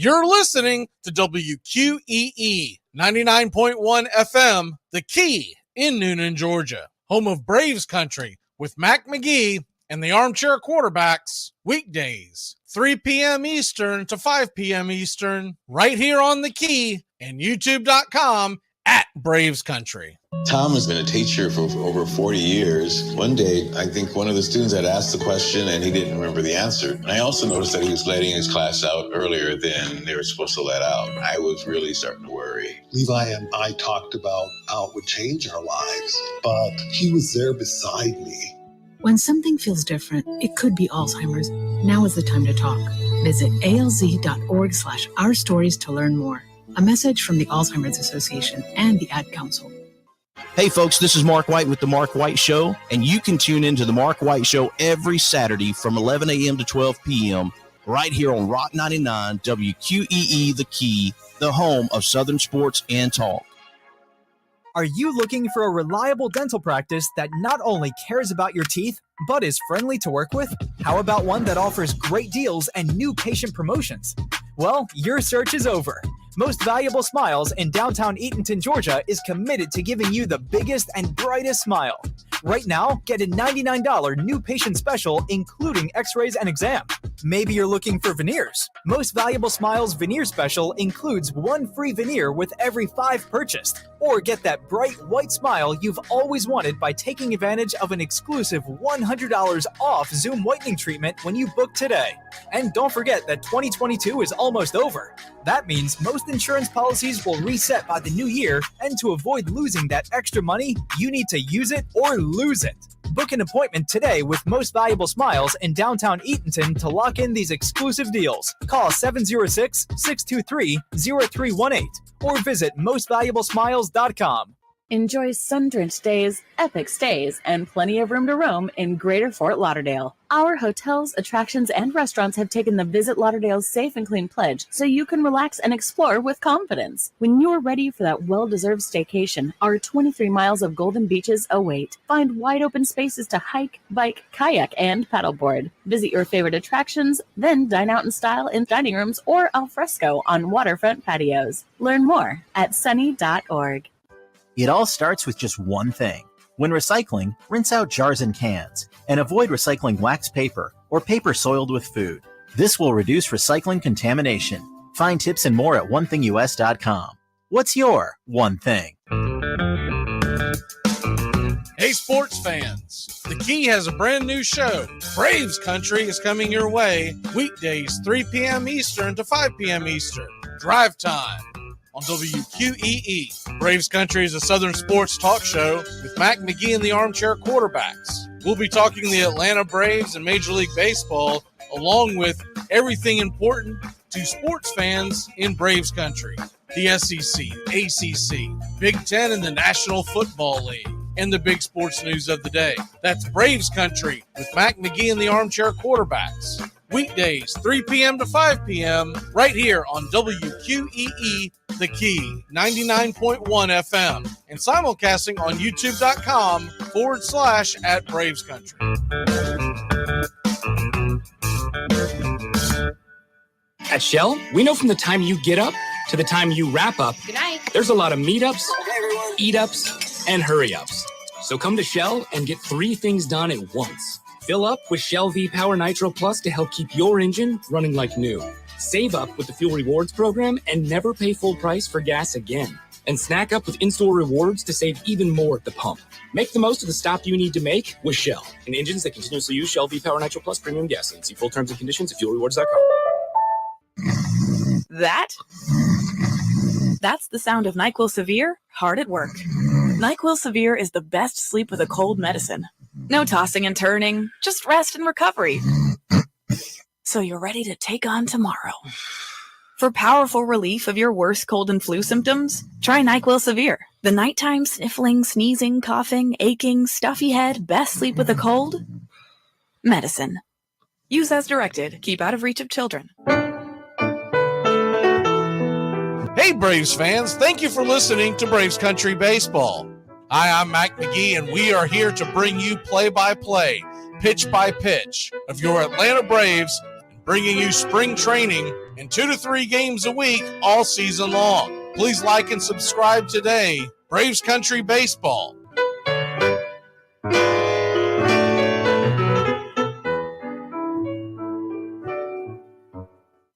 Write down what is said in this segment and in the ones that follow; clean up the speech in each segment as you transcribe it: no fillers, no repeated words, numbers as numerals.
You're listening to WQEE 99.1 FM, The Key in Noonan, Georgia, home of Braves Country with Mac McGee and the Armchair Quarterbacks, weekdays, 3 p.m. Eastern to 5 p.m. Eastern, right here on The Key and YouTube.com at Braves Country. Tom has been a teacher for over 40 years. One day, I think one of the students had asked the question and he didn't remember the answer. And I also noticed that he was letting his class out earlier than they were supposed to let out. I was really starting to worry. Levi and I talked about how it would change our lives, but he was there beside me. When something feels different, it could be Alzheimer's. Now is the time to talk. Visit alz.org/ourstories to learn more. A message from the Alzheimer's Association and the Ad Council. Hey folks, this is Mark White with The Mark White Show, and you can tune into The Mark White Show every Saturday from 11 a.m. to 12 p.m. right here on Rock 99 WQEE The Key, the home of Southern sports and talk. Are you looking for a reliable dental practice that not only cares about your teeth, but is friendly to work with? How about one that offers great deals and new patient promotions? Well, your search is over. Most Valuable Smiles in downtown Eatonton, Georgia is committed to giving you the biggest and brightest smile. Right now, get a $99 new patient special, including x-rays and exam. Maybe you're looking for veneers. Most Valuable Smiles veneer special includes one free veneer with every 5 purchased. Or get that bright white smile you've always wanted by taking advantage of an exclusive $100 off Zoom whitening treatment when you book today. And don't forget that 2022 is almost over. That means most insurance policies will reset by the new year, and to avoid losing that extra money, you need to use it or lose it. Book an appointment today with Most Valuable Smiles in downtown Eatonton to lock in these exclusive deals. Call 706-623-0318 or visit mostvaluablesmiles.com. Enjoy sun-drenched days, epic stays, and plenty of room to roam in Greater Fort Lauderdale. Our hotels, attractions, and restaurants have taken the Visit Lauderdale's Safe and Clean pledge, so you can relax and explore with confidence. When you're ready for that well-deserved staycation, our 23 miles of golden beaches await. Find wide-open spaces to hike, bike, kayak, and paddleboard. Visit your favorite attractions, then dine out in style in dining rooms or al fresco on waterfront patios. Learn more at sunny.org. It all starts with just one thing. When recycling, rinse out jars and cans, and avoid recycling wax paper or paper soiled with food. This will reduce recycling contamination. Find tips and more at onethingus.com. What's your one thing? Hey sports fans, The Key has a brand new show. Braves Country is coming your way weekdays 3 p.m. Eastern to 5 p.m. Eastern. Drive time on WQEE. Braves Country is a Southern sports talk show with Mac McGee and the Armchair Quarterbacks. We'll be talking the Atlanta Braves and Major League Baseball, along with everything important to sports fans in Braves Country. The SEC, ACC, Big Ten, and the National Football League, and the big sports news of the day. That's Braves Country with Mac McGee and the Armchair Quarterbacks. Weekdays, 3 p.m. to 5 p.m. right here on WQEE The Key, 99.1 FM, and simulcasting on youtube.com/@BravesCountry. At Shell, we know from the time you get up to the time you wrap up, good night, there's a lot of meetups, eat-ups, and hurry-ups. So come to Shell and get 3 things done at once. Fill up with Shell V-Power Nitro Plus to help keep your engine running like new. Save up with the Fuel Rewards program and never pay full price for gas again. And snack up with in-store rewards to save even more at the pump. Make the most of the stop you need to make with Shell and engines that continuously use Shell V-Power Nitro Plus premium gasoline. See full terms and conditions at fuelrewards.com. That's the sound of NyQuil Severe hard at work. NyQuil Severe is the best sleep with a cold medicine. No tossing and turning, just rest and recovery. So you're ready to take on tomorrow. For powerful relief of your worst cold and flu symptoms, try NyQuil Severe. The nighttime sniffling, sneezing, coughing, aching, stuffy head, best sleep with a cold medicine. Use as directed. Keep out of reach of children. Hey Braves fans, thank you for listening to Braves Country Baseball. Hi, I'm Mac McGee, and we are here to bring you play-by-play, pitch-by-pitch of your Atlanta Braves and bringing you spring training and 2 to 3 games a week all season long. Please like and subscribe today. Braves Country Baseball.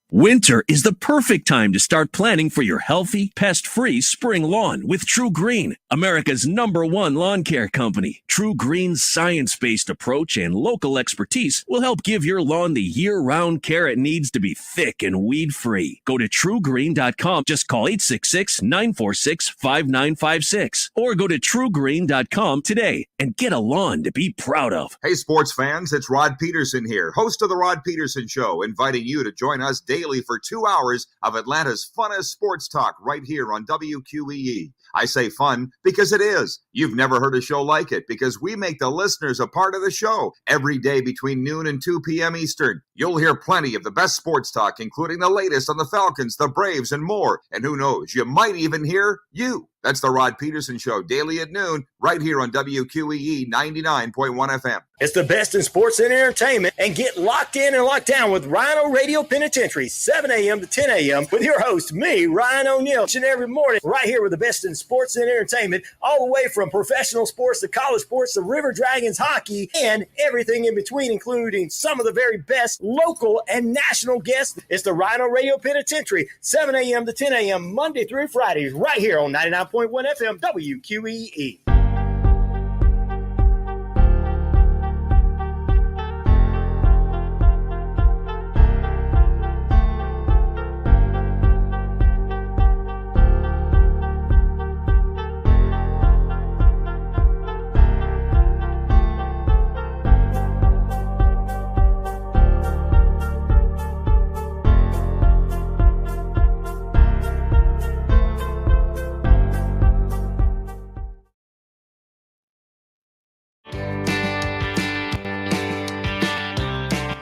Winter is the perfect time to start planning for your healthy, pest-free spring lawn with True Green, America's #1 lawn care company. True Green's science-based approach and local expertise will help give your lawn the year-round care it needs to be thick and weed-free. Go to truegreen.com. Just call 866-946-5956 or go to truegreen.com today and get a lawn to be proud of. Hey, sports fans, it's Rod Peterson here, host of The Rod Peterson Show, inviting you to join us daily for 2 hours of Atlanta's funnest sports talk right here on WQEE. I say fun because it is. You've never heard a show like it because we make the listeners a part of the show every day between noon and 2 p.m. Eastern. You'll hear plenty of the best sports talk, including the latest on the Falcons, the Braves, and more. And who knows, you might even hear you. That's the Rod Peterson Show, daily at noon, right here on WQEE 99.1 FM. It's the best in sports and entertainment, and get locked in and locked down with Rhino Radio Penitentiary, 7 a.m. to 10 a.m. with your host, me, Ryan O'Neill, each and every morning, right here with the best in sports and entertainment, all the way from professional sports to college sports to River Dragons hockey and everything in between, including some of the very best local and national guests. It's the Rhino Radio Penitentiary, 7 a.m. to 10 a.m. Monday through Fridays, right here on 99.1 FM WQEE.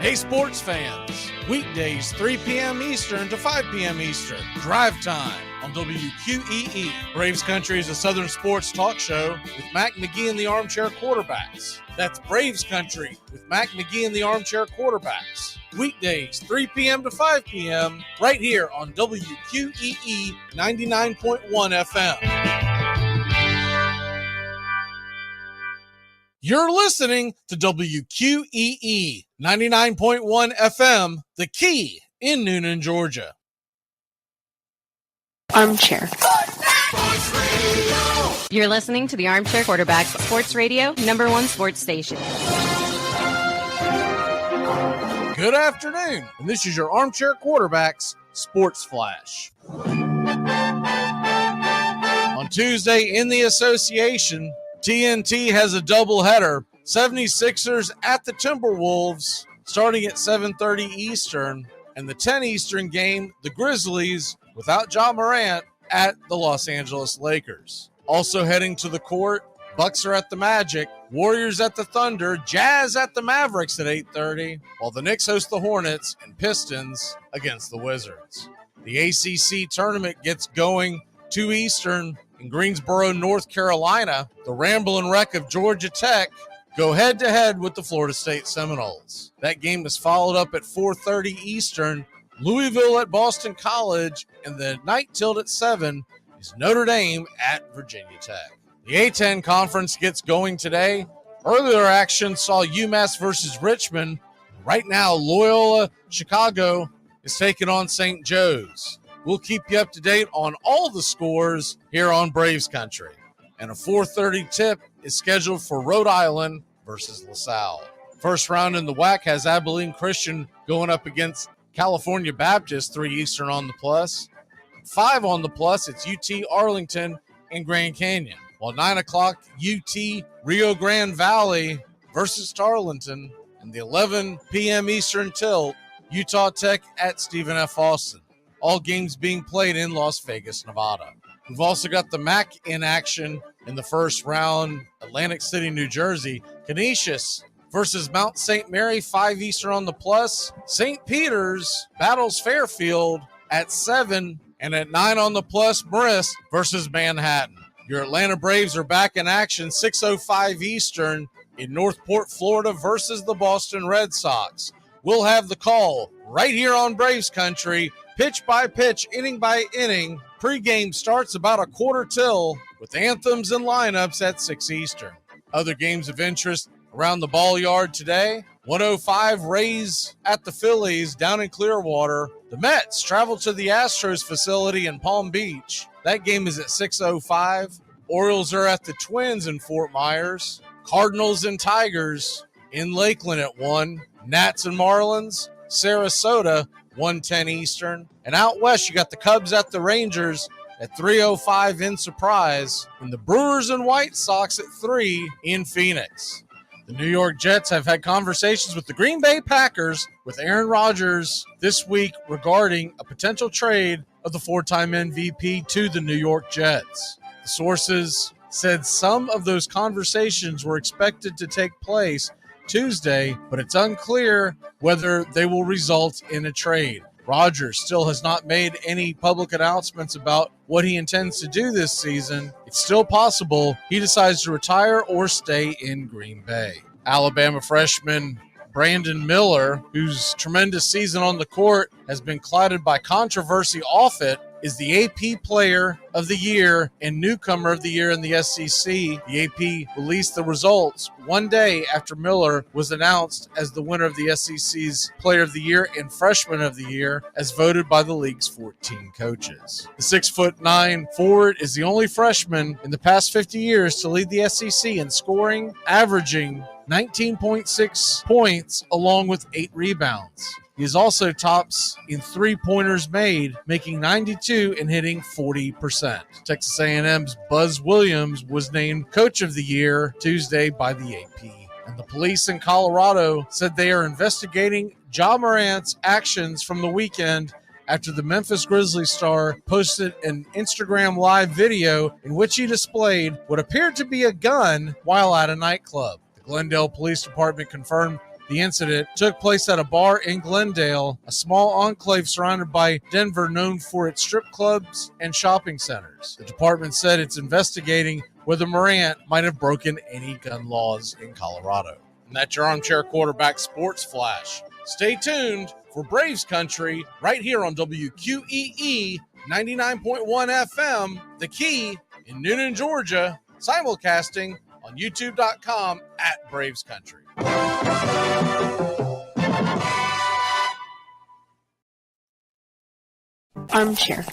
Hey, sports fans, weekdays 3 p.m. Eastern to 5 p.m. Eastern, drive time on WQEE. Braves Country is a Southern sports talk show with Mac McGee and the Armchair Quarterbacks. That's Braves Country with Mac McGee and the Armchair Quarterbacks. Weekdays 3 p.m. to 5 p.m. right here on WQEE 99.1 FM. You're listening to WQEE 99.1 FM, The Key in Noonan, Georgia. Armchair. You're listening to the Armchair Quarterback Sports Radio, #1 sports station. Good afternoon, and this is your Armchair Quarterbacks Sports Flash. On Tuesday in the association, TNT has a doubleheader. 76ers at the Timberwolves starting at 7:30 Eastern. And the 10 Eastern game, the Grizzlies, without Ja Morant, at the Los Angeles Lakers. Also heading to the court, Bucks are at the Magic, Warriors at the Thunder, Jazz at the Mavericks at 8:30, while the Knicks host the Hornets and Pistons against the Wizards. The ACC tournament gets going 2 Eastern. In Greensboro, North Carolina, the Ramblin' Wreck of Georgia Tech go head-to-head with the Florida State Seminoles. That game is followed up at 4:30 Eastern. Louisville at Boston College, and the night tilt at 7 is Notre Dame at Virginia Tech. The A-10 Conference gets going today. Earlier action saw UMass versus Richmond. Right now, Loyola Chicago is taking on St. Joe's. We'll keep you up to date on all the scores here on Braves Country. And a 4:30 tip is scheduled for Rhode Island versus LaSalle. First round in the WAC has Abilene Christian going up against California Baptist, 3 Eastern on the plus. 5 on the plus, it's UT Arlington and Grand Canyon. While 9 o'clock, UT Rio Grande Valley versus Tarleton. And the 11 p.m. Eastern tilt, Utah Tech at Stephen F. Austin. All games being played in Las Vegas, Nevada. We've also got the MAC in action in the first round. Atlantic City, New Jersey. Canisius versus Mount St. Mary, 5 Eastern on the plus. St. Peter's battles Fairfield at 7. And at 9 on the plus, Marist versus Manhattan. Your Atlanta Braves are back in action, 6:05 Eastern in Northport, Florida versus the Boston Red Sox. We'll have the call right here on Braves Country, pitch by pitch, inning by inning. Pregame starts about a quarter till with anthems and lineups at 6 Eastern. Other games of interest around the ball yard today: 105 Rays at the Phillies down in Clearwater. The Mets travel to the Astros facility in Palm Beach. That game is at 6:05. Orioles are at the Twins in Fort Myers. Cardinals and Tigers in Lakeland at 1. Nats and Marlins, Sarasota, 1:10 Eastern. And out west, you got the Cubs at the Rangers at 3:05 in Surprise, and the Brewers and White Sox at 3 in Phoenix. The New York Jets have had conversations with the Green Bay Packers with Aaron Rodgers this week regarding a potential trade of the 4-time MVP to the New York Jets. The sources said some of those conversations were expected to take place Tuesday, but it's unclear whether they will result in a trade. Rodgers still has not made any public announcements about what he intends to do this season. It's still possible he decides to retire or stay in Green Bay. Alabama freshman Brandon Miller, whose tremendous season on the court has been clouded by controversy off it, is the AP Player of the Year and Newcomer of the Year in the SEC. The AP released the results one day after Miller was announced as the winner of the SEC's Player of the Year and Freshman of the Year, as voted by the league's 14 coaches. The 6'9" forward is the only freshman in the past 50 years to lead the SEC in scoring, averaging 19.6 points along with 8 rebounds. He is also tops in three-pointers made, making 92 and hitting 40%. Texas A&M's Buzz Williams was named Coach of the Year Tuesday by the AP. And the police in Colorado said they are investigating Ja Morant's actions from the weekend after the Memphis Grizzlies star posted an Instagram live video in which he displayed what appeared to be a gun while at a nightclub. The Glendale Police Department confirmed the incident took place at a bar in Glendale, a small enclave surrounded by Denver known for its strip clubs and shopping centers. The department said it's investigating whether Morant might have broken any gun laws in Colorado. And that's your Armchair Quarterback Sports Flash. Stay tuned for Braves Country right here on WQEE 99.1 FM, The Key in Noonan, Georgia, simulcasting on youtube.com at Braves Country. Armchair.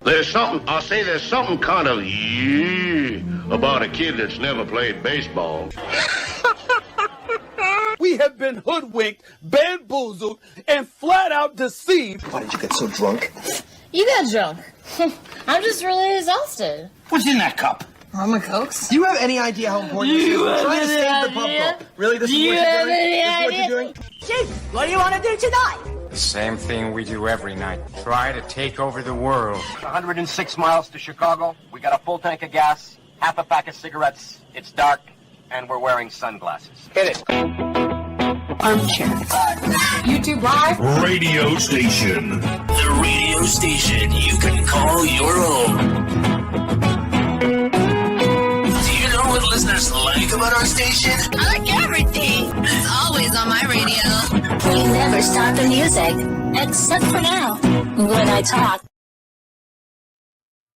There's something kind of about a kid that's never played baseball. We have been hoodwinked, bamboozled, and flat out deceived. Why did you get so drunk? You got drunk. I'm just really exhausted. What's in that cup? Rum and Cokes. Do you have any idea how important this is? We're trying to save the pub cup. Really? This is what you're doing? Chief, what do you want to do tonight? The same thing we do every night. Try to take over the world. 106 miles to Chicago. We got a full tank of gas, half a pack of cigarettes. It's dark, and we're wearing sunglasses. Hit it. Armchair. YouTube Live. Radio station. The radio station you can call your own. What listeners like about our station? I like everything. It's always on my radio. We never stop the music, except for now, when I talk.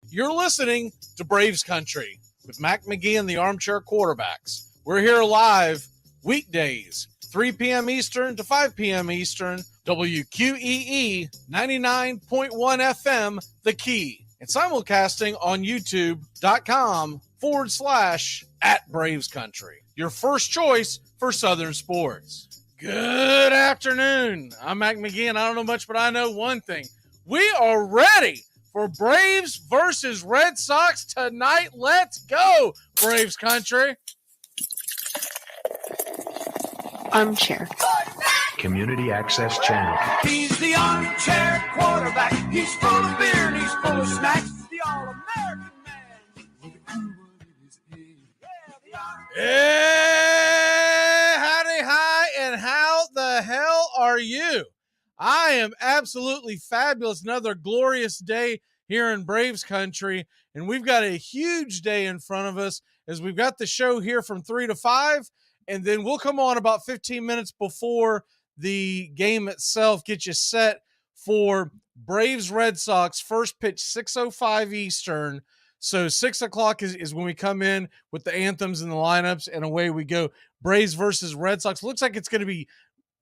You're listening to Braves Country with Mac McGee and the Armchair Quarterbacks. We're here live weekdays, 3 p.m. Eastern to 5 p.m. Eastern, WQEE 99.1 FM, The Key, and simulcasting on youtube.com/@Braves Country. Your first choice for Southern sports. Good afternoon. I'm Mac McGee, and I don't know much, but I know one thing. We are ready for Braves versus Red Sox tonight. Let's go, Braves Country. Armchair. Community Access Channel. He's the armchair quarterback. He's full of beer and he's full of snacks. The all-American man. Hey, howdy, hi, and how the hell are you? I am absolutely fabulous. Another glorious day here in Braves Country, and we've got a huge day in front of us as we've got the show here from 3 to 5, and then we'll come on about 15 minutes before the game itself, get you set for Braves Red Sox. First pitch 6:05 Eastern. So 6 o'clock is when we come in with the anthems and the lineups, and away we go. Braves versus Red Sox. Looks like it's going to be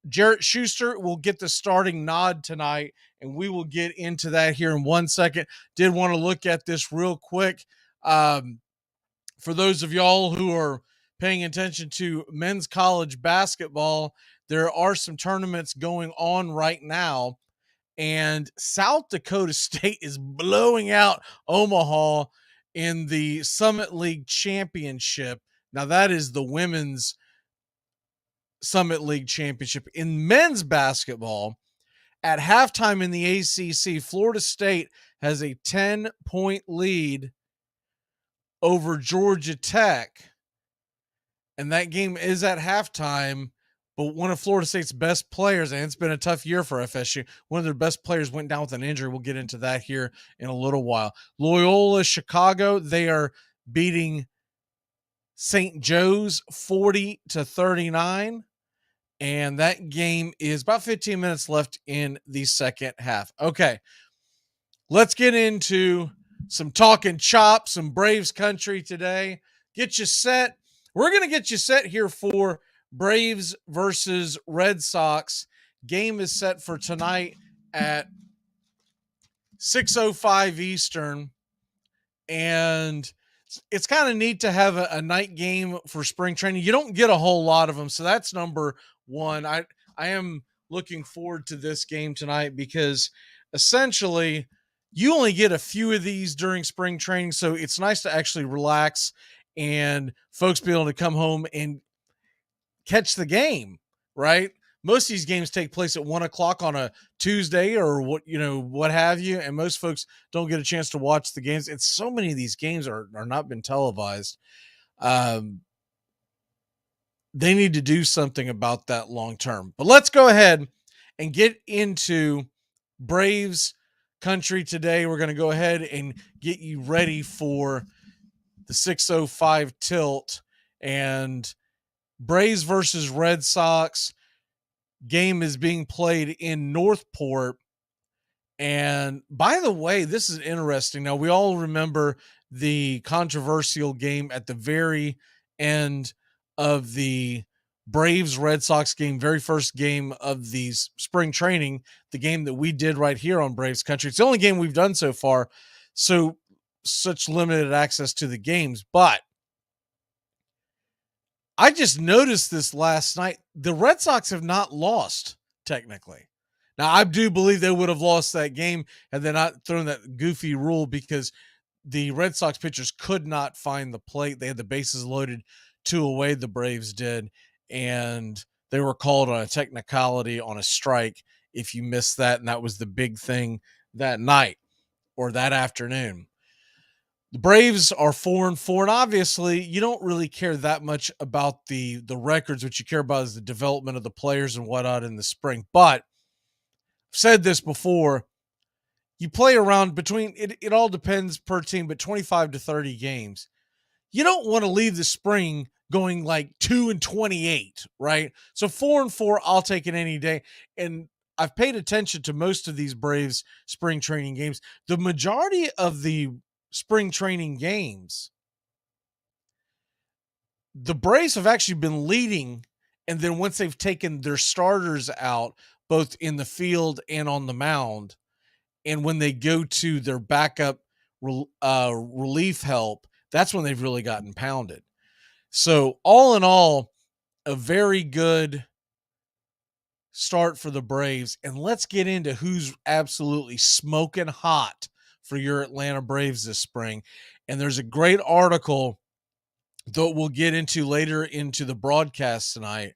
Jarrett Schuster will get the starting nod tonight, and we will get into that here in 1 second. Did want to look at this real quick. For those of y'all who are paying attention to men's college basketball, there are some tournaments going on right now, and South Dakota State is blowing out Omaha in the Summit League Championship. Now, that is the women's Summit League Championship. In men's basketball, at halftime in the ACC, Florida State has a 10-point lead over Georgia Tech. And that game is at halftime, but one of Florida State's best players, and it's been a tough year for FSU, one of their best players went down with an injury. We'll get into that here in a little while. Loyola Chicago, they are beating St. Joe's 40-39. And that game is about 15 minutes left in the second half. Okay, let's get into some talking chop, some Braves country today. Get you set. We're going to get you set here for Braves versus Red Sox. Game is set for tonight at 6:05 Eastern. And it's kind of neat to have a night game for spring training. You don't get a whole lot of them, so that's number one. I am looking forward to this game tonight because essentially you only get a few of these during spring training, so it's nice to actually relax and folks be able to come home and catch the game, right? Most of these games take place at 1 o'clock on a Tuesday or what have you, and most folks don't get a chance to watch the games. And so many of these games are not been televised. They need to do something about that long term. But let's go ahead and get into Braves country today. We're going to go ahead and get you ready for the 6:05 tilt and Braves versus Red Sox. Game is being played in Northport. And by the way, this is interesting. Now, we all remember the controversial game at the very end of the Braves Red Sox game, very first game of the spring training, the game that we did right here on Braves Country. It's the only game we've done so far, so such limited access to the games. But I just noticed this last night. The Red Sox have not lost, technically. Now, I do believe they would have lost that game had they not thrown that goofy rule because the Red Sox pitchers could not find the plate. They had the bases loaded 2 away, the Braves did, and they were called on a technicality on a strike if you missed that, and that was the big thing that night or that afternoon. The Braves are 4-4, and obviously you don't really care that much about the records. What you care about is the development of the players and whatnot in the spring. But I've said this before, you play around between, it all depends per team, but 25 to 30 games. You don't want to leave the spring going like 2-28, right? So 4-4, I'll take it any day. And I've paid attention to most of these Braves spring training games. The majority of the spring training games, the Braves have actually been leading, and then once they've taken their starters out, both in the field and on the mound, and when they go to their backup relief help, that's when they've really gotten pounded. So all in all, a very good start for the Braves. And let's get into who's absolutely smoking hot for your Atlanta Braves this spring. And there's a great article that we'll get into later into the broadcast tonight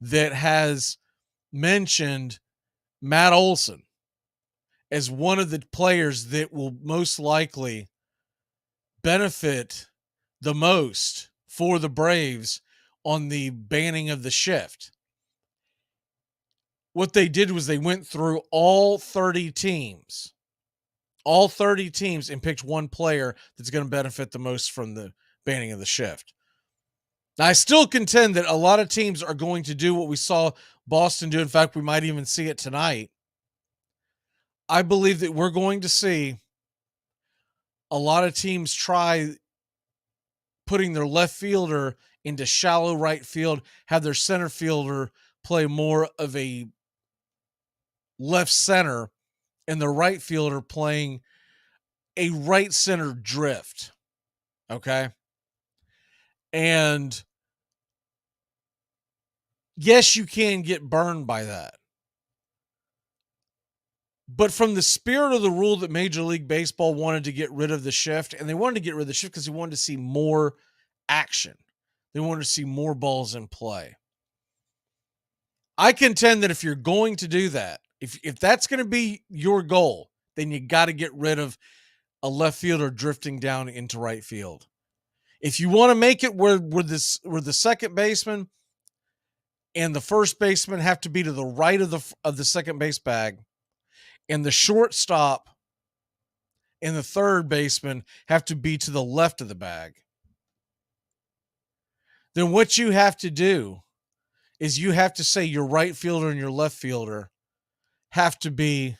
that has mentioned Matt Olson as one of the players that will most likely benefit the most for the Braves on the banning of the shift. What they did was they went through all 30 teams, and picked one player that's going to benefit the most from the banning of the shift. Now, I still contend that a lot of teams are going to do what we saw Boston do. In fact, we might even see it tonight. I believe that we're going to see a lot of teams try putting their left fielder into shallow right field, have their center fielder play more of a left center, and the right fielder playing a right center drift. Okay. And yes, you can get burned by that. But from the spirit of the rule that Major League Baseball wanted to get rid of the shift, and they wanted to get rid of the shift because they wanted to see more action. They wanted to see more balls in play. I contend that if you're going to do that, if that's going to be your goal, then you got to get rid of a left fielder drifting down into right field. If you want to make it where the second baseman and the first baseman have to be to the right of the second base bag, and the shortstop and the third baseman have to be to the left of the bag, then what you have to do is you have to say your right fielder and your left fielder have to be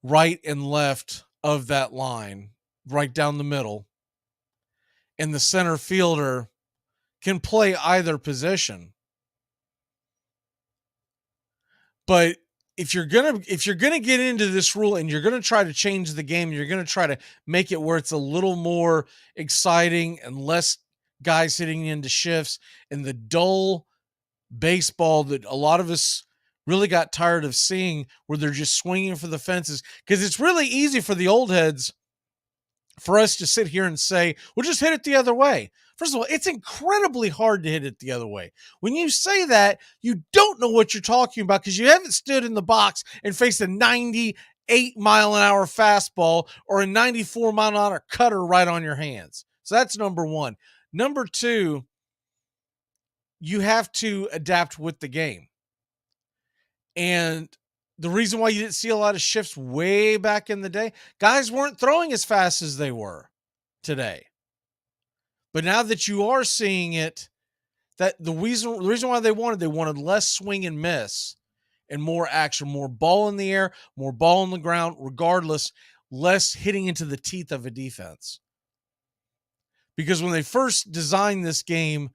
right and left of that line, right down the middle. And the center fielder can play either position. But if you're gonna get into this rule and you're gonna try to change the game, you're gonna try to make it where it's a little more exciting and less guys hitting into shifts and the dull baseball that a lot of us really got tired of seeing, where they're just swinging for the fences. Because it's really easy for the old heads for us to sit here and say, well, just hit it the other way. First of all, it's incredibly hard to hit it the other way. When you say that, you don't know what you're talking about because you haven't stood in the box and faced a 98-mile-an-hour fastball or a 94-mile-an-hour cutter right on your hands. So that's number one. Number two, you have to adapt with the game. And the reason why you didn't see a lot of shifts way back in the day, guys weren't throwing as fast as they were today. But now that you are seeing it, that the reason why they wanted less swing and miss and more action, more ball in the air, more ball on the ground, regardless, less hitting into the teeth of a defense. Because when they first designed this game,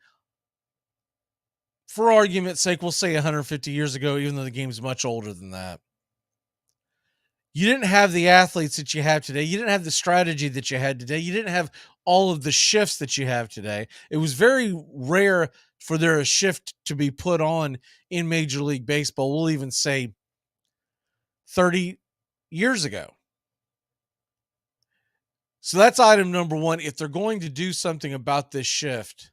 for argument's sake, we'll say 150 years ago, even though the game's much older than that, you didn't have the athletes that you have today. You didn't have the strategy that you had today. You didn't have all of the shifts that you have today. It was very rare for there a shift to be put on in Major League Baseball. We'll even say 30 years ago. So that's item number one. If they're going to do something about this shift,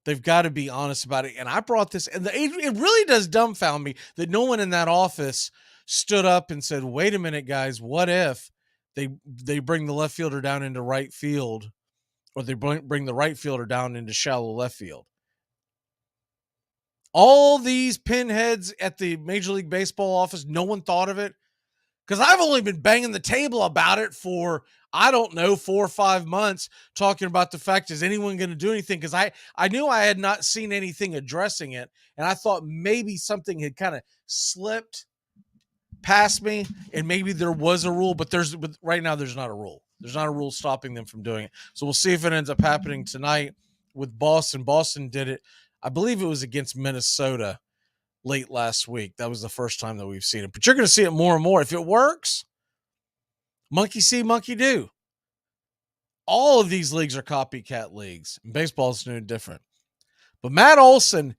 they've got to be honest about it. And I brought this, and it really does dumbfound me that no one in that office stood up and said, wait a minute, guys, what if they bring the left fielder down into right field, or they bring the right fielder down into shallow left field? All these pinheads at the Major League Baseball office, no one thought of it? Because I've only been banging the table about it for, I don't know, 4 or 5 months, talking about the fact, is anyone going to do anything? Because I knew I had not seen anything addressing it, and I thought maybe something had kind of slipped past me, and maybe there was a rule, but right now there's not a rule. There's not a rule stopping them from doing it. So we'll see if it ends up happening tonight with Boston. Boston did it, I believe it was against Minnesota late last week. That was the first time that we've seen it. But you're going to see it more and more. If it works, monkey see, monkey do. All of these leagues are copycat leagues. Baseball is no different. But Matt Olson,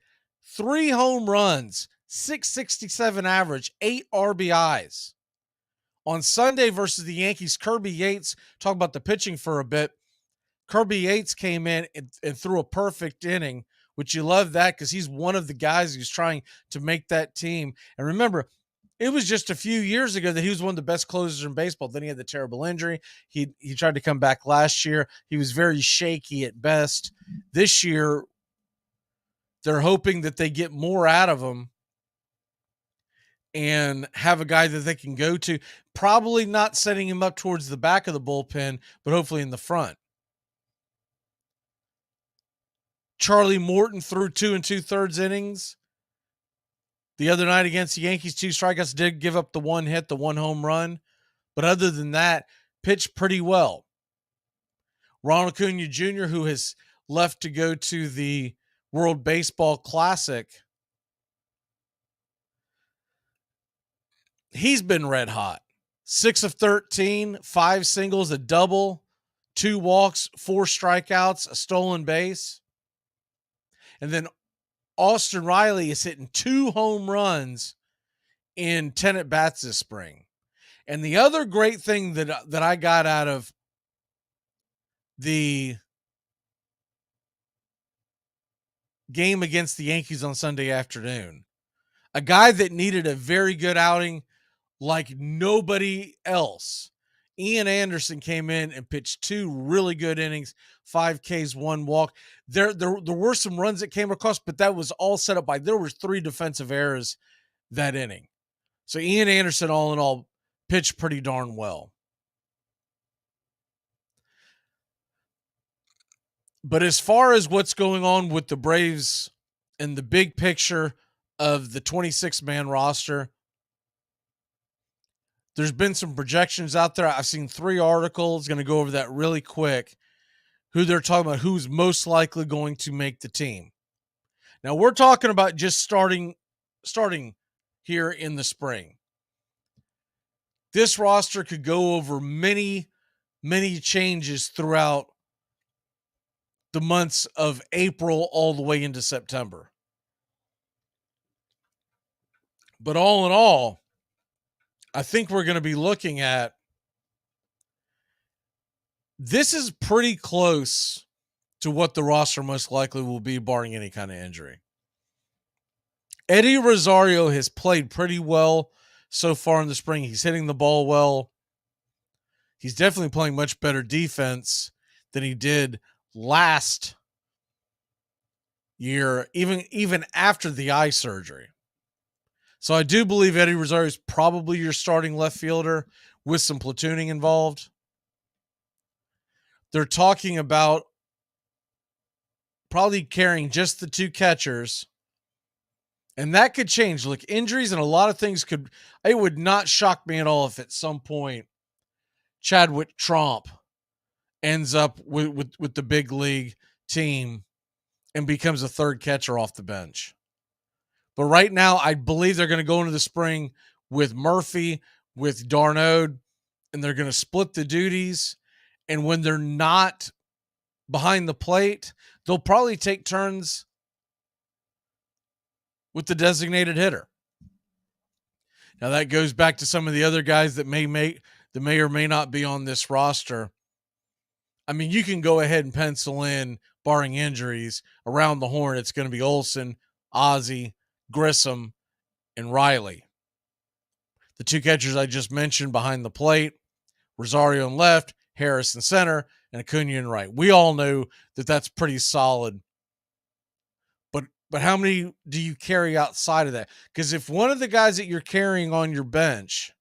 3 home runs, 667 average, 8 RBIs. On Sunday versus the Yankees, Kirby Yates, talk about the pitching for a bit. Kirby Yates came in and threw a perfect inning, which you love that because he's one of the guys who's trying to make that team. And remember, it was just a few years ago that he was one of the best closers in baseball. Then he had the terrible injury. He tried to come back last year. He was very shaky at best. This year, they're hoping that they get more out of him and have a guy that they can go to, probably not setting him up towards the back of the bullpen, but hopefully in the front. Charlie Morton threw 2 2/3 innings. The other night against the Yankees, 2 strikeouts, did give up the 1 hit, the 1 home run. But other than that, pitched pretty well. Ronald Acuna Jr., who has left to go to the World Baseball Classic, he's been red hot. 6 of 13, 5 singles, a double, 2 walks, 4 strikeouts, a stolen base. And then Austin Riley is hitting 2 home runs in 10 at-bats this spring. And the other great thing that I got out of the game against the Yankees on Sunday afternoon, a guy that needed a very good outing like nobody else, Ian Anderson came in and pitched 2 really good innings, 5 Ks, 1 walk. There were some runs that came across, but that was all set up by, there was 3 defensive errors that inning. So Ian Anderson, all in all, pitched pretty darn well. But as far as what's going on with the Braves and the big picture of the 26-man roster, there's been some projections out there. I've seen 3 articles, going to go over that really quick, who they're talking about who's most likely going to make the team. Now, we're talking about just starting here in the spring. This roster could go over many, many changes throughout the months of April all the way into September. But all in all, I think we're going to be looking at, this is pretty close to what the roster most likely will be, barring any kind of injury. Eddie Rosario has played pretty well so far in the spring. He's hitting the ball well. He's definitely playing much better defense than he did last year, even after the eye surgery. So I do believe Eddie Rosario is probably your starting left fielder with some platooning involved. They're talking about probably carrying just the 2 catchers, and that could change. Look, injuries and a lot of things could, it would not shock me at all if at some point Chadwick Tromp ends up with the big league team and becomes a 3rd catcher off the bench. But right now, I believe they're going to go into the spring with Murphy, with d'Arnaud, and they're going to split the duties. And when they're not behind the plate, they'll probably take turns with the designated hitter. Now, that goes back to some of the other guys that may or may not be on this roster. I mean, you can go ahead and pencil in, barring injuries, around the horn, it's going to be Olsen, Ozzie, Grissom, and Riley. The 2 catchers I just mentioned behind the plate, Rosario in left, Harris in center, and Acuna in right. We all know that that's pretty solid. But how many do you carry outside of that? Because if one of the guys that you're carrying on your bench,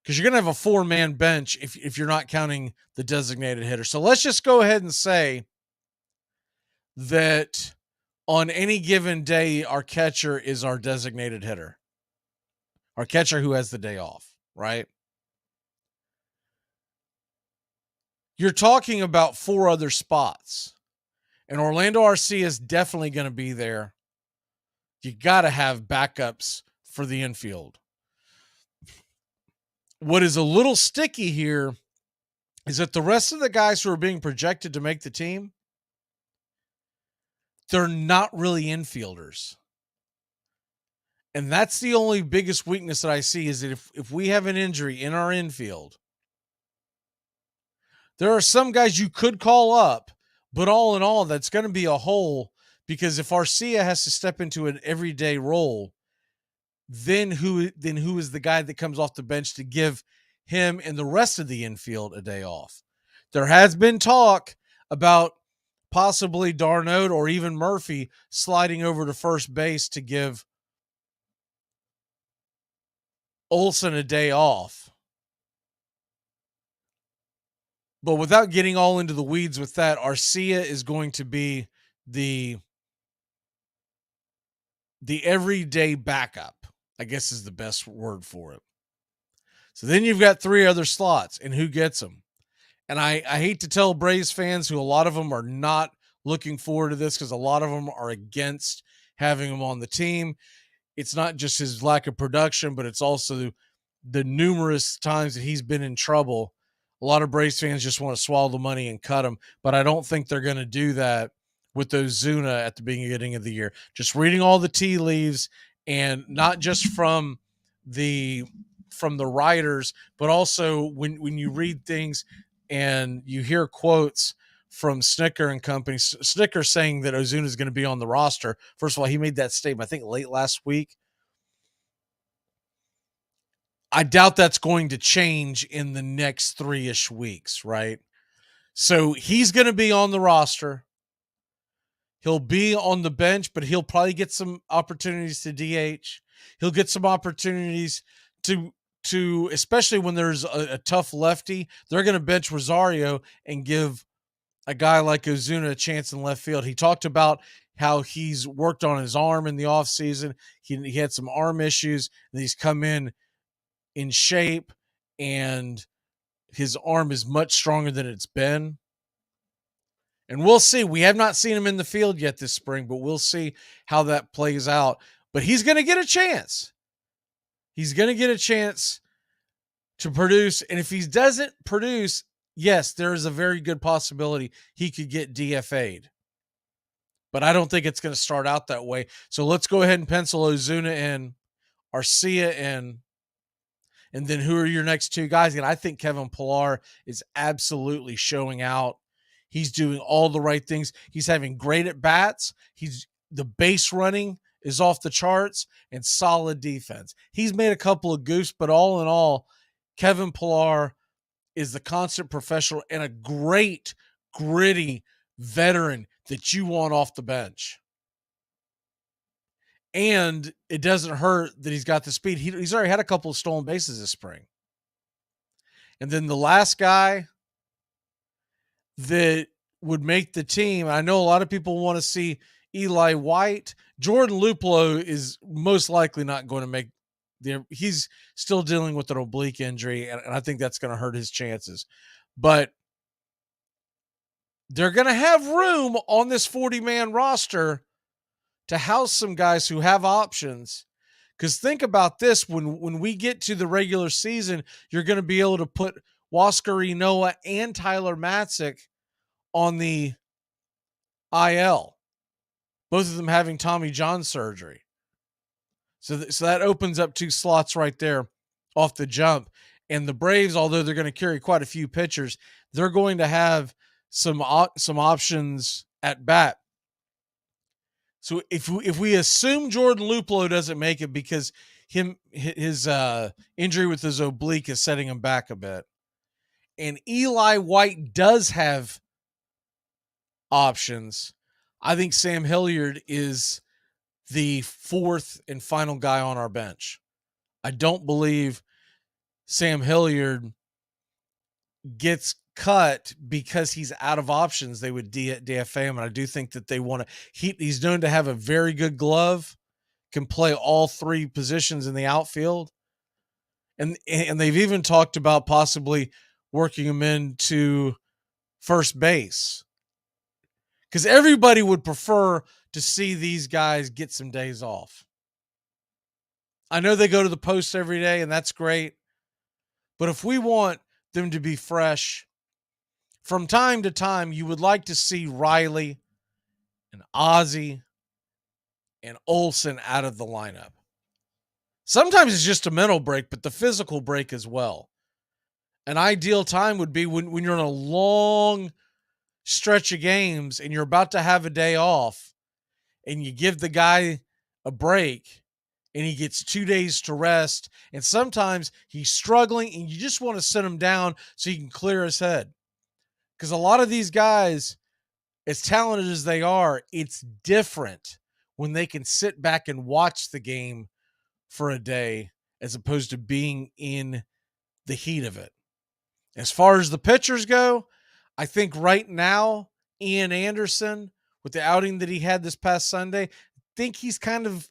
because you're going to have a 4-man bench if you're not counting the designated hitter. So let's just go ahead and say that on any given day, our catcher is our designated hitter. Our catcher who has the day off, right? You're talking about 4 other spots. And Orlando Arcia is definitely going to be there. You got to have backups for the infield. What is a little sticky here is that the rest of the guys who are being projected to make the team, they're not really infielders. And that's the only biggest weakness that I see, is that if we have an injury in our infield, there are some guys you could call up, but all in all, that's going to be a hole, because if Arcia has to step into an everyday role, then who is the guy that comes off the bench to give him and the rest of the infield a day off? There has been talk about possibly d'Arnaud or even Murphy sliding over to first base to give Olsen a day off. But without getting all into the weeds with that, Arcia is going to be the everyday backup, I guess is the best word for it. So then you've got 3 other slots, and who gets them? And I hate to tell Braves fans, who a lot of them are not looking forward to this because a lot of them are against having him on the team. It's not just his lack of production, but it's also the numerous times that he's been in trouble. A lot of Braves fans just want to swallow the money and cut him, but I don't think they're going to do that with Ozuna at the beginning of the year. Just reading all the tea leaves, and not just from the writers, but also when you read things and you hear quotes from Snicker and company. Snicker saying that Ozuna is going to be on the roster. First of all, he made that statement, I think, late last week. I doubt that's going to change in the next 3-ish weeks, right? So he's going to be on the roster. He'll be on the bench, but he'll probably get some opportunities to DH. He'll get some opportunities to especially when there's a tough lefty, they're going to bench Rosario and give a guy like Ozuna a chance in left field. He talked about how he's worked on his arm in the offseason. He had some arm issues, and he's come in shape, and his arm is much stronger than it's been. And we'll see. We have not seen him in the field yet this spring, but we'll see how that plays out. But he's going to get a chance. He's going to get a chance to produce. And if he doesn't produce, yes, there is a very good possibility he could get DFA'd. But I don't think it's going to start out that way. So let's go ahead and pencil Ozuna in, Arcia in, and then who are your next 2 guys? And I think Kevin Pillar is absolutely showing out. He's doing all the right things. He's having great at bats. The base running is off the charts, and solid defense. He's made a couple of goofs, but all in all, Kevin Pillar is the constant professional and a great, gritty veteran that you want off the bench. And it doesn't hurt that he's got the speed. He's already had a couple of stolen bases this spring. And then the last guy that would make the team, I know a lot of people want to see Eli White. Jordan Luplow is most likely not going to make he's still dealing with an oblique injury, and I think that's going to hurt his chances. But they're going to have room on this 40-man roster to house some guys who have options. Because think about this, when we get to the regular season, you're going to be able to put Huascar Ynoa and Tyler Matzik on the IL, both of them having Tommy John surgery. So that opens up 2 slots right there off the jump. And the Braves, although they're going to carry quite a few pitchers, they're going to have some options at bat. So if we assume Jordan Luplow doesn't make it because his injury with his oblique is setting him back a bit, and Eli White does have options, I think Sam Hilliard is the 4th and final guy on our bench. I don't believe Sam Hilliard gets cut because he's out of options. They would DFA him, and I do think that they want to. He's known to have a very good glove, can play all 3 positions in the outfield, and they've even talked about possibly working him into first base, because everybody would prefer to see these guys get some days off. I know they go to the post every day, and that's great. But if we want them to be fresh, from time to time, you would like to see Riley and Ozzie and Olsen out of the lineup. Sometimes it's just a mental break, but the physical break as well. An ideal time would be when you're in a long stretch of games and you're about to have a day off, and you give the guy a break and he gets 2 days to rest. And sometimes he's struggling and you just want to sit him down so he can clear his head. Because a lot of these guys, as talented as they are, it's different when they can sit back and watch the game for a day as opposed to being in the heat of it. As far as the pitchers go, I think right now, Ian Anderson with the outing that he had this past Sunday. I think he's kind of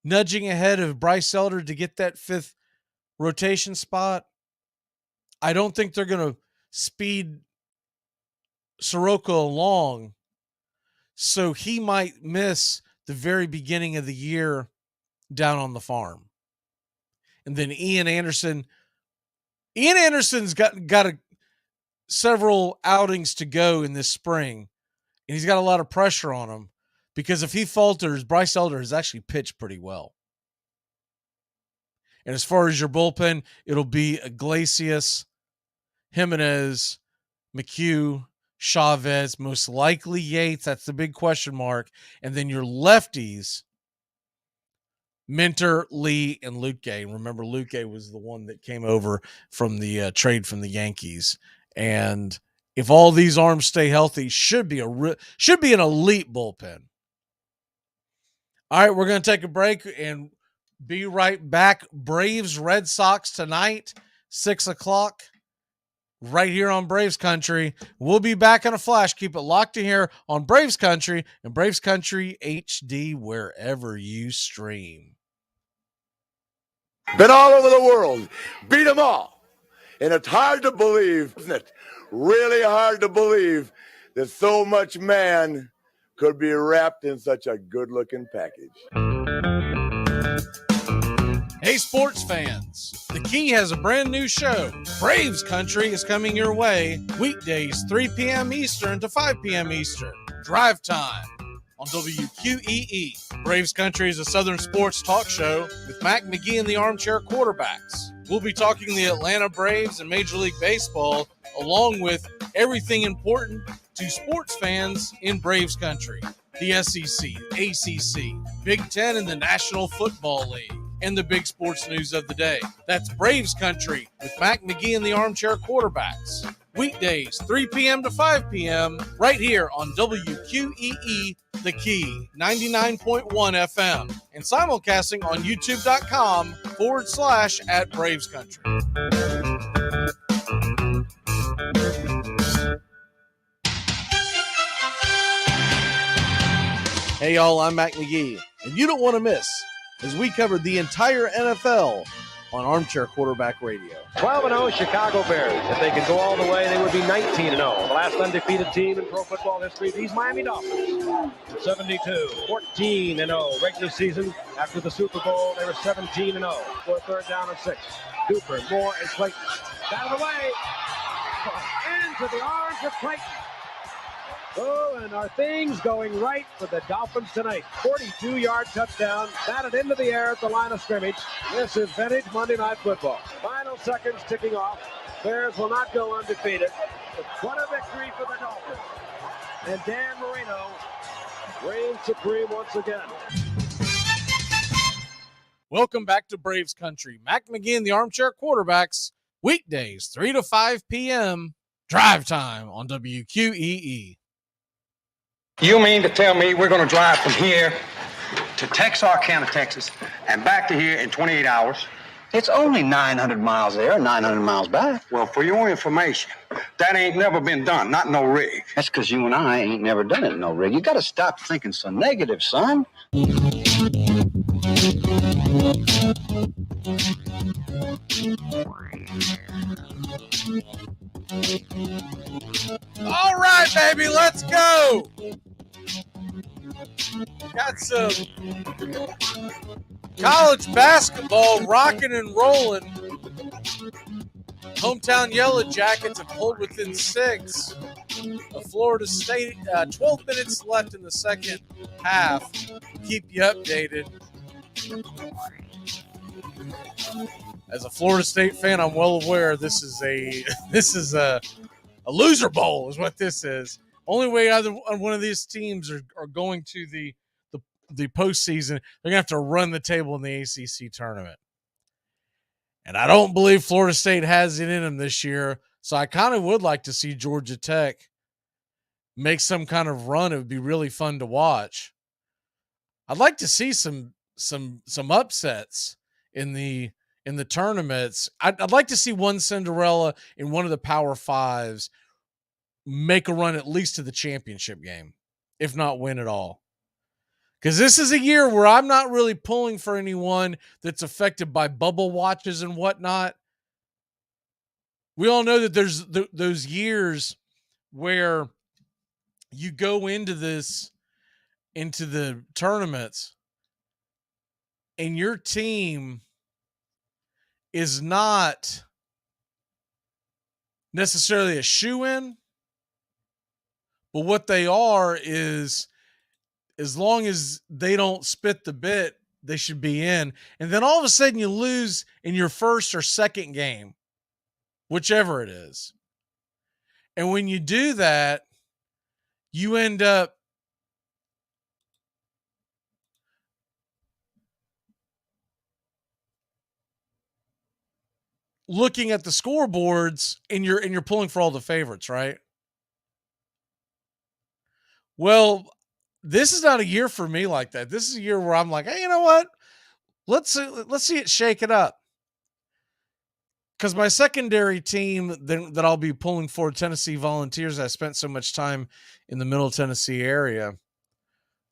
nudging ahead of Bryce Elder to get that 5th rotation spot. I don't think they're going to speed Soroka along, so he might miss the very beginning of the year down on the farm. And then Ian Anderson's got several outings to go in this spring, and he's got a lot of pressure on him because if he falters, Bryce Elder has actually pitched pretty well. And as far as your bullpen, it'll be Iglesias, Jimenez, McHugh, Chavez, most likely Yates. That's the big question mark. And then your lefties, Minter, Lee, and Luque. Remember, Luque was the one that came over from the trade from the Yankees. And if all these arms stay healthy, should be an elite bullpen. All right, we're going to take a break and be right back. Braves, Red Sox tonight, 6 o'clock, right here on Braves Country. We'll be back in a flash. Keep it locked in here on Braves Country and Braves Country HD, wherever you stream. Been all over the world, beat them all. And it's hard to believe, isn't it? Really hard to believe that so much man could be wrapped in such a good-looking package. Hey, sports fans, the Key has a brand new show. Braves Country is coming your way weekdays 3 p.m. Eastern to 5 p.m. Eastern. Drive time on WQEE. Braves Country is a Southern sports talk show with Mac McGee and the Armchair Quarterbacks. We'll be talking the Atlanta Braves and Major League Baseball, along with everything important to sports fans in Braves Country. The SEC, ACC, Big Ten, and the National Football League, and the big sports news of the day. That's Braves Country with Mac McGee and the Armchair Quarterbacks. Weekdays, 3 p.m. to 5 p.m. right here on WQEE, The Key, 99.1 FM, and simulcasting on youtube.com/@Braves Country. Hey, y'all, I'm Mac McGee, and you don't want to miss as we covered the entire NFL on Armchair Quarterback Radio. 12-0 Chicago Bears. If they could go all the way, they would be 19-0. The last undefeated team in pro football history, these Miami Dolphins. 72, 14-0 regular season. After the Super Bowl, they were 17-0 for a 3rd down and 6. Cooper, Moore, and Clayton. Down the way. Into the arms of Clayton. Oh, and are things going right for the Dolphins tonight? 42-yard touchdown, batted into the air at the line of scrimmage. This is vintage Monday Night Football. Final seconds ticking off. Bears will not go undefeated. What a victory for the Dolphins. And Dan Marino reigns supreme once again. Welcome back to Braves Country. Mac McGee and the Armchair Quarterbacks, weekdays, 3 to 5 p.m. Drive time on WQEE. You mean to tell me we're going to drive from here to Texarkana, Texas, and back to here in 28 hours? It's only 900 miles there and 900 miles back. Well, for your information, that ain't never been done, not no rig. That's because you and I ain't never done it in no rig. You got to stop thinking so negative, son. All right, baby, let's go. Got some college basketball rocking and rolling. Hometown Yellow Jackets have pulled within 6 of Florida State. 12 minutes left in the second half. Keep you updated. As a Florida State fan, I'm well aware this is a loser bowl is what this is. Only way either one of these teams are going to the postseason, they're going to have to run the table in the ACC tournament. And I don't believe Florida State has it in them this year, so I kind of would like to see Georgia Tech make some kind of run. It would be really fun to watch. I'd like to see some upsets in the tournaments. I'd like to see one Cinderella in one of the Power Fives make a run at least to the championship game. if not win it all. Because this is a year where I'm not really pulling for anyone that's affected by bubble watches and whatnot. We all know that there's those years where you go into the tournaments and your team is not necessarily a shoo-in, but what they are is, as long as they don't spit the bit, they should be in. And then all of a sudden you lose in your first or second game, whichever it is. And when you do that, you end up looking at the scoreboards and you're pulling for all the favorites, right? Well, this is not a year for me like that. This is a year where I'm like, hey, you know what? Let's see it shake it up. Because my secondary team that I'll be pulling for, Tennessee Volunteers, I spent so much time in the Middle Tennessee area.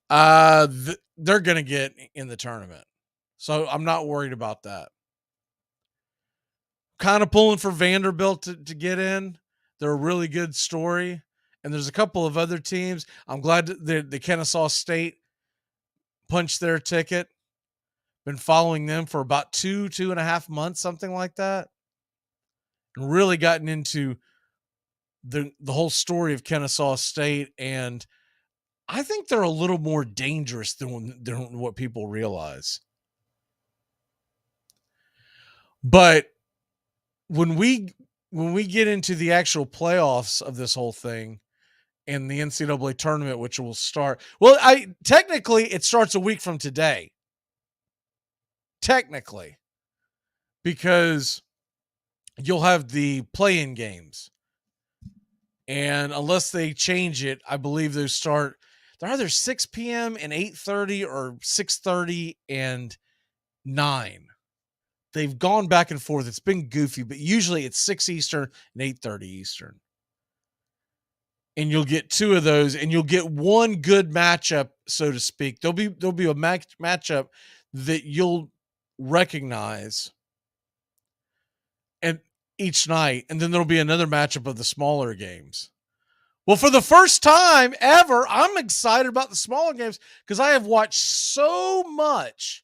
They're going to get in the tournament, so I'm not worried about that. Kind of pulling for Vanderbilt to get in. They're a really good story, and there's a couple of other teams. I'm glad that the Kennesaw State punched their ticket. Been following them for about 2.5 months, something like that. And really gotten into the whole story of Kennesaw State, and I think they're a little more dangerous than what people realize. But when we get into the actual playoffs of this whole thing and the NCAA tournament, which will start, well, technically it starts a week from today. Technically, because you'll have the play-in games. And unless they change it, I believe those start, they're either 6 p.m. and 8:30 or 6:30 and 9. They've gone back and forth. It's been goofy, but usually it's 6 Eastern and 8:30 Eastern. And you'll get two of those, and you'll get one good matchup, so to speak. There'll be a matchup that you'll recognize and each night, and then there'll be another matchup of the smaller games. Well, for the first time ever, I'm excited about the smaller games because I have watched so much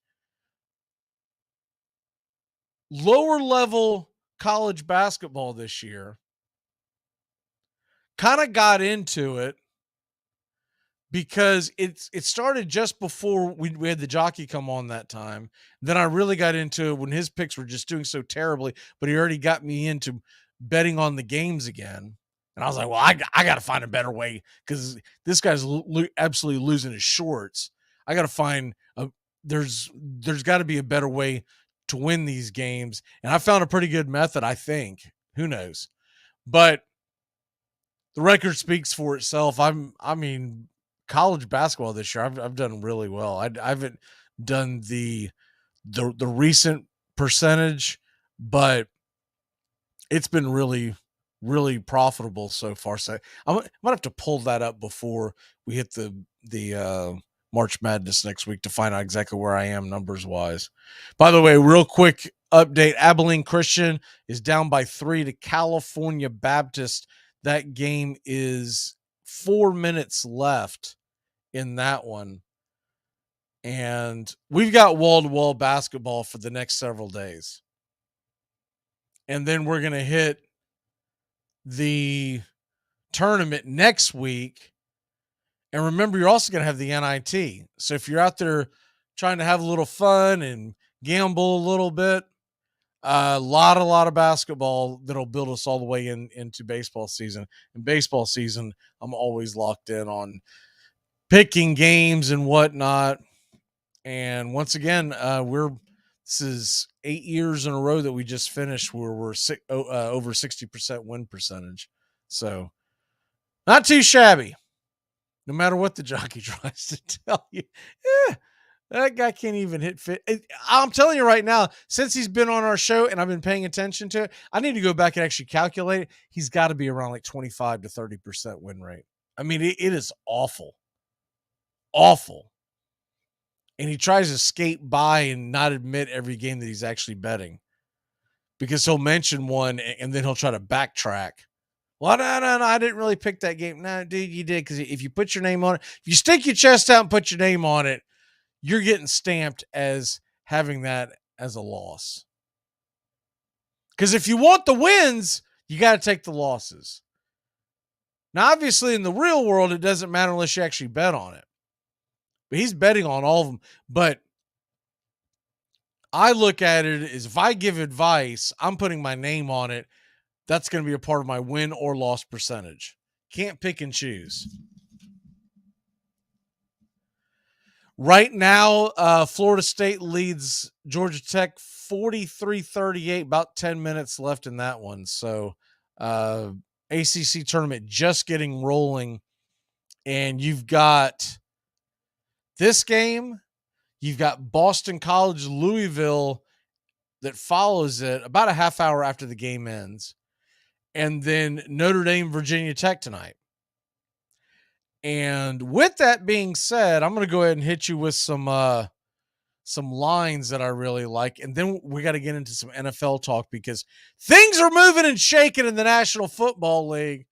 lower level college basketball this year. Kind of got into it because it started just before we had the jockey come on that time. Then I really got into it when his picks were just doing so terribly, but he already got me into betting on the games again. And I was like, well, I got to find a better way because this guy's absolutely losing his shorts. I got to find there's got to be a better way to win these games. And I found a pretty good method, I think. Who knows? But the record speaks for itself. I mean, college basketball this year, I've done really well. I haven't done the recent percentage, but it's been really, really profitable so far. So I might have to pull that up before we hit the March Madness next week to find out exactly where I am numbers wise. By the way, real quick update: Abilene Christian is down by 3 to California Baptist. That game is 4 minutes left in that one. And we've got wall-to-wall basketball for the next several days. And then we're going to hit the tournament next week. And remember, you're also going to have the NIT. So if you're out there trying to have a little fun and gamble a little bit, a lot of basketball that'll build us all the way into baseball season. In baseball season, I'm always locked in on picking games and whatnot. And once again, this is 8 years in a row that we just finished where we're over 60% win percentage. So not too shabby, no matter what the jockey tries to tell you. That guy can't even hit fit. I'm telling you right now, since he's been on our show and I've been paying attention to it, I need to go back and actually calculate it. He's got to be around like 25 to 30% win rate. I mean, it is awful. awful. And he tries to skate by and not admit every game that he's actually betting, because he'll mention one and then he'll try to backtrack. Well, no, I didn't really pick that game. No, dude, you did, because if you put your name on it, if you stick your chest out and put your name on it, you're getting stamped as having that as a loss. Because if you want the wins, you got to take the losses. Now, obviously, in the real world, it doesn't matter unless you actually bet on it. But he's betting on all of them. But I look at it as, if I give advice, I'm putting my name on it. That's going to be a part of my win or loss percentage. Can't pick and choose. Right now, Florida State leads Georgia Tech 43-38, about 10 minutes left in that one. So ACC tournament just getting rolling. And you've got this game. You've got Boston College, Louisville that follows it about a half hour after the game ends. And then Notre Dame, Virginia Tech tonight. And with that being said, I'm going to go ahead and hit you with some lines that I really like. And then we got to get into some NFL talk, because things are moving and shaking in the National Football League.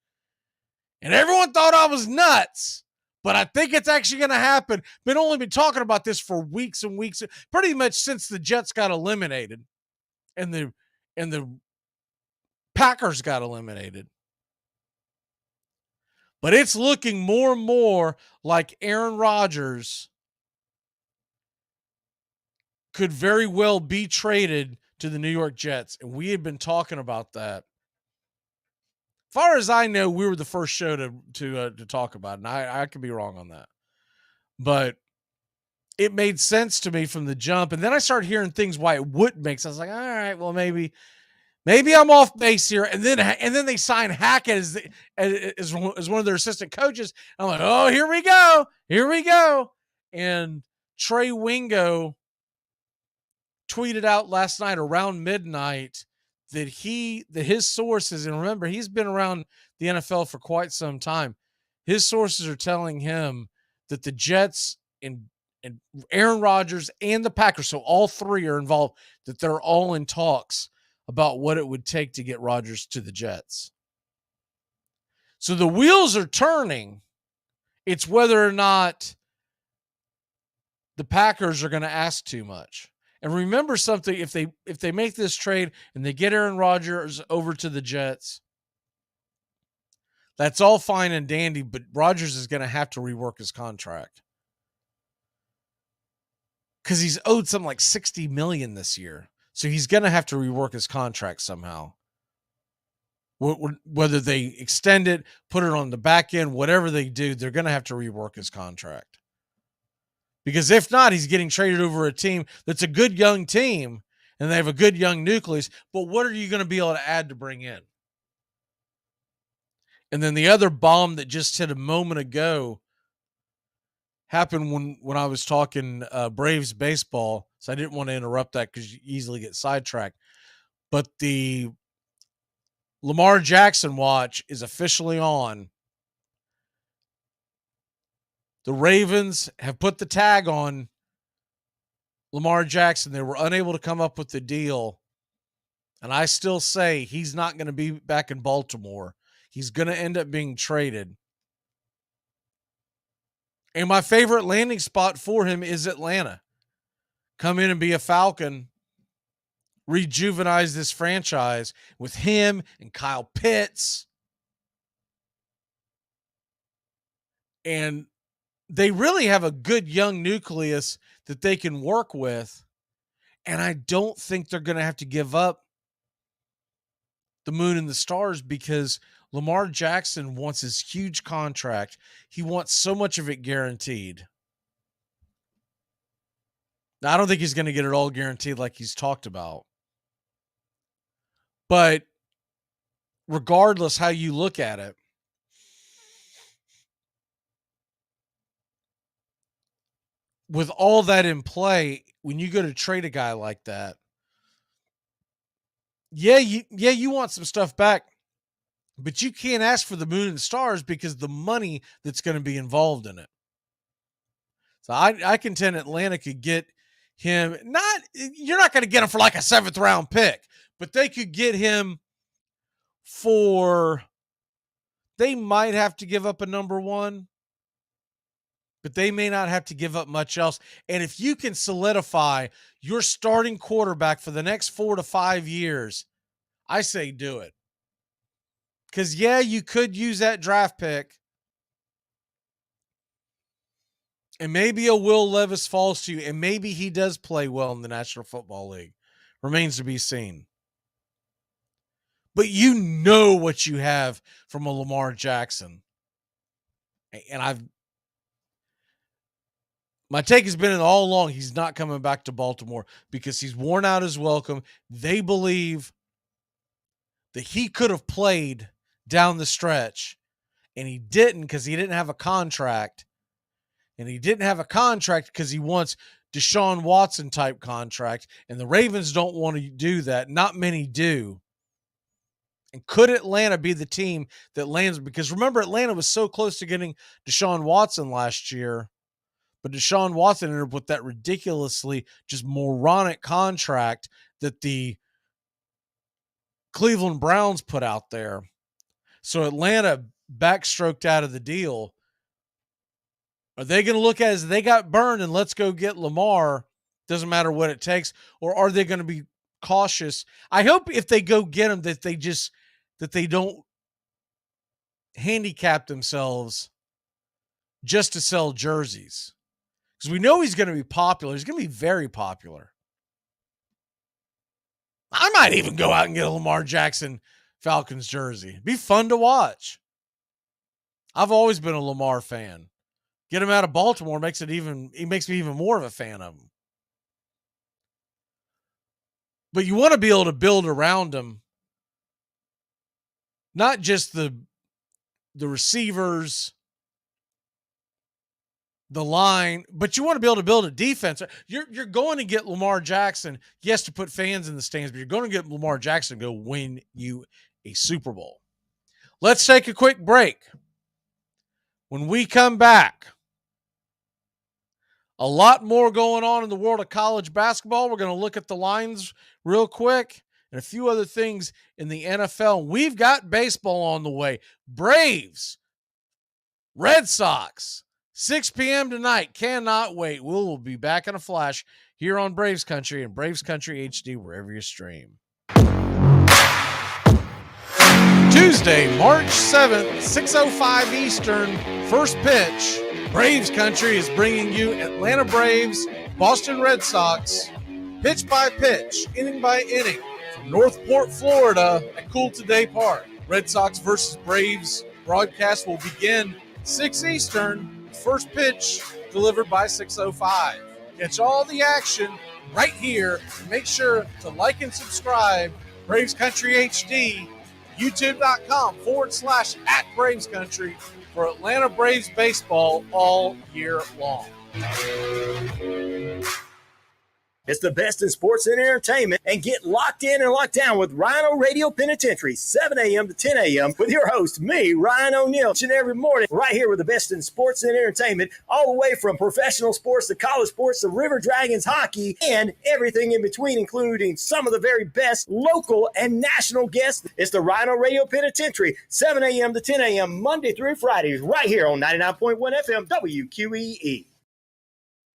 And everyone thought I was nuts, but I think it's actually going to happen. Been talking about this for weeks and weeks, pretty much since the Jets got eliminated and the Packers got eliminated. But it's looking more and more like Aaron Rodgers could very well be traded to the New York Jets. And we had been talking about that. As far as I know, we were the first show to talk about it. And I could be wrong on that. But it made sense to me from the jump. And then I started hearing things why it wouldn't make sense. I was like, all right, well, maybe I'm off base here. And then they sign Hackett as one of their assistant coaches. I'm like, oh, here we go. And Trey Wingo tweeted out last night around midnight that his sources, and remember, he's been around the NFL for quite some time. His sources are telling him that the Jets and Aaron Rodgers and the Packers, so all three are involved, that they're all in talks about what it would take to get Rodgers to the Jets. So the wheels are turning. It's whether or not the Packers are going to ask too much. And remember something, if they make this trade and they get Aaron Rodgers over to the Jets, that's all fine and dandy, but Rodgers is going to have to rework his contract, because he's owed something like $60 million this year. So he's going to have to rework his contract somehow. Whether they extend it, put it on the back end, whatever they do, they're going to have to rework his contract. Because if not, he's getting traded over a team that's a good young team, and they have a good young nucleus. But what are you going to be able to add to bring in? And then the other bomb that just hit a moment ago happened when I was talking Braves baseball. So I didn't want to interrupt that because you easily get sidetracked. But the Lamar Jackson watch is officially on. The Ravens have put the tag on Lamar Jackson. They were unable to come up with the deal. And I still say he's not going to be back in Baltimore. He's going to end up being traded. And my favorite landing spot for him is Atlanta. Come in and be a Falcon. Rejuvenize this franchise with him and Kyle Pitts. And they really have a good young nucleus that they can work with. And I don't think they're going to have to give up the moon and the stars, because Lamar Jackson wants his huge contract. He wants so much of it guaranteed. Now, I don't think he's going to get it all guaranteed like he's talked about. But regardless how you look at it, with all that in play, when you go to trade a guy like that, you want some stuff back, but you can't ask for the moon and stars because the money that's going to be involved in it. So I contend Atlanta could get him. You're not going to get him for like a 7th round pick, but they could get him for. They might have to give up a number 1, but they may not have to give up much else. And if you can solidify your starting quarterback for the next 4 to 5 years, I say do it. Because, yeah, you could use that draft pick. And maybe a Will Levis falls to you, and maybe he does play well in the National Football League. Remains to be seen. But you know what you have from a Lamar Jackson. And my take has been all along he's not coming back to Baltimore because he's worn out his welcome. They believe that he could have played down the stretch, and he didn't because he didn't have a contract. And he didn't have a contract because he wants Deshaun Watson type contract. And the Ravens don't want to do that. Not many do. And could Atlanta be the team that lands? Because remember, Atlanta was so close to getting Deshaun Watson last year. But Deshaun Watson ended up with that ridiculously just moronic contract that the Cleveland Browns put out there. So Atlanta backstroked out of the deal. Are they going to look at it as they got burned and let's go get Lamar, doesn't matter what it takes? Or are they going to be cautious? I hope if they go get him that they don't handicap themselves just to sell jerseys. Because we know he's going to be popular. He's going to be very popular. I might even go out and get a Lamar Jackson Falcons jersey. It'd be fun to watch. I've always been a Lamar fan. Get him out of Baltimore makes me even more of a fan of him. But you want to be able to build around him. Not just the receivers, the line, but you want to be able to build a defense. You're going to get Lamar Jackson, yes, to put fans in the stands, but you're going to get Lamar Jackson to go win you a Super Bowl. Let's take a quick break. When we come back, a lot more going on in the world of college basketball. We're going to look at the lines real quick and a few other things in the NFL. We've got baseball on the way. Braves, Red Sox, 6 p.m. tonight. Cannot wait. We will be back in a flash here on Braves Country and Braves Country HD, wherever you stream. Tuesday, March 7th, 6:05 Eastern, first pitch. Braves Country is bringing you Atlanta Braves, Boston Red Sox, pitch by pitch, inning by inning, from Northport, Florida at Cool Today Park. Red Sox versus Braves broadcast will begin 6 Eastern, first pitch delivered by 6:05. Catch all the action right here. Make sure to like and subscribe. Braves Country HD, youtube.com/@Braves Country for Atlanta Braves baseball all year long. It's the best in sports and entertainment, and get locked in and locked down with Rhino Radio Penitentiary, 7 a.m. to 10 a.m. with your host, me, Ryan O'Neill, each and every morning, right here with the best in sports and entertainment, all the way from professional sports to college sports to River Dragons hockey and everything in between, including some of the very best local and national guests. It's the Rhino Radio Penitentiary, 7 a.m. to 10 a.m. Monday through Fridays, right here on 99.1 FM WQEE.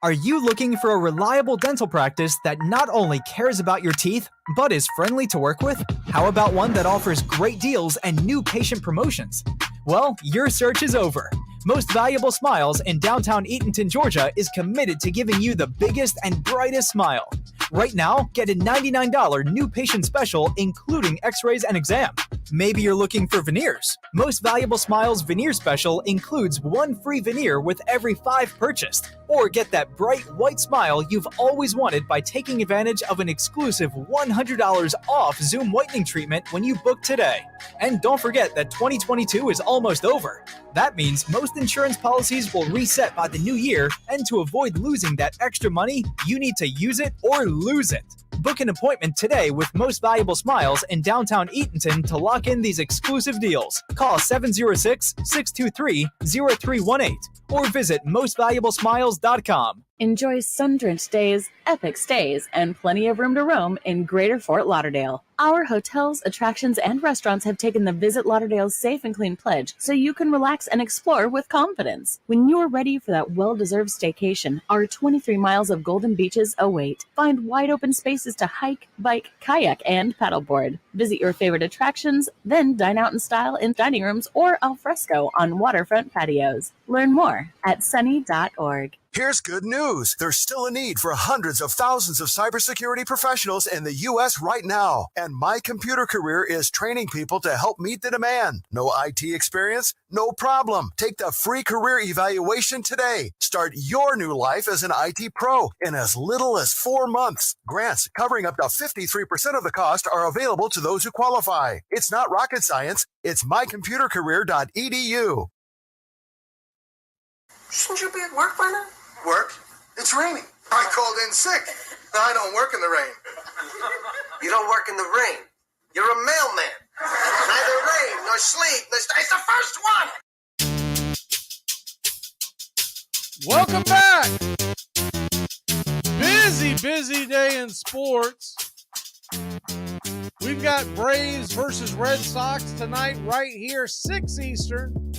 Are you looking for a reliable dental practice that not only cares about your teeth, but is friendly to work with? How about one that offers great deals and new patient promotions? Well, your search is over. Most Valuable Smiles in downtown Eatonton, Georgia is committed to giving you the biggest and brightest smile. Right now, get a $99 new patient special, including x-rays and exam. Maybe you're looking for veneers. Most Valuable Smiles veneer special includes 1 free veneer with every 5 purchased. Or get that bright white smile you've always wanted by taking advantage of an exclusive $100 off Zoom whitening treatment when you book today. And don't forget that 2022 is almost over. That means most insurance policies will reset by the new year, and to avoid losing that extra money, you need to use it or lose it. Book an appointment today with Most Valuable Smiles in downtown Eatonton to lock in these exclusive deals. Call 706-623-0318 or visit mostvaluablesmiles.com. Enjoy sun-drenched days, epic stays, and plenty of room to roam in Greater Fort Lauderdale. Our hotels, attractions, and restaurants have taken the Visit Lauderdale's Safe and Clean pledge, so you can relax and explore with confidence. When you're ready for that well-deserved staycation, our 23 miles of golden beaches await. Find wide-open spaces to hike, bike, kayak, and paddleboard. Visit your favorite attractions, then dine out in style in dining rooms or al fresco on waterfront patios. Learn more at sunny.org. Here's good news. There's still a need for hundreds of thousands of cybersecurity professionals in the U.S. right now. And My Computer Career is training people to help meet the demand. No IT experience? No problem. Take the free career evaluation today. Start your new life as an IT pro in as little as 4 months. Grants covering up to 53% of the cost are available to those who qualify. It's not rocket science. It's mycomputercareer.edu. Shouldn't you be at work by now? Work? It's raining. I called in sick. I don't work in the rain. You don't work in the rain. You're a mailman. Neither rain nor sleet. It's the first one. Welcome back. Busy day in sports. We've got Braves versus Red Sox tonight right here, 6 Eastern.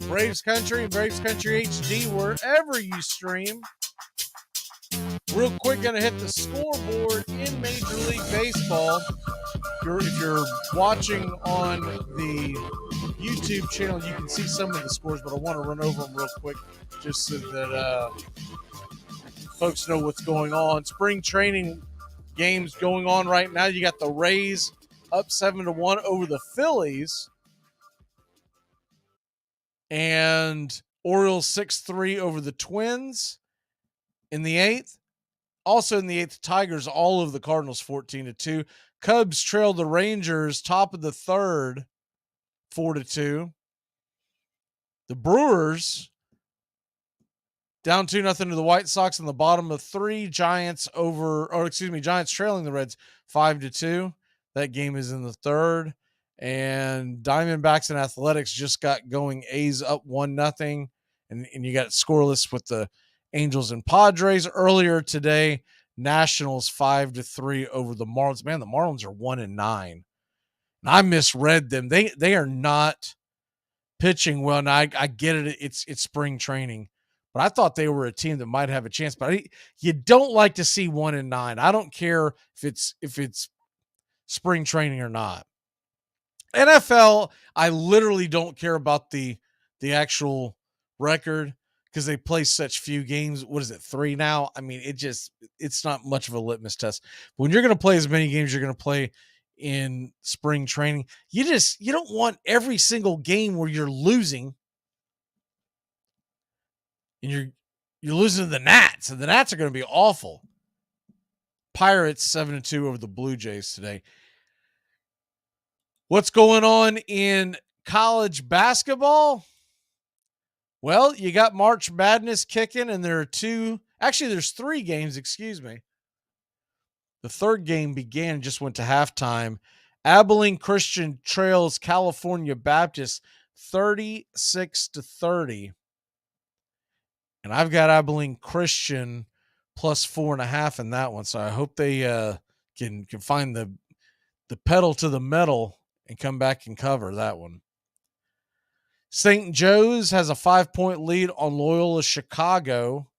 Braves Country and Braves Country HD, wherever you stream. Real quick, going to hit the scoreboard in Major League Baseball. If you're watching on the YouTube channel, you can see some of the scores, but I want to run over them real quick just so that folks know what's going on. Spring training games going on right now. You got the Rays up 7-1 over the Phillies. And Orioles 6-3 over the Twins in the 8th. Also in the 8th, Tigers all over the Cardinals 14-2. Cubs trailed the Rangers top of the 3rd 4-2. The Brewers down 2-0 to the White Sox in the bottom of 3. Giants trailing the Reds 5-2. That game is in the 3rd. And Diamondbacks and Athletics just got going. A's up 1-0. And you got scoreless with the Angels and Padres. Earlier today, Nationals 5-3 over the Marlins. Man, the Marlins are 1-9. And I misread them. They are not pitching well. Now I get it. It's spring training. But I thought they were a team that might have a chance. But you don't like to see 1-9. I don't care if it's spring training or not. NFL, I literally don't care about the actual record because they play such few games. What is it, 3 now? I mean, it's not much of a litmus test. But when you're going to play as many games you're going to play in spring training, you don't want every single game where you're losing and you're losing to the Nats, and the Nats are going to be awful. Pirates 7-2 over the Blue Jays today. What's going on in college basketball? Well, you got March Madness kicking, and there's 3 games, excuse me. The 3rd game began, just went to halftime. Abilene Christian trails California Baptist 36-30. And I've got Abilene Christian plus 4.5 in that one. So I hope they can find the pedal to the metal and come back and cover that one. St. Joe's has a 5-point lead on Loyola Chicago.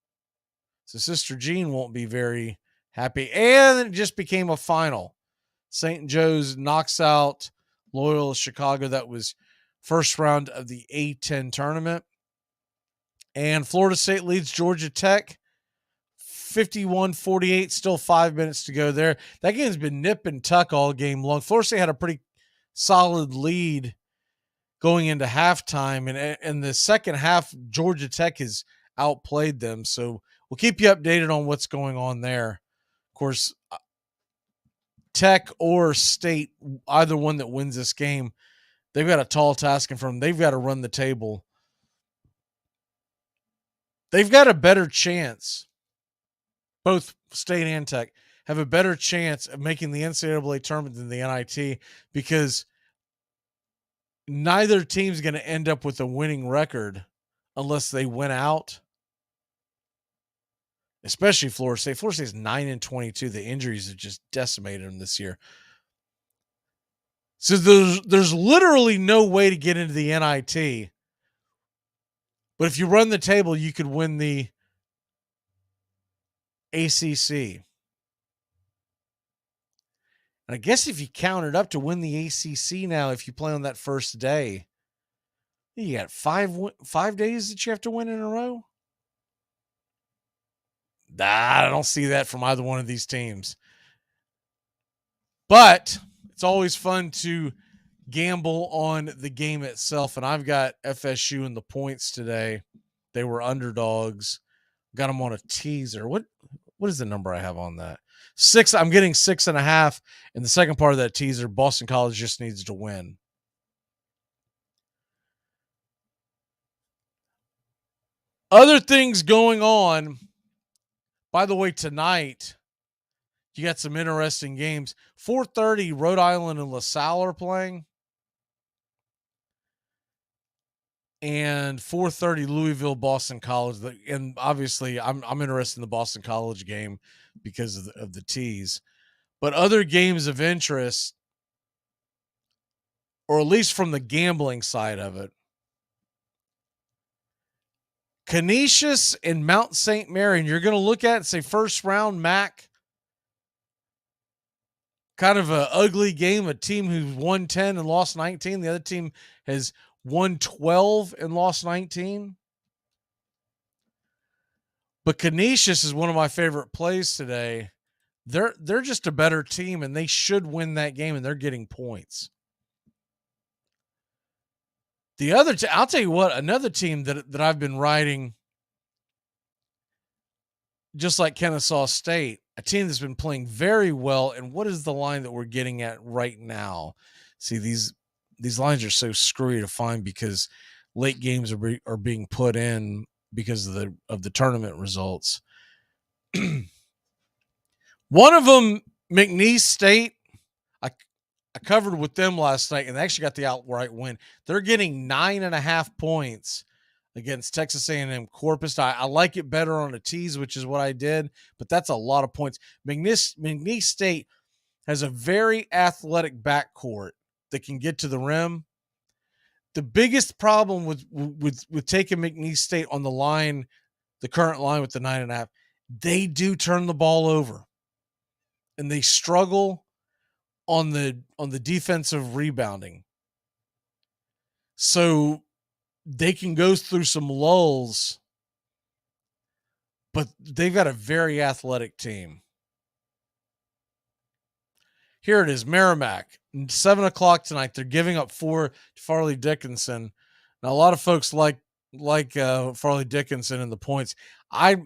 So Sister Jean won't be very happy. And it just became a final. St. Joe's knocks out Loyola Chicago. That was first round of the A-10 tournament. And Florida State leads Georgia Tech 51-48. Still 5 minutes to go there. That game's been nip and tuck all game long. Florida State had a pretty solid lead going into halftime, and in the second half, Georgia Tech has outplayed them. So we'll keep you updated on what's going on there. Of course, Tech or State, either one that wins this game, they've got a tall task in front of them. They've got to run the table. They've got a better chance, both State and Tech have a better chance of making the NCAA tournament than the NIT, because neither team's going to end up with a winning record unless they win out. Especially Florida State. Florida State's 9-22. The injuries have just decimated them this year. So there's literally no way to get into the NIT. But if you run the table, you could win the ACC. And I guess if you count it up to win the ACC now, if you play on that first day, you got 5 days that you have to win in a row. I don't see that from either one of these teams. But it's always fun to gamble on the game itself. And I've got FSU in the points today. They were underdogs. Got them on a teaser. What is the number I have on that? 6. I'm getting 6.5. In the second part of that teaser, Boston College just needs to win. Other things going on. By the way, tonight, you got some interesting games. 4:30, Rhode Island and LaSalle are playing. And 4:30, Louisville, Boston College. And obviously, I'm interested in the Boston College game because of the tees. But other games of interest, or at least from the gambling side of it, Canisius and Mount St. Mary, and you're going to look at it and say first round MAC, kind of an ugly game, a team who's won 10 and lost 19. The other team has won 12 and lost 19. But Canisius is one of my favorite plays today. They're just a better team, and they should win that game, and they're getting points. The other, I'll tell you what, another team that I've been riding, just like Kennesaw State, a team that's been playing very well. And what is the line that we're getting at right now? See, these lines are so screwy to find because late games are being put in because of the tournament results. One of them, McNeese State, I covered with them last night, and they actually got the outright win. They're getting 9.5 points against Texas A&M Corpus. I like it better on a tease, which is what I did, but that's a lot of points. McNeese State has a very athletic backcourt that can get to the rim. The biggest problem with taking McNeese State on the line, the current line with the 9.5, they do turn the ball over, and they struggle on the defensive rebounding. So they can go through some lulls, but they've got a very athletic team. Here it is, Merrimack, 7:00 tonight. They're giving up 4 to Farley Dickinson. Now, a lot of folks like Farley Dickinson in the points. I'm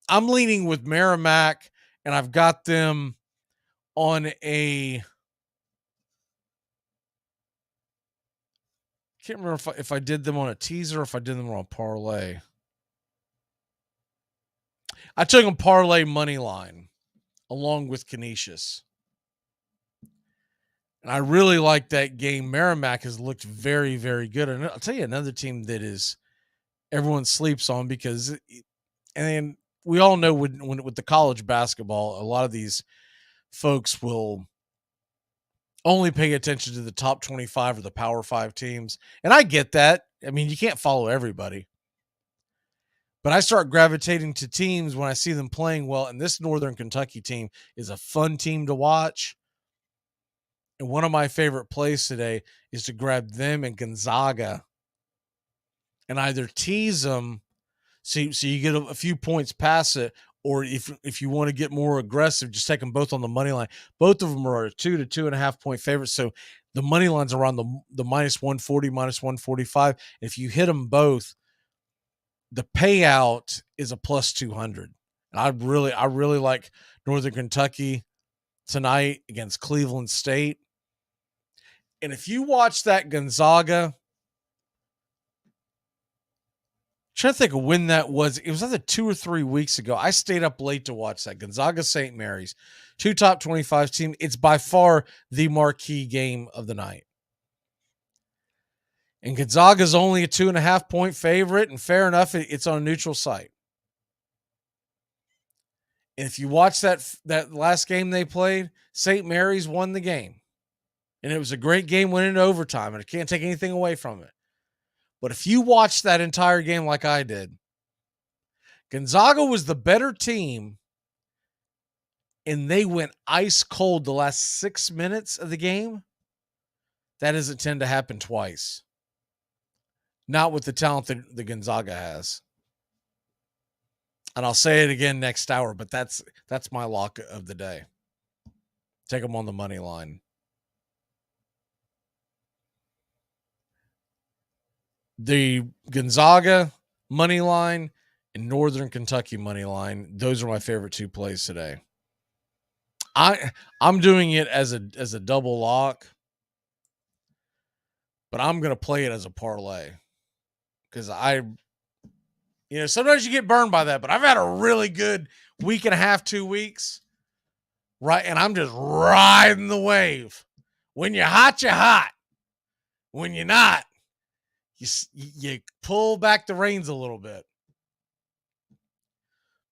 leaning with Merrimack, and I've got them on a, can't remember if I did them on a teaser or if I did them on a parlay. I took them parlay money line along with Canisius. And I really like that game. Merrimack has looked very, very good. And I'll tell you another team that is everyone sleeps on because, and we all know with the college basketball, a lot of these folks will only pay attention to the top 25 or the Power 5 teams. And I get that. I mean, you can't follow everybody. But I start gravitating to teams when I see them playing well. And this Northern Kentucky team is a fun team to watch. And one of my favorite plays today is to grab them and Gonzaga and either tease them so you get a few points past it, or if you want to get more aggressive, just take them both on the money line. Both of them are a 2 to 2.5 point favorites. So the money line's around the minus 140, minus 145. If you hit them both, the payout is a plus 200. And I really like Northern Kentucky tonight against Cleveland State. And if you watch that Gonzaga trying to think of when that was. It was either 2 or 3 weeks ago. I stayed up late to watch that. Gonzaga St. Mary's, 2 top 25 team. It's by far the marquee game of the night. And Gonzaga's only a 2.5 point favorite, and fair enough, it's on a neutral site. And if you watch that last game they played, St. Mary's won the game. And it was a great game, went into overtime, and I can't take anything away from it. But if you watch that entire game like I did, Gonzaga was the better team, and they went ice cold the last 6 minutes of the game. That doesn't tend to happen twice. Not with the talent that Gonzaga has. And I'll say it again next hour, but that's my lock of the day. Take them on the money line. The Gonzaga money line and Northern Kentucky money line, those are my favorite 2 plays today. I'm doing it as a double lock, but I'm going to play it as a parlay because sometimes you get burned by that, but I've had a really good week and a half, 2 weeks, right? And I'm just riding the When you're hot, you're hot. When you're not, you pull back the reins a little bit.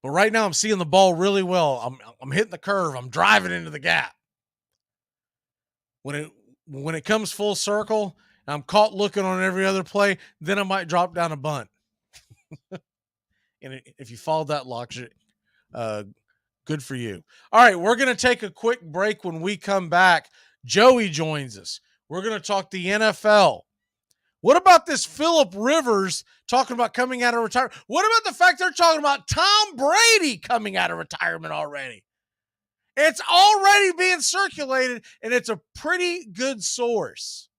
But right now I'm seeing the ball really well. I'm hitting the curve. I'm driving into the gap. When it comes full circle, and I'm caught looking on every other play, then I might drop down a bunt. And if you followed that lock, good for you. All right, we're going to take a quick break. When we come back, Joey joins us. We're going to talk the NFL. What about this Phillip Rivers talking about coming out of retirement? What about the fact they're talking about Tom Brady coming out of retirement already? It's already being circulated, and it's a pretty good source.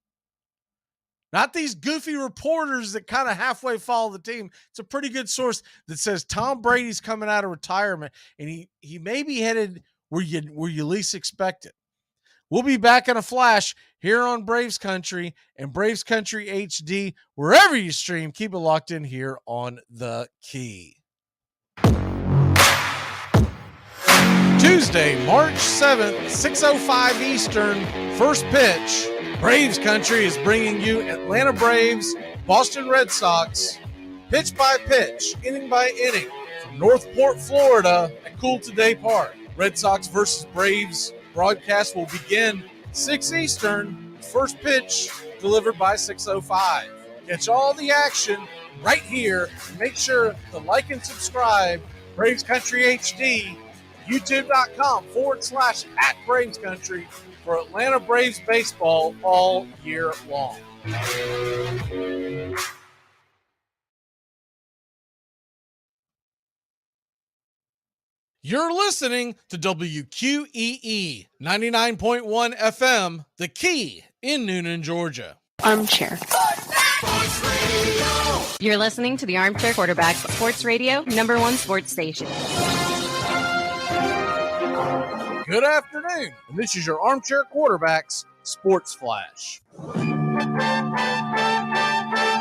Not these goofy reporters that kind of halfway follow the team. It's a pretty good source that says Tom Brady's coming out of retirement, and he may be headed where you least expect it. We'll be back in a flash here on Braves Country and Braves Country HD, wherever you stream. Keep it locked in here on The Key. Tuesday, March 7th, 6:05 Eastern, first pitch. Braves Country is bringing you Atlanta Braves, Boston Red Sox, pitch by pitch, inning by inning, from Northport, Florida, at Cool Today Park. Red Sox versus Braves broadcast will begin 6 Eastern, first pitch delivered by 6:05. Catch all the action right here. Make sure to like and subscribe. Braves Country HD, youtube.com/@Braves Country for Atlanta Braves baseball all year long. You're listening to WQEE 99.1 FM, The Key in Noonan, Georgia. Armchair. You're listening to the Armchair Quarterback Sports Radio, #1 sports station. Good afternoon, and this is your Armchair Quarterbacks Sports Flash.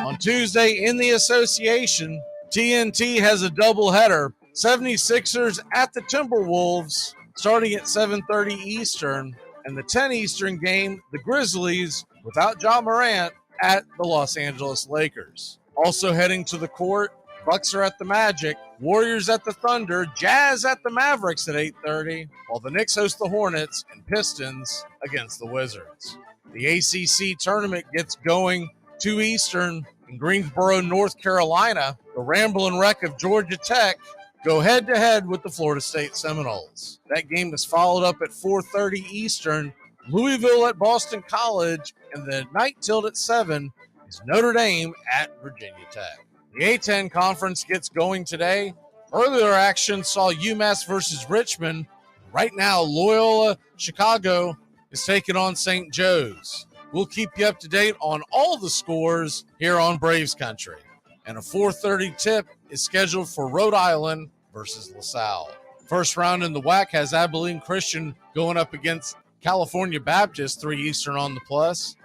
On Tuesday in the association, TNT has a doubleheader. 76ers at the Timberwolves, starting at 7:30 Eastern, and the 10 Eastern game, the Grizzlies, without Ja Morant, at the Los Angeles Lakers. Also heading to the court, Bucks are at the Magic, Warriors at the Thunder, Jazz at the Mavericks at 8:30, while the Knicks host the Hornets and Pistons against the Wizards. The ACC tournament gets going 2 Eastern in Greensboro, North Carolina. The Ramblin' Wreck of Georgia Tech go head-to-head with the Florida State Seminoles. That game is followed up at 4:30 Eastern, Louisville at Boston College, and the night tilt at 7 is Notre Dame at Virginia Tech. The A-10 Conference gets going today. Earlier action saw UMass versus Richmond. Right now, Loyola Chicago is taking on St. Joe's. We'll keep you up to date on all the scores here on Braves Country. And a 4:30 tip is scheduled for Rhode Island versus LaSalle. First round in the WAC has Abilene Christian going up against California Baptist, 3 Eastern on the plus.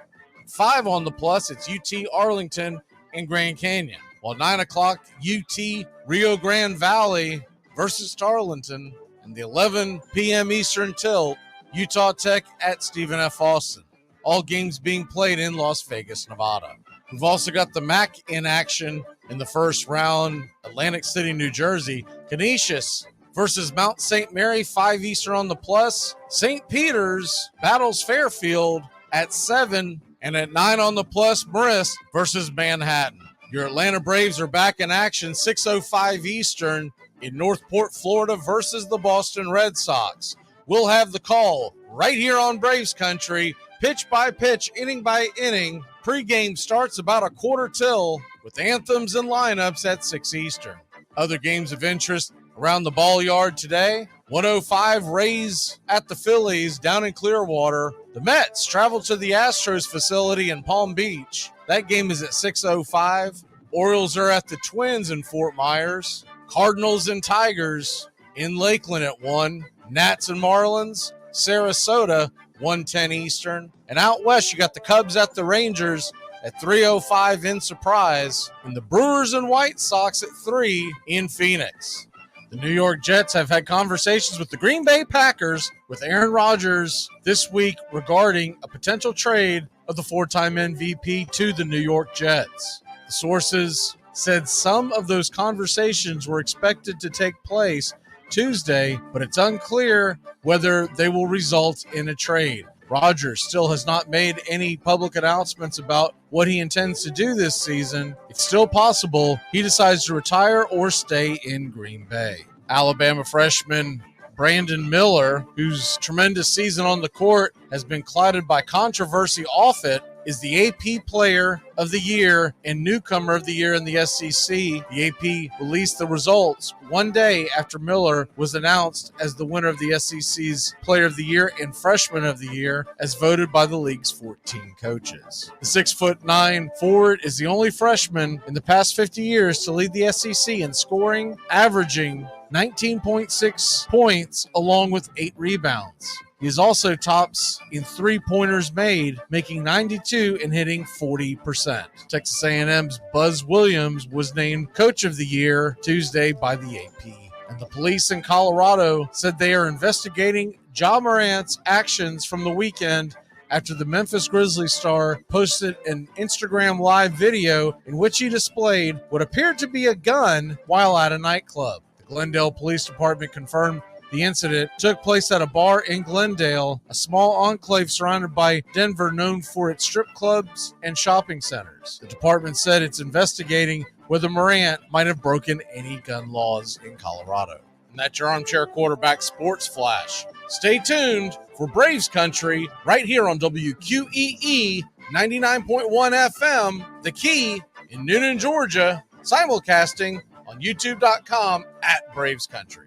5 on the plus, it's UT Arlington and Grand Canyon. while 9 o'clock UT Rio Grande Valley versus Tarleton, and the 11 p.m. Eastern tilt, Utah Tech at Stephen F. Austin. All games being played in Las Vegas, Nevada. We've also got the MAC in action in the first round. Atlantic City, New Jersey. Canisius versus Mount St. Mary, 5 Eastern on the plus. St. Peter's battles Fairfield at 7, and at 9 on the plus, Marist versus Manhattan. Your Atlanta Braves are back in action, 6:05 Eastern in Northport, Florida versus the Boston Red Sox. We'll have the call right here on Braves Country, pitch by pitch, inning by inning. Pre-game starts about a quarter till with anthems and lineups at 6 Eastern. Other games of interest around the ball yard today. 105 Rays at the Phillies down in Clearwater. The Mets travel to the Astros facility in Palm Beach. That game is at 6:05. Orioles are at the Twins in Fort Myers. Cardinals and Tigers in Lakeland at 1. Nats and Marlins, Sarasota, 1:10 Eastern. And out west, you got the Cubs at the Rangers at 3:05 in Surprise. And the Brewers and White Sox at 3 in Phoenix. The New York Jets have had conversations with the Green Bay Packers with Aaron Rodgers this week regarding a potential trade of the 4-time MVP to the New York Jets. The sources said some of those conversations were expected to take place Tuesday, but it's unclear whether they will result in a trade. Rodgers still has not made any public announcements about what he intends to do this season. It's still possible he decides to retire or stay in Green Bay. Alabama freshman Brandon Miller, whose tremendous season on the court has been clouded by controversy off it, is the AP Player of the Year and Newcomer of the Year in the SEC. The AP released the results one day after Miller was announced as the winner of the SEC's Player of the Year and Freshman of the Year, as voted by the league's 14 coaches. The 6'9" forward is the only freshman in the past 50 years to lead the SEC in scoring, averaging 19.6 points along with 8 rebounds. He is also tops in three-pointers made, making 92 and hitting 40%. Texas A&M's Buzz Williams was named Coach of the Year Tuesday by the AP. And the police in Colorado said they are investigating Ja Morant's actions from the weekend after the Memphis Grizzlies star posted an Instagram live video in which he displayed what appeared to be a gun while at a nightclub. The Glendale Police Department confirmed the incident took place at a bar in Glendale, a small enclave surrounded by Denver known for its strip clubs and shopping centers. The department said it's investigating whether Morant might have broken any gun laws in Colorado. And that's your Armchair Quarterback Sports Flash. Stay tuned for Braves Country right here on WQEE 99.1 FM, The Key in Noonan, Georgia, simulcasting on youtube.com at Braves Country.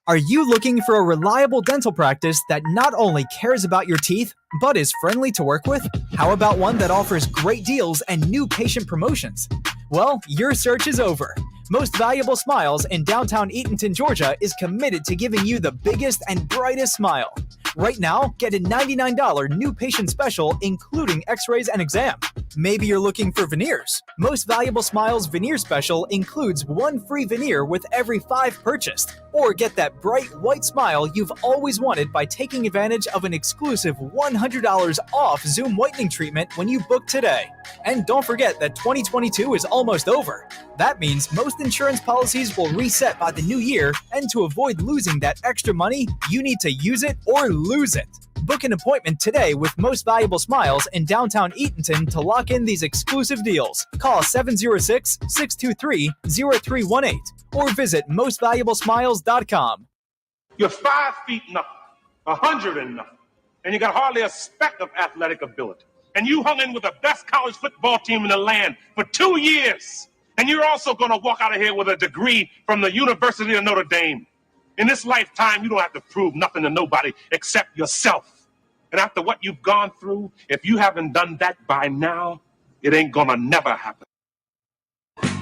Are you looking for a reliable dental practice that not only cares about your teeth, but is friendly to work with? How about one that offers great deals and new patient promotions? Well, your search is over. Most Valuable Smiles in downtown Eatonton, Georgia is committed to giving you the biggest and brightest smile. Right now, get a $99 new patient special, including x-rays and exam. Maybe you're looking for veneers. Most Valuable Smiles veneer special includes 1 free veneer with every 5 purchased. Or get that bright white smile you've always wanted by taking advantage of an exclusive $100 off Zoom whitening treatment when you book today. And don't forget that 2022 is almost over. That means most insurance policies will reset by the new year, and to avoid losing that extra money, you need to use it or lose it. Book an appointment today with Most Valuable Smiles in downtown Eatonton to lock in these exclusive deals. Call 706-623-0318 or visit mostvaluablesmiles.com. You're 5 feet nothing, 100 and nothing, and you got hardly a speck of athletic ability. And you hung in with the best college football team in the land for 2 years. And you're also going to walk out of here with a degree from the University of Notre Dame. In this lifetime, you don't have to prove nothing to nobody except yourself. And after what you've gone through, if you haven't done that by now, it ain't gonna never happen.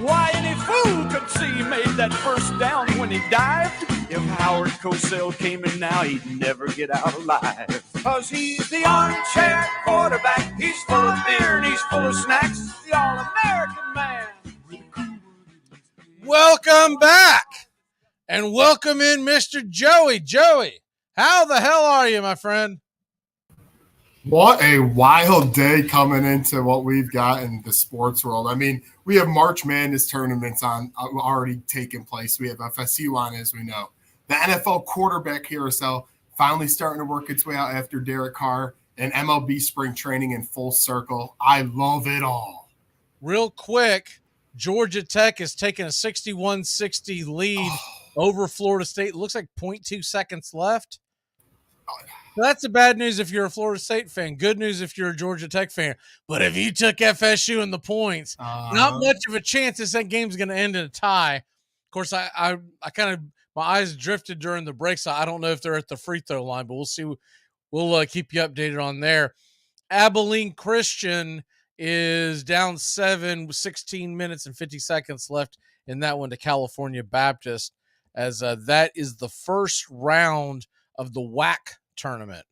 Why, any fool could see he made that first down when he dived. If Howard Cosell came in now, he'd never get out alive. 'cause he's the armchair quarterback. He's full of beer and he's full of snacks. The All-American man. Welcome back. And welcome in Mr. Joey. Joey, how the hell are you, my friend? What a wild day coming into what we've got in the sports world. I mean, we have March Madness tournaments on already taking place. We have FSU on, as we know. The NFL quarterback carousel finally starting to work its way out after Derek Carr, and MLB spring training in full circle. I love it all. Real quick, Georgia Tech is taking a 61-60 lead over Florida State. It looks like 0.2 seconds left. That's the bad news if you're a Florida State fan. Good news if you're a Georgia Tech fan. But if you took FSU in the points, not much of a chance that game's going to end in a tie. Of course, I kind of my eyes drifted during the break, so I don't know if they're at the free throw line, but we'll see. We'll keep you updated on there. Abilene Christian is down 7 with 16 minutes and 50 seconds left in that one to California Baptist, as that is the first round of the WAC tournament.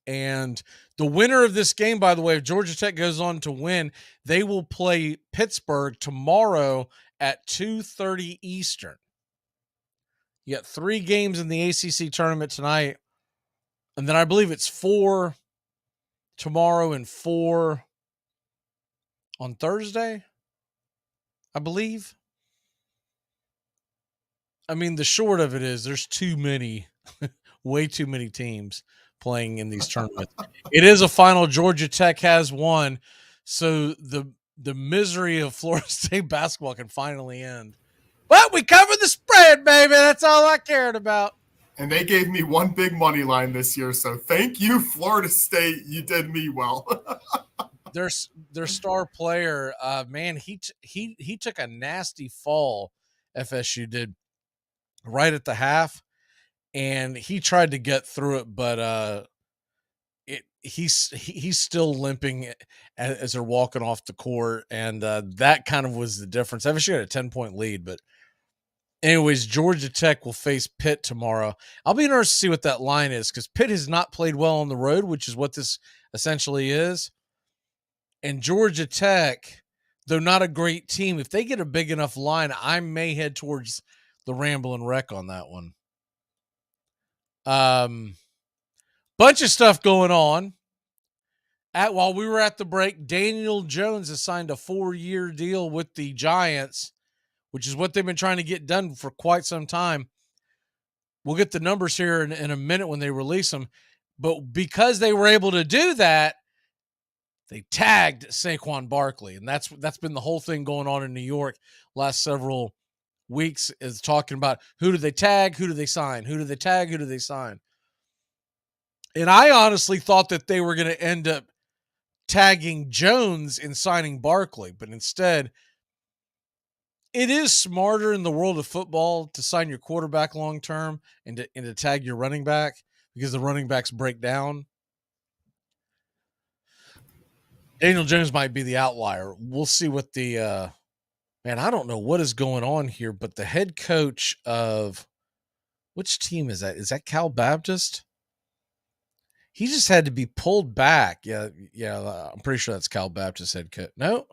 And the winner of this game, by the way, if Georgia Tech goes on to win, they will play Pittsburgh tomorrow at 2:30 Eastern. You got 3 games in the ACC tournament tonight, and then I believe it's 4 tomorrow and 4 on Thursday, I believe. I mean, the short of it is there's too many, way too many teams playing in these tournaments. It is a final. Georgia Tech has won, so the misery of Florida State basketball can finally end. But we covered the spread, baby. That's all I cared about. And they gave me one big money line this year, so thank you, Florida State. You did me well. Their star player, man, he took a nasty fall. FSU did right at the half, and he tried to get through it, but he's still limping as they're walking off the court, and that kind of was the difference. FSU had a 10-point lead, but anyways, Georgia Tech will face Pitt tomorrow. I'll be interested to see what that line is, because Pitt has not played well on the road, which is what this essentially is. And Georgia Tech, though not a great team, if they get a big enough line, I may head towards the Ramblin' Wreck on that one. Bunch of stuff going on. While we were at the break, Daniel Jones has signed a 4-year deal with the Giants, which is what they've been trying to get done for quite some time. We'll get the numbers here in a minute when they release them. But because they were able to do that, they tagged Saquon Barkley. And that's been the whole thing going on in New York last several weeks, is talking about who do they tag, who do they sign, who do they tag, who do they sign. And I honestly thought that they were going to end up tagging Jones and signing Barkley, but instead, it is smarter in the world of football to sign your quarterback long term and to tag your running back, because the running backs break down. Daniel Jones might be the outlier. We'll see what the man, I don't know what is going on here, but the head coach of which team is that? Is that Cal Baptist? He just had to be pulled back. Yeah, I'm pretty sure that's Cal Baptist head coach. No,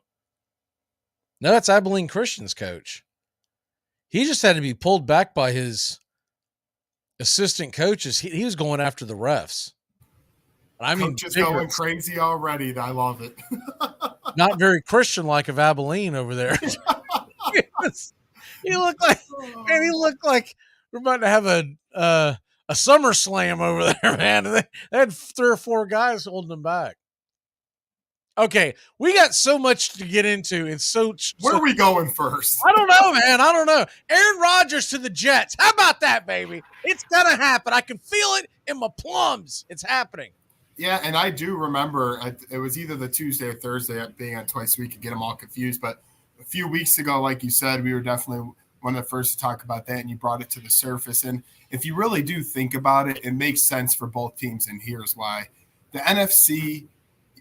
that's Abilene Christian's coach. He just had to be pulled back by his assistant coaches. He was going after the refs. I mean, just going crazy already. I love it. Not very Christian-like of Abilene over there. He looked like we're about to have a SummerSlam over there, man. They had 3 or 4 guys holding them back. Okay, we got so much to get into. And where are we going first? I don't know, man. I don't know. Aaron Rodgers to the Jets. How about that, baby? It's gonna happen. I can feel it in my plums. It's happening. Yeah, and I do remember it was either the Tuesday or Thursday, being on twice a week, and get them all confused. But a few weeks ago, like you said, we were definitely one of the first to talk about that, and you brought it to the surface. And if you really do think about it, it makes sense for both teams, and here's why. The NFC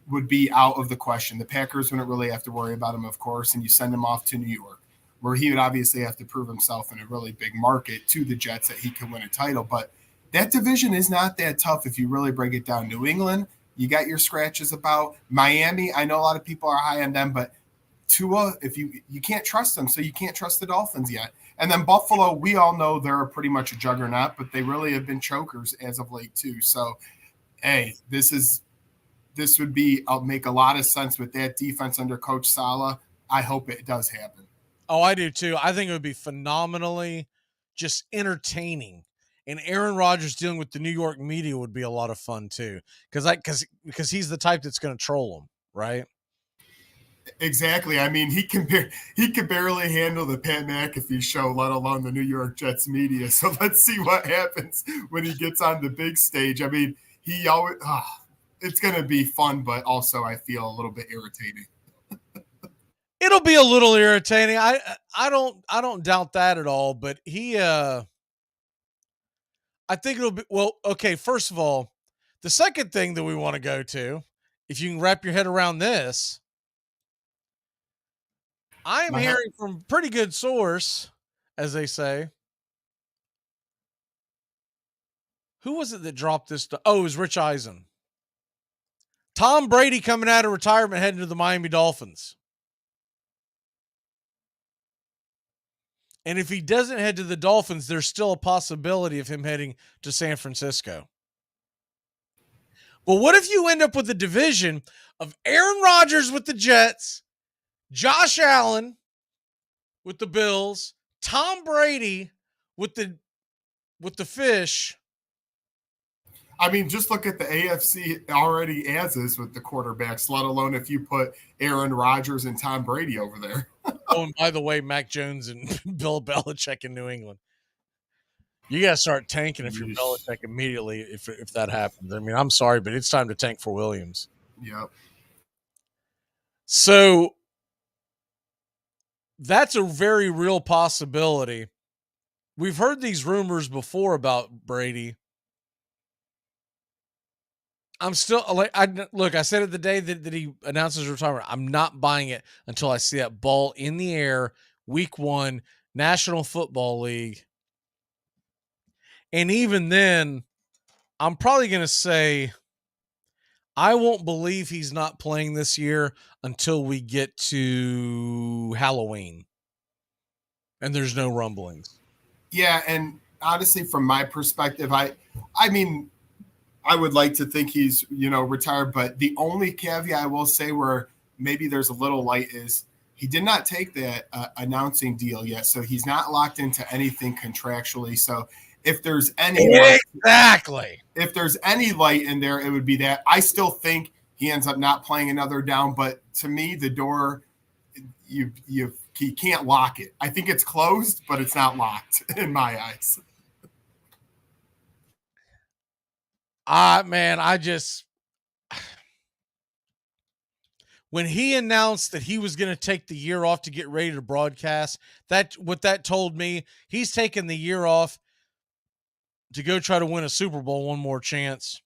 would be out of the question. The Packers wouldn't really have to worry about him, of course, and you send him off to New York, where he would obviously have to prove himself in a really big market to the Jets that he could win a title. But that division is not that tough if you really break it down. New England, you got your scratches about. Miami, I know a lot of people are high on them, but Tua, if you can't trust them, so you can't trust the Dolphins yet. And then Buffalo, we all know they're pretty much a juggernaut, but they really have been chokers as of late too. So, hey, this would make a lot of sense with that defense under Coach Saleh. I hope it does happen. Oh, I do too. I think it would be phenomenally just entertaining. And Aaron Rodgers dealing with the New York media would be a lot of fun too. Because he's the type that's going to troll them, right? Exactly. I mean, he can barely handle the Pat McAfee show, let alone the New York Jets media. So let's see what happens when he gets on the big stage. I mean, it's going to be fun, but also I feel a little bit irritating. It'll be a little irritating. I don't doubt that at all, but I think it'll be, well, okay, first of all, the second thing that we want to go to, if you can wrap your head around this, I'm hearing from pretty good source, as they say. Who was it that dropped this? Oh, it was Rich Eisen. Tom Brady coming out of retirement heading to the Miami Dolphins. And if he doesn't head to the Dolphins, there's still a possibility of him heading to San Francisco. But what if you end up with a division of Aaron Rodgers with the Jets, Josh Allen with the Bills, Tom Brady with the Fish? I mean, just look at the AFC already as is with the quarterbacks, let alone if you put Aaron Rodgers and Tom Brady over there. Oh, and by the way, Mac Jones and Bill Belichick in New England. You got to start tanking if you're Belichick immediately if that happens. I mean, I'm sorry, but it's time to tank for Williams. Yep. So that's a very real possibility. We've heard these rumors before about Brady. I'm still like, I said it the day that he announced his retirement. I'm not buying it until I see that ball in the air, week 1, National Football League. And even then, I'm probably going to say I won't believe he's not playing this year until we get to Halloween and there's no rumblings. Yeah, and honestly, from my perspective, I mean, I would like to think he's, retired, but the only caveat I will say where maybe there's a little light is he did not take that announcing deal yet, so he's not locked into anything contractually. So if there's any if there's any light in there, it would be that. I still think he ends up not playing another down, but to me, the door you can't lock it. I think it's closed, but it's not locked in my eyes. Man, when he announced that he was going to take the year off to get ready to broadcast, what that told me, he's taking the year off to go try to win a Super Bowl one more chance.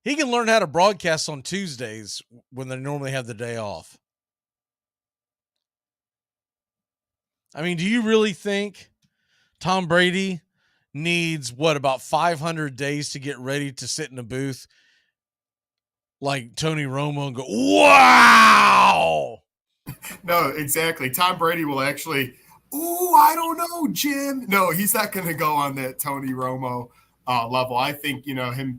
He can learn how to broadcast on Tuesdays when they normally have the day off. I mean, do you really think Tom Brady needs about 500 days to get ready to sit in a booth like Tony Romo and go, wow? No, exactly. Tom Brady will actually, I don't know, Jim. No, he's not going to go on that Tony Romo level. I think,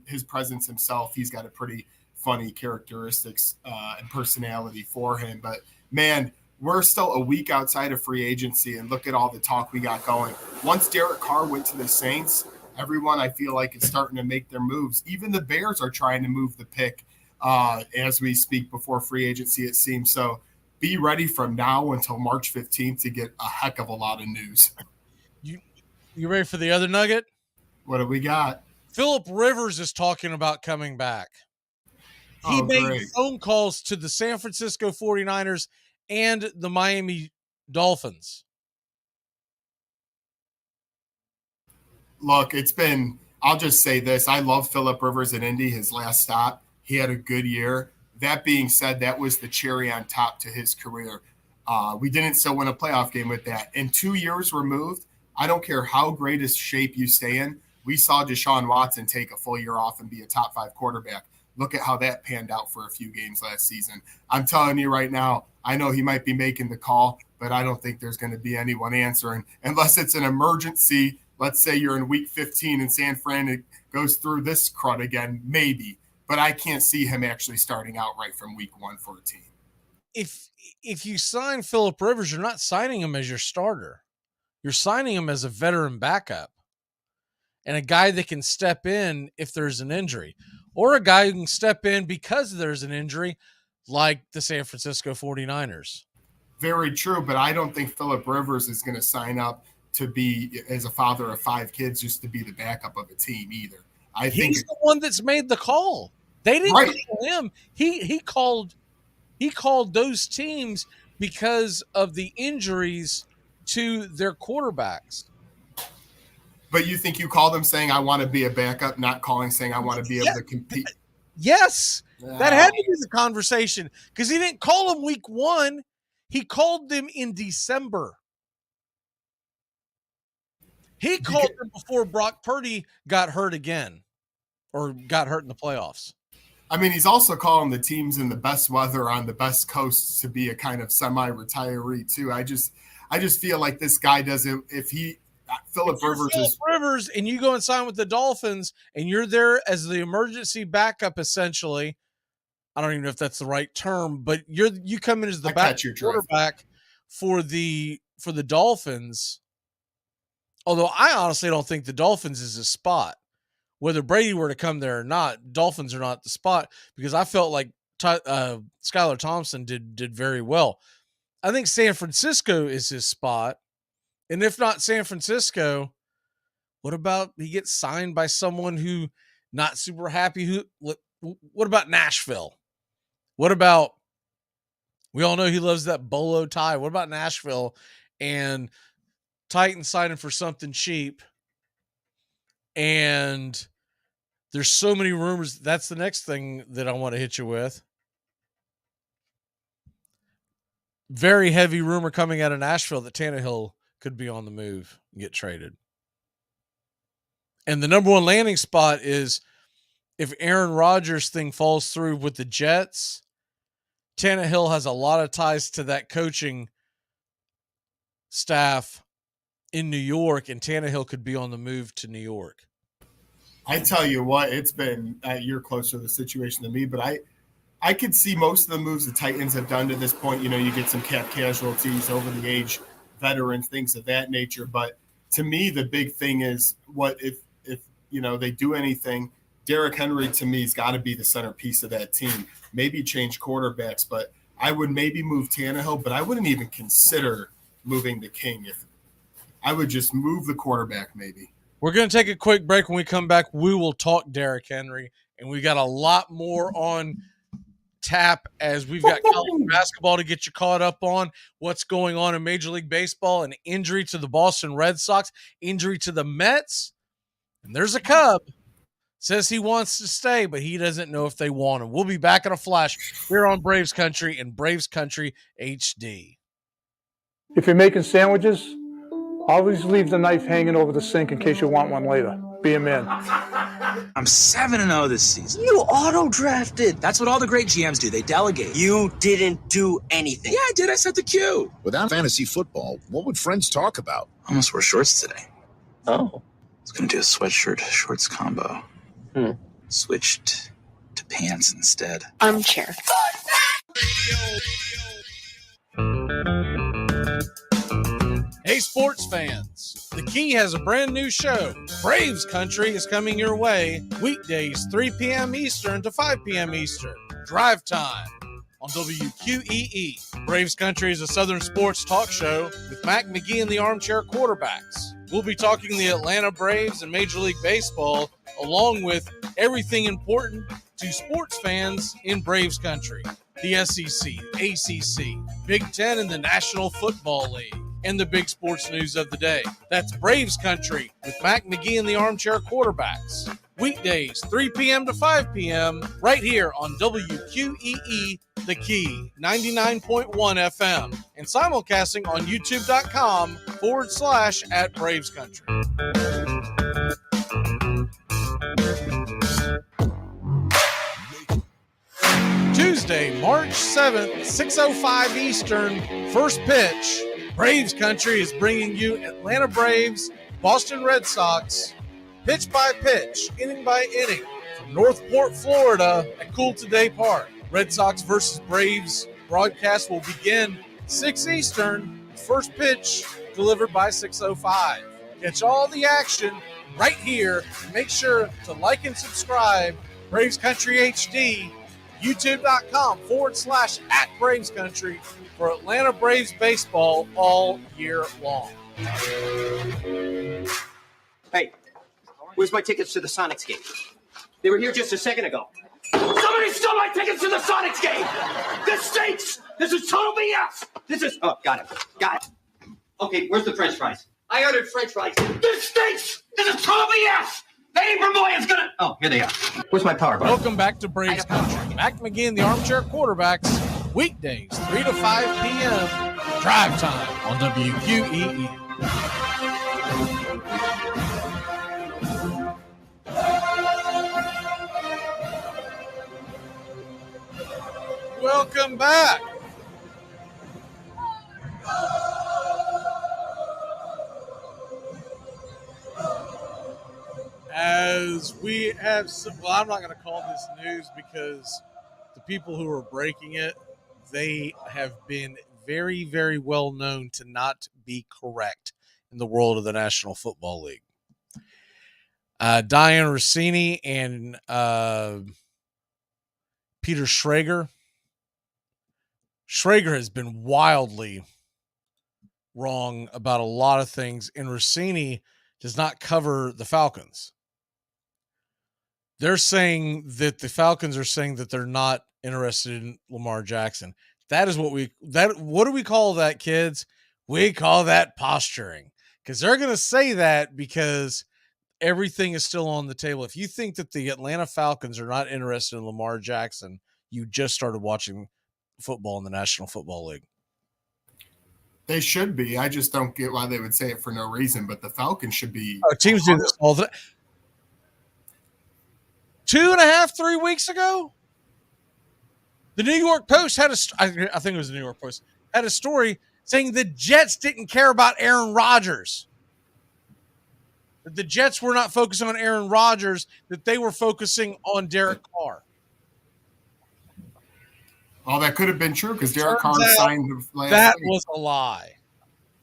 his presence himself, he's got a pretty funny characteristics and personality for him. But, man, we're still a week outside of free agency, and look at all the talk we got going. Once Derek Carr went to the Saints, everyone I feel like is starting to make their moves. Even the Bears are trying to move the pick as we speak before free agency, it seems. So be ready from now until March 15th to get a heck of a lot of news. You ready for the other nugget? What do we got? Phillip Rivers is talking about coming back. He made phone calls to the San Francisco 49ers and the Miami Dolphins. Look, I'll just say this. I love Phillip Rivers in Indy, his last stop. He had a good year. That being said, that was the cherry on top to his career. We didn't still win a playoff game with that. And 2 years removed, I don't care how great a shape you stay in. We saw Deshaun Watson take a full year off and be a top 5 quarterback. Look at how that panned out for a few games last season. I'm telling you right now, I know he might be making the call, but I don't think there's going to be anyone answering unless it's an emergency. Let's say you're in week 15 and San Fran, it goes through this crud again, maybe. But I can't see him actually starting out right from week 1 for a team. If you sign Phillip Rivers, you're not signing him as your starter. You're signing him as a veteran backup and a guy that can step in if there's an injury, or a guy who can step in because there's an injury, like the San Francisco 49ers. Very true, but I don't think Phillip Rivers is going to sign up to be, as a father of 5 kids, just to be the backup of a team either. He's the one that's made the call. They didn't call him. He called those teams because of the injuries to their quarterbacks. But you think you call them saying, I want to be a backup, not calling saying, I want to be able to compete? Yes. That had to be the conversation, because he didn't call them week 1. He called them in December. He called them before Brock Purdy got hurt again, or got hurt in the playoffs. I mean, he's also calling the teams in the best weather on the best coasts to be a kind of semi-retiree too. I just feel like this guy doesn't. Phillip Rivers, and you go and sign with the Dolphins, and you're there as the emergency backup, essentially. I don't even know if that's the right term, but you come in as the backup quarterback for the Dolphins. Although I honestly don't think the Dolphins is a spot. Whether Brady were to come there or not, Dolphins are not the spot, because I felt like Skylar Thompson did very well. I think San Francisco is his spot. And if not San Francisco, what about he gets signed by someone who not super happy? What about Nashville? What about, we all know he loves that bolo tie. What about Nashville and Titans signing for something cheap? And there's so many rumors. That's the next thing that I want to hit you with. Very heavy rumor coming out of Nashville that Tannehill could be on the move and get traded. And the number one landing spot is if Aaron Rodgers thing falls through with the Jets, Tannehill has a lot of ties to that coaching staff in New York, and Tannehill could be on the move to New York. I tell you what, it's been you're closer to the situation than me, but I could see most of the moves the Titans have done to this point. You know, you get some cap casualties, over the age veterans, things of that nature. But to me, the big thing is what if you know they do anything. Derrick Henry to me has got to be the centerpiece of that team. Maybe change quarterbacks, but I would maybe move Tannehill, but I wouldn't even consider moving the King. If I would just move the quarterback, maybe. We're going to take a quick break. When we come back, we will talk Derrick Henry, and we got a lot more on tap as we've got college basketball to get you caught up on what's going on in Major League Baseball, an injury to the Boston Red Sox, injury to the Mets, and there's a Cub. Says he wants to stay, but he doesn't know if they want him. We'll be back in a flash here on Braves Country and Braves Country HD. If you're making sandwiches, always leave the knife hanging over the sink in case you want one later. Be a man. I'm 7-0 this season. You auto-drafted. That's what all the great GMs do. They delegate. You didn't do anything. Yeah, I did. I set the cue. Without fantasy football, what would friends talk about? I almost wore shorts today. Oh. I was going to do a sweatshirt shorts combo. Switched to pants instead. Armchair. Hey, sports fans. The Key has a brand new show. Braves Country is coming your way weekdays 3 p.m. Eastern to 5 p.m. Eastern. Drive time on WQEE. Braves Country is a Southern sports talk show with Mac McGee and the Armchair Quarterbacks. We'll be talking the Atlanta Braves and Major League Baseball, along with everything important to sports fans in Braves Country. The SEC, ACC, Big Ten, and the National Football League. and the big sports news of the day. That's Braves Country with Mac McGee and the Armchair Quarterbacks. Weekdays, 3 p.m. to 5 p.m. right here on WQEE The Key, 99.1 FM, and simulcasting on youtube.com/@Braves Country. Tuesday, March 7th, 6:05 Eastern, first pitch. Braves Country is bringing you Atlanta Braves, Boston Red Sox, pitch by pitch, inning by inning, from Northport, Florida at Cool Today Park. Red Sox versus Braves broadcast will begin 6 Eastern, first pitch delivered by 6:05. Catch all the action right here. Make sure to like and subscribe. Braves Country HD, youtube.com/@Braves Country for Atlanta Braves baseball all year long. Hey, where's my tickets to the Sonics game? They were here just a second ago. Somebody stole my tickets to the Sonics game! This stinks! This is total BS! Oh, got it. Okay, where's the French fries? I ordered French fries. This stinks! This is total BS! That Abram boy is gonna... Oh, here they are. Where's my power bar? Welcome back to Braves Country. Mac McGee and the Armchair Quarterbacks, weekdays, 3 to 5 p.m. Drive time on WQEE. Welcome back. As we have, well, I'm not going to call this news because the people who are breaking it, they have been very, very well known to not be correct in the world of the National Football League. Diane Rossini and Peter Schrager. Schrager has been wildly wrong about a lot of things, and Rossini does not cover the Falcons. They're saying that the Falcons are saying that they're not interested in Lamar Jackson. That is what what do we call that, kids? We call that posturing, because they're going to say that because everything is still on the table. If you think that the Atlanta Falcons are not interested in Lamar Jackson, you just started watching football in the National Football League. They should be. I just don't get why they would say it for no reason, but the Falcons should be. Teams do this all the time. 2.5, 3 weeks ago, the New York Post had I think it was the New York Post, had a story saying the Jets didn't care about Aaron Rodgers. That the Jets were not focusing on Aaron Rodgers, that they were focusing on Derek Carr. Oh, that could have been true because Derek Carr signed last that week. Was a lie.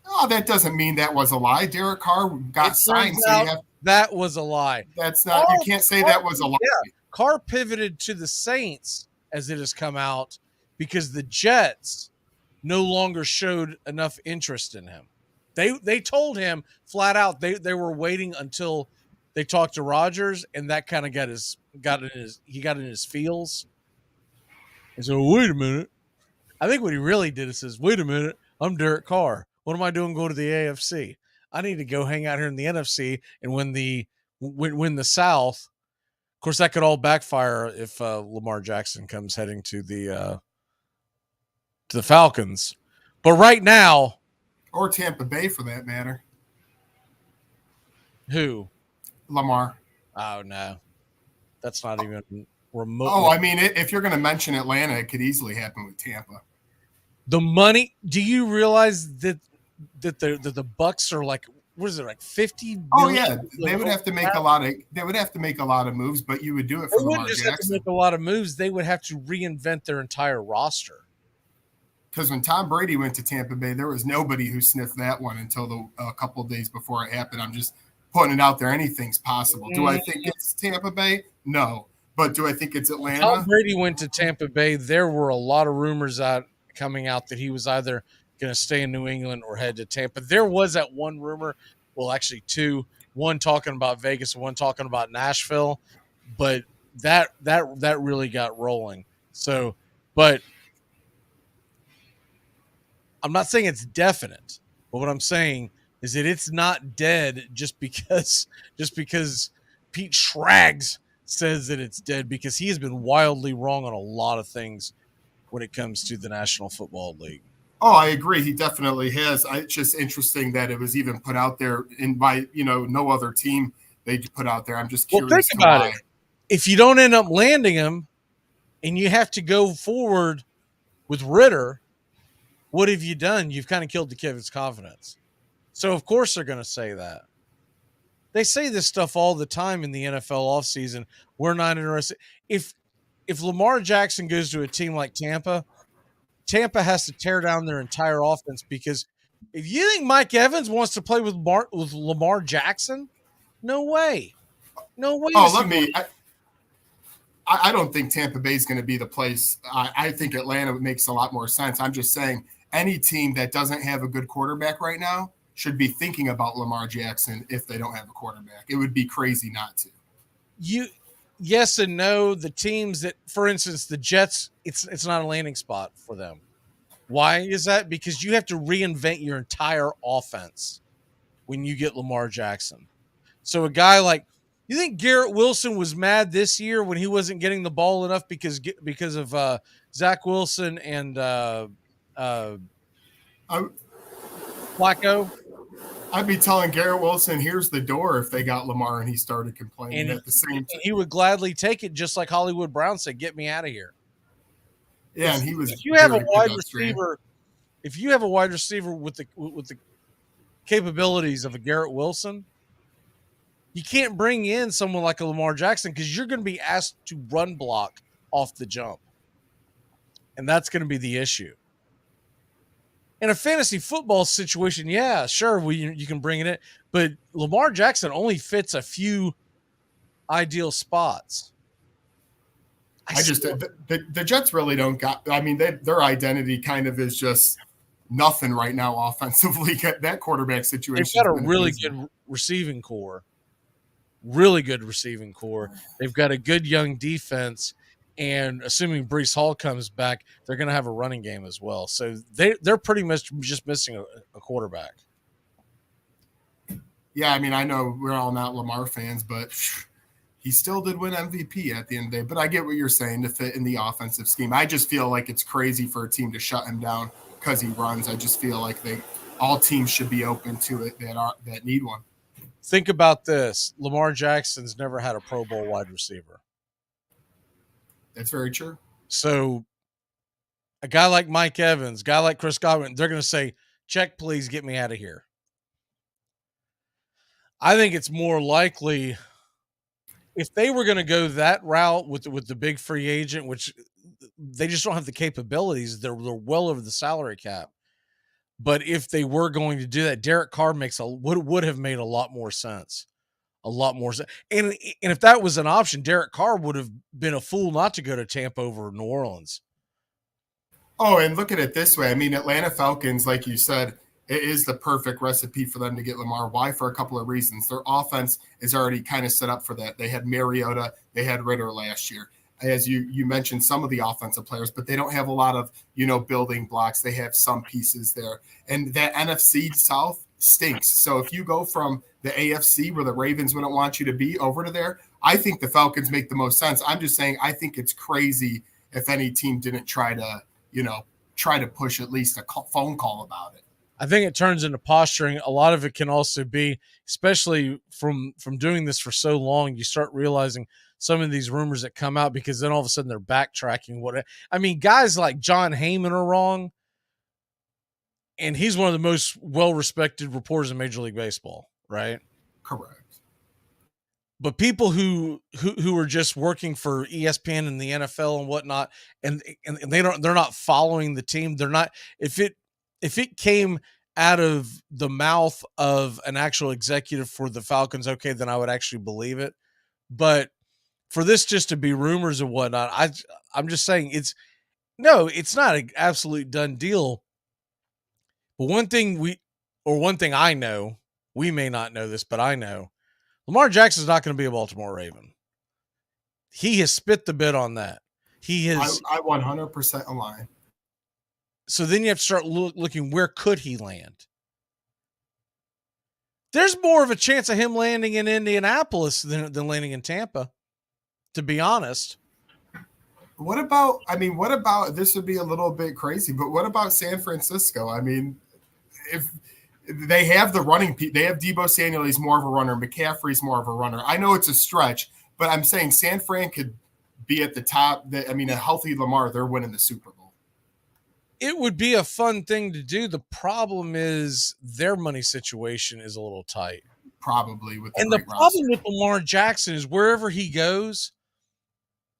Oh, that doesn't mean that was a lie. Derek Carr got signed. That was a lie. That's not. You can't say that was a lie. Yeah. Carr pivoted to the Saints, as it has come out, because the Jets no longer showed enough interest in him. They told him flat out they were waiting until they talked to Rodgers, and that kind of got in his feels. And so, wait a minute. I think what he really did is says, wait a minute, I'm Derek Carr. What am I doing going to the AFC? I need to go hang out here in the NFC and win the South. Of course, that could all backfire if Lamar Jackson comes heading to the Falcons. But right now, or Tampa Bay for that matter. Who? Lamar. Oh no, that's not even remote. Oh, I mean, if you're going to mention Atlanta, it could easily happen with Tampa. The money. Do you realize that the Bucks are like, what is it, like 50? Oh yeah, they would have to make a lot of. They would have to make a lot of moves, but you would do it for Lamar Jackson. Have to make a lot of moves. They would have to reinvent their entire roster. Because when Tom Brady went to Tampa Bay, there was nobody who sniffed that one until a couple of days before it happened. I'm just putting it out there. Anything's possible. Do I think it's Tampa Bay? No. But do I think it's Atlanta? Tom Brady went to Tampa Bay. There were a lot of rumors coming out that he was either going to stay in New England or head to Tampa. There was that one rumor, well, actually two, one talking about Vegas and one talking about Nashville, but that really got rolling. So, but I'm not saying it's definite, But what I'm saying is that it's not dead just because Pete Schrags says that it's dead, because he has been wildly wrong on a lot of things when it comes to the National Football League. Oh, I agree. He definitely has. It's just interesting that it was even put out there by no other team they put out there. I'm just curious. Well, think about it. If you don't end up landing him and you have to go forward with Ritter, what have you done? You've kind of killed the kid's confidence. So, of course, they're going to say that. They say this stuff all the time in the NFL offseason. We're not interested. If Lamar Jackson goes to a team like Tampa, Tampa has to tear down their entire offense, because if you think Mike Evans wants to play with Lamar Jackson, no way. No way. I don't think Tampa Bay is going to be the place. I think Atlanta makes a lot more sense. I'm just saying any team that doesn't have a good quarterback right now should be thinking about Lamar Jackson if they don't have a quarterback. It would be crazy not to. Yes and no. The teams that, for instance, the Jets, it's not a landing spot for them. Why is that? Because you have to reinvent your entire offense when you get Lamar Jackson. So a guy like, you think Garrett Wilson was mad this year when he wasn't getting the ball enough because of Zach Wilson and Flacco? I'd be telling Garrett Wilson, here's the door, if they got Lamar and he started complaining at the same time. He would gladly take it, just like Hollywood Brown said, get me out of here. Yeah, and he was. If you have a wide receiver with the capabilities of a Garrett Wilson, you can't bring in someone like a Lamar Jackson, because you're going to be asked to run block off the jump. And that's going to be the issue. In a fantasy football situation, yeah, sure, you can bring it in. But Lamar Jackson only fits a few ideal spots. The Jets really don't got. I mean, their identity kind of is just nothing right now offensively. That quarterback situation. They've got a really good receiving core. Really good receiving core. They've got a good young defense, and assuming Breece Hall comes back, they're going to have a running game as well. So they're pretty much just missing a quarterback. Yeah, I mean, I know we're all not Lamar fans, but he still did win MVP at the end of the day. But I get what you're saying, to fit in the offensive scheme. I just feel like it's crazy for a team to shut him down because he runs. I just feel like all teams should be open to it that need one. Think about this. Lamar Jackson's never had a Pro Bowl wide receiver. That's very true. So a guy like Mike Evans, a guy like Chris Godwin, they're going to say, check, please, get me out of here. I think it's more likely, if they were going to go that route with the big free agent, which they just don't have the capabilities, they're well over the salary cap. But if they were going to do that, Derek Carr would have made a lot more sense. A lot more sense. And if that was an option, Derek Carr would have been a fool not to go to Tampa over New Orleans. Oh, and look at it this way. I mean, Atlanta Falcons, like you said, it is the perfect recipe for them to get Lamar. Why? For a couple of reasons. Their offense is already kind of set up for that. They had Mariota, they had Ritter last year. As you mentioned, some of the offensive players, but they don't have a lot of, building blocks. They have some pieces there. And that NFC South stinks. So if you go from the AFC, where the Ravens wouldn't want you to be, over to there, I think the Falcons make the most sense. I'm just saying, I think it's crazy if any team didn't try to push at least a phone call about it. I think it turns into posturing. A lot of it can also be, especially from doing this for so long, you start realizing some of these rumors that come out, because then all of a sudden they're backtracking. Guys like John Heyman are wrong, and he's one of the most well-respected reporters in Major League Baseball, right? Correct. But people who are just working for ESPN and the NFL and whatnot, and they're not following the team. They're not. If it came out of the mouth of an actual executive for the Falcons, okay, then I would actually believe it. But for this just to be rumors and whatnot, I'm just saying it's not an absolute done deal. But one thing I know, we may not know this, but I know, Lamar Jackson's not going to be a Baltimore Raven. He has spit the bit on that. He has. I 100% align. So then you have to start looking, where could he land? There's more of a chance of him landing in Indianapolis than landing in Tampa, to be honest. What about this would be a little bit crazy, but what about San Francisco? I mean, if they have the running, they have Deebo Samuel, he's more of a runner. McCaffrey's more of a runner. I know it's a stretch, but I'm saying San Fran could be at the top. A healthy Lamar, they're winning the Super Bowl. It would be a fun thing to do. The problem is their money situation is a little tight. Probably. The problem with Lamar Jackson is wherever he goes,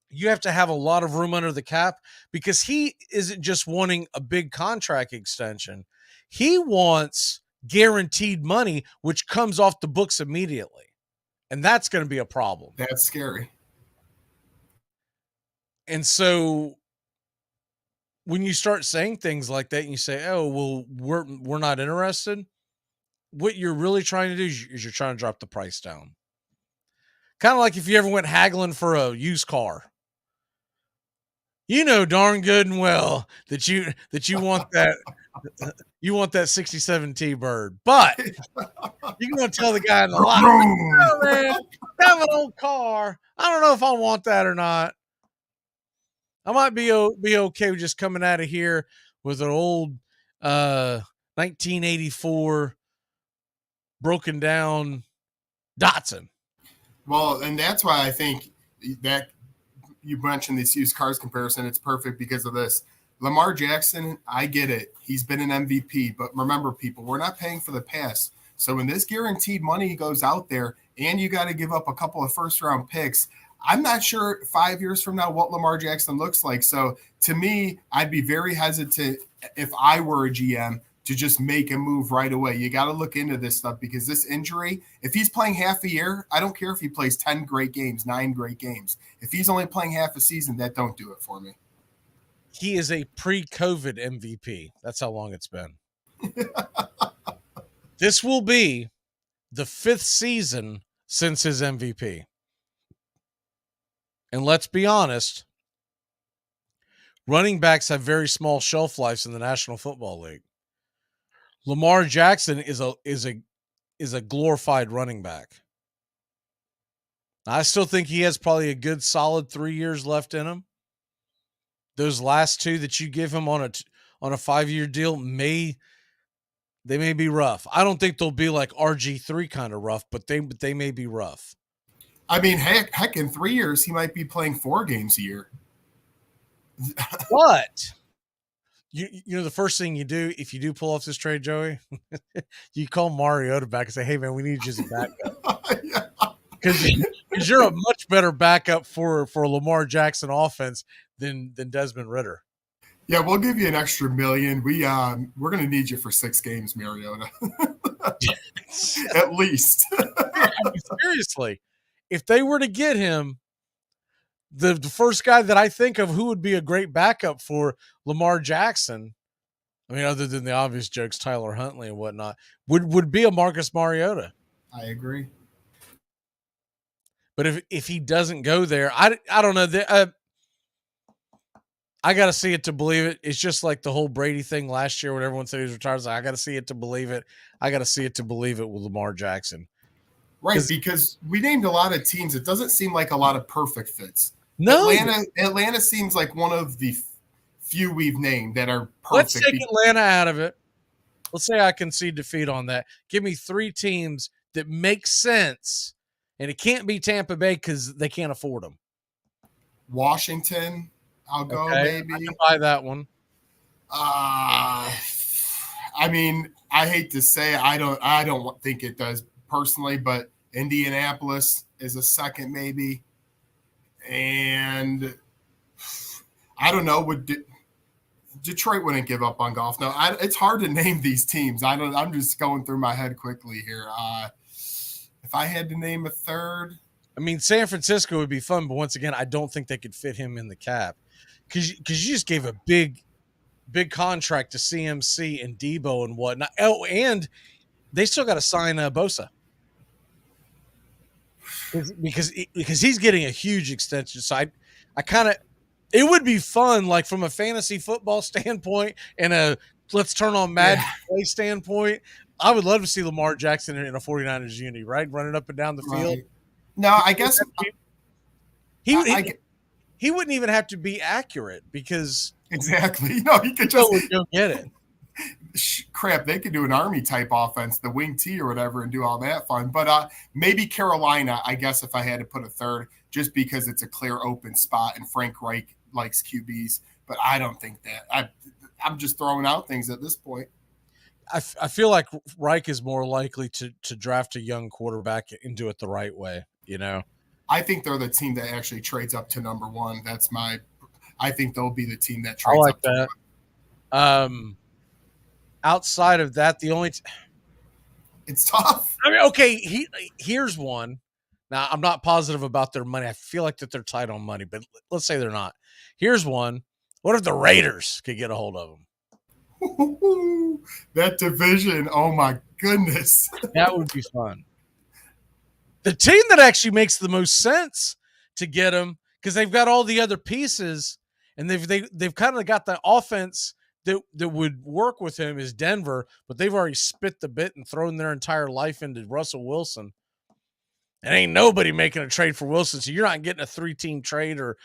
you have to have a lot of room under the cap because he isn't just wanting a big contract extension. He wants guaranteed money, which comes off the books immediately. And that's going to be a problem. That's scary. And so when you start saying things like that and you say, oh, well, we're not interested, what you're really trying to do is you're trying to drop the price down. Kind of like if you ever went haggling for a used car. You know darn good and well that you want that 67 T-Bird, but you're going to tell the guy in the lot, oh, man, I have an old car. I don't know if I want that or not. I might be okay with just coming out of here with an old 1984 broken down Datsun. Well, and that's why I think that you mentioned this used cars comparison. It's perfect because of this. Lamar Jackson, I get it. He's been an MVP, but remember, people, we're not paying for the past. So when this guaranteed money goes out there and you got to give up a couple of first-round picks, I'm not sure 5 years from now what Lamar Jackson looks like. So to me, I'd be very hesitant if I were a GM to just make a move right away. You got to look into this stuff because this injury, if he's playing half a year, I don't care if he plays 10 great games, 9 great games. If he's only playing half a season, that don't do it for me. He is a pre-COVID MVP. That's how long it's been. This will be the 5th season since his MVP. And let's be honest, running backs have very small shelf lives in the National Football League. Lamar Jackson is a glorified running back. I still think he has probably a good solid 3 years left in him. Those last 2 that you give him on a 5-year deal may be rough. I don't think they'll be like RG3 kind of rough, but they may be rough. I mean, heck, in 3 years he might be playing 4 games a year. What? You know the first thing you do if you do pull off this trade, Joey, you call Mariota back and say, "Hey man, we need you as a backup." Because you're a much better backup for Lamar Jackson offense than Desmond Ridder. Yeah, we'll give you an extra $1 million. We're going to need you for 6 games, Mariota. At least. Seriously, if they were to get him, the first guy that I think of who would be a great backup for Lamar Jackson, I mean, other than the obvious jokes, Tyler Huntley and whatnot, would be a Marcus Mariota. I agree. But if he doesn't go there, I don't know. I got to see it to believe it. It's just like the whole Brady thing last year when everyone said he was retired. I got to see it to believe it. I got to see it to believe it with Lamar Jackson. Right, because we named a lot of teams. It doesn't seem like a lot of perfect fits. No. Atlanta seems like one of the few we've named that are perfect. Let's take Atlanta out of it. Let's say I concede defeat on that. Give me 3 teams that make sense, and it can't be Tampa Bay because they can't afford them. Washington, I'll go maybe. I can buy that one. I mean, I hate to say I don't think it does personally, but Indianapolis is a second maybe. And I don't know, Detroit wouldn't give up on golf. No, it's hard to name these teams. I'm just going through my head quickly here. If I had to name a third, I mean, San Francisco would be fun, but once again, I don't think they could fit him in the cap because you just gave a big contract to CMC and Debo and whatnot. Oh, and they still got to sign Bosa. Because he's getting a huge extension. So I kind of, it would be fun, like from a fantasy football standpoint and a let's turn on Madden play standpoint. I would love to see Lamar Jackson in a 49ers uni, right? Running up and down the field. Right. No, I guess he wouldn't even have to be accurate because exactly. No, he could just go get it. Crap, they could do an Army type offense, the wing T or whatever, and do all that fun. But maybe Carolina, I guess, if I had to put a third, just because it's a clear open spot and Frank Reich likes QBs. But I don't think that. I'm just throwing out things at this point. I feel like Reich is more likely to draft a young quarterback and do it the right way, you know? I think they're the team that actually trades up to number one. I think they'll be the team that trades up to that. Outside of that, it's tough. I mean, okay, here's one. Now, I'm not positive about their money. I feel like that they're tight on money, but let's say they're not. Here's one. What if the Raiders could get a hold of them? That division, oh my goodness. That would be fun. The team that actually makes the most sense to get them, because they've got all the other pieces, and they've kind of got the offense that would work with him, is Denver, but they've already spit the bit and thrown their entire life into Russell Wilson. And ain't nobody making a trade for Wilson, so you're not getting a 3-team trade or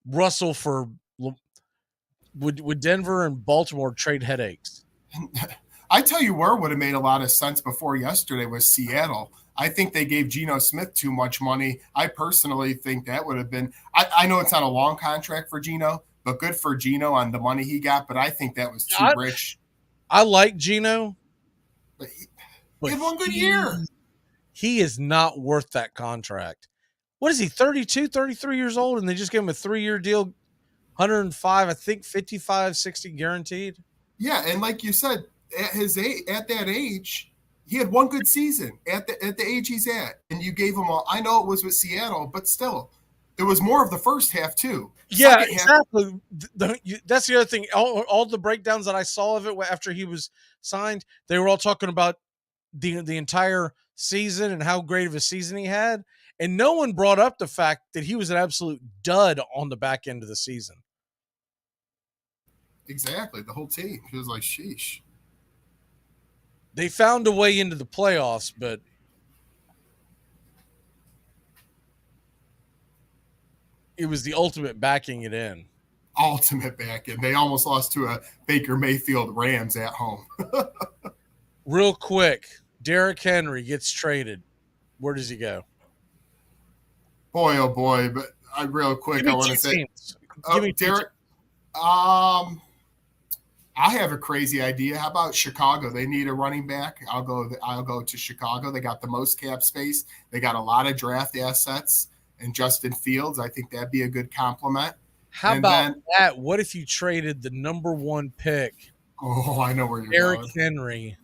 Russell for would Denver and Baltimore trade headaches? I tell you where would have made a lot of sense before yesterday was Seattle. I think they gave Geno Smith too much money. I personally think that would have been I know it's not a long contract for Geno, but good for Geno on the money he got, but I think that was too rich. I like Geno. But he had one good year. He is not worth that contract. What is he, 32, 33 years old, and they just gave him a 3-year deal, 105, I think 55, 60 guaranteed? Yeah, and like you said, at that age, he had one good season at the age he's at, and you gave him all. I know it was with Seattle, but still, it was more of the first half too. Yeah, exactly. That's the other thing. All the breakdowns that I saw of it after he was signed, they were all talking about the entire season and how great of a season he had, and no one brought up the fact that he was an absolute dud on the back end of the season. Exactly, the whole team. He was like, sheesh. They found a way into the playoffs, but it was the ultimate backing it in. Ultimate backing. They almost lost to a Baker Mayfield Rams at home. Real quick, Derrick Henry gets traded. Where does he go? Boy, oh boy! But real quick, I want to say, Derrick. I have a crazy idea. How about Chicago? They need a running back. I'll go to Chicago. They got the most cap space. They got a lot of draft assets. And Justin Fields, I think that'd be a good compliment. How about that? What if you traded the number 1 pick? Oh, I know where you're Derrick going. Henry.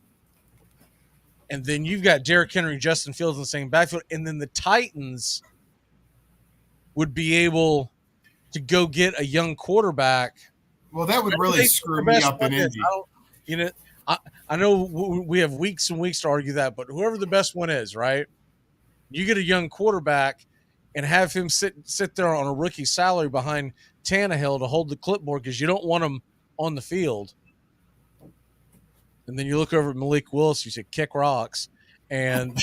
And then you've got Derrick Henry, Justin Fields in the same backfield. And then the Titans would be able to go get a young quarterback. Well, that would really screw me up in Indy. I know we have weeks and weeks to argue that, but whoever the best one is, right? You get a young quarterback and have him sit there on a rookie salary behind Tannehill to hold the clipboard because you don't want him on the field. And then you look over at Malik Willis, you say kick rocks, and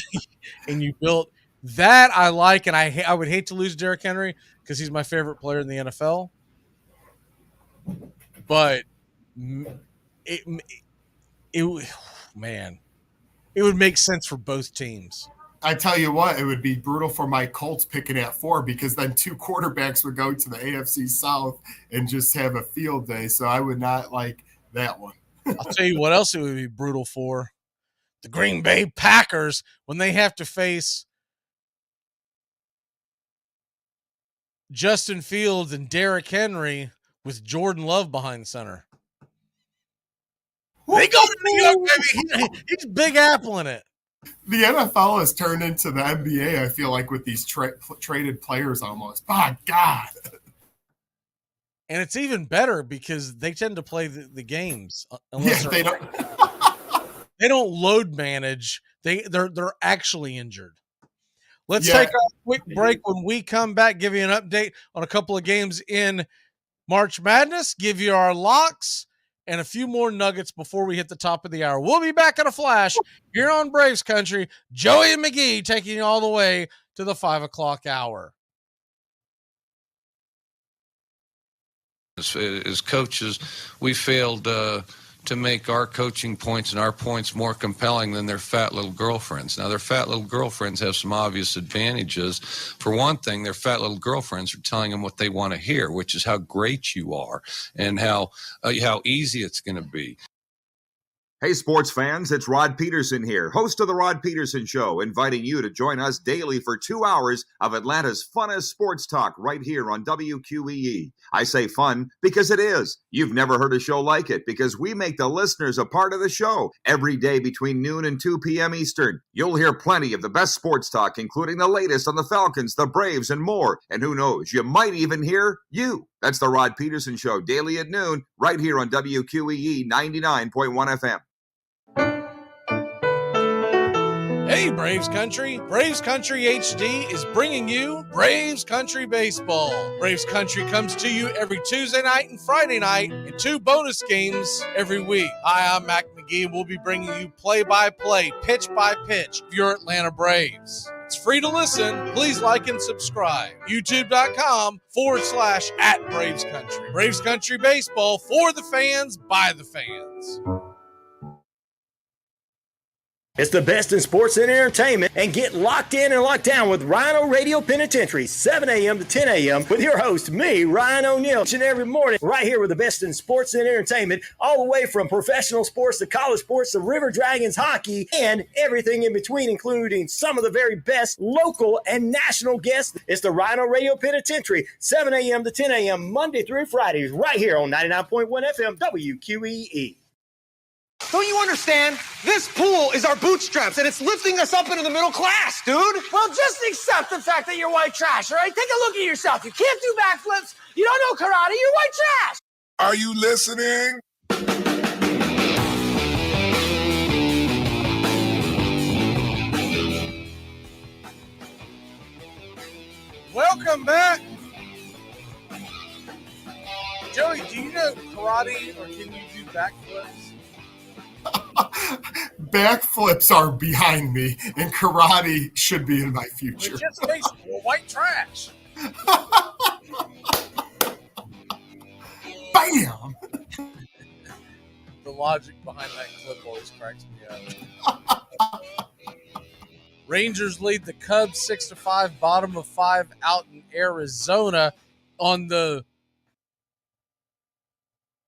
and you built that. I like, and I would hate to lose Derrick Henry because he's my favorite player in the NFL. But it would make sense for both teams. I tell you what, it would be brutal for my Colts picking at 4 because then 2 quarterbacks would go to the AFC South and just have a field day. So I would not like that one. I'll tell you what else it would be brutal for. The Green Bay Packers when they have to face Justin Fields and Derrick Henry with Jordan Love behind center. They go to New York, baby. He's Big Apple in it. The NFL has turned into the NBA, I feel like, with these traded players almost. My God. And it's even better because they tend to play the games. Unless they don't. They don't load manage. They're actually injured. Let's take a quick break. When we come back, give you an update on a couple of games in March Madness, give you our locks, and a few more nuggets before we hit the top of the hour. We'll be back in a flash here on Braves Country. Joey and McGee taking you all the way to the 5 o'clock hour. As coaches, we failed to make our coaching points and our points more compelling than their fat little girlfriends. Now, their fat little girlfriends have some obvious advantages. For one thing, their fat little girlfriends are telling them what they want to hear, which is how great you are and how easy it's going to be. Hey, sports fans, it's Rod Peterson here, host of The Rod Peterson Show, inviting you to join us daily for 2 hours of Atlanta's funnest sports talk right here on WQEE. I say fun because it is. You've never heard a show like it because we make the listeners a part of the show every day between noon and 2 p.m. Eastern. You'll hear plenty of the best sports talk, including the latest on the Falcons, the Braves, and more. And who knows, you might even hear you. That's The Rod Peterson Show, daily at noon, right here on WQEE 99.1 FM. Hey, Braves Country. Braves Country HD is bringing you Braves Country Baseball. Braves Country comes to you every Tuesday night and Friday night and 2 bonus games every week. Hi, I'm Mac McGee, and we'll be bringing you play-by-play, pitch-by-pitch of your Atlanta Braves. It's free to listen. Please like and subscribe. YouTube.com/@Braves Country. Braves Country Baseball for the fans, by the fans. It's the best in sports and entertainment, and get locked in and locked down with Rhino Radio Penitentiary, 7 a.m. to 10 a.m. with your host, me, Ryan O'Neal, each and every morning, right here with the best in sports and entertainment, all the way from professional sports to college sports to River Dragons hockey and everything in between, including some of the very best local and national guests. It's the Rhino Radio Penitentiary, 7 a.m. to 10 a.m. Monday through Fridays, right here on 99.1 FM WQEE. Don't you understand? This pool is our bootstraps, and it's lifting us up into the middle class, dude. Well, just accept the fact that you're white trash, all right? Take a look at yourself. You can't do backflips. You don't know karate. You're white trash. Are you listening? Welcome back. Joey, do you know karate, or can you do backflips? Backflips are behind me, and karate should be in my future. Just face it, you're white trash. Bam! The logic behind that clip always cracks me up. Rangers lead the Cubs 6-5, bottom of 5 out in Arizona on the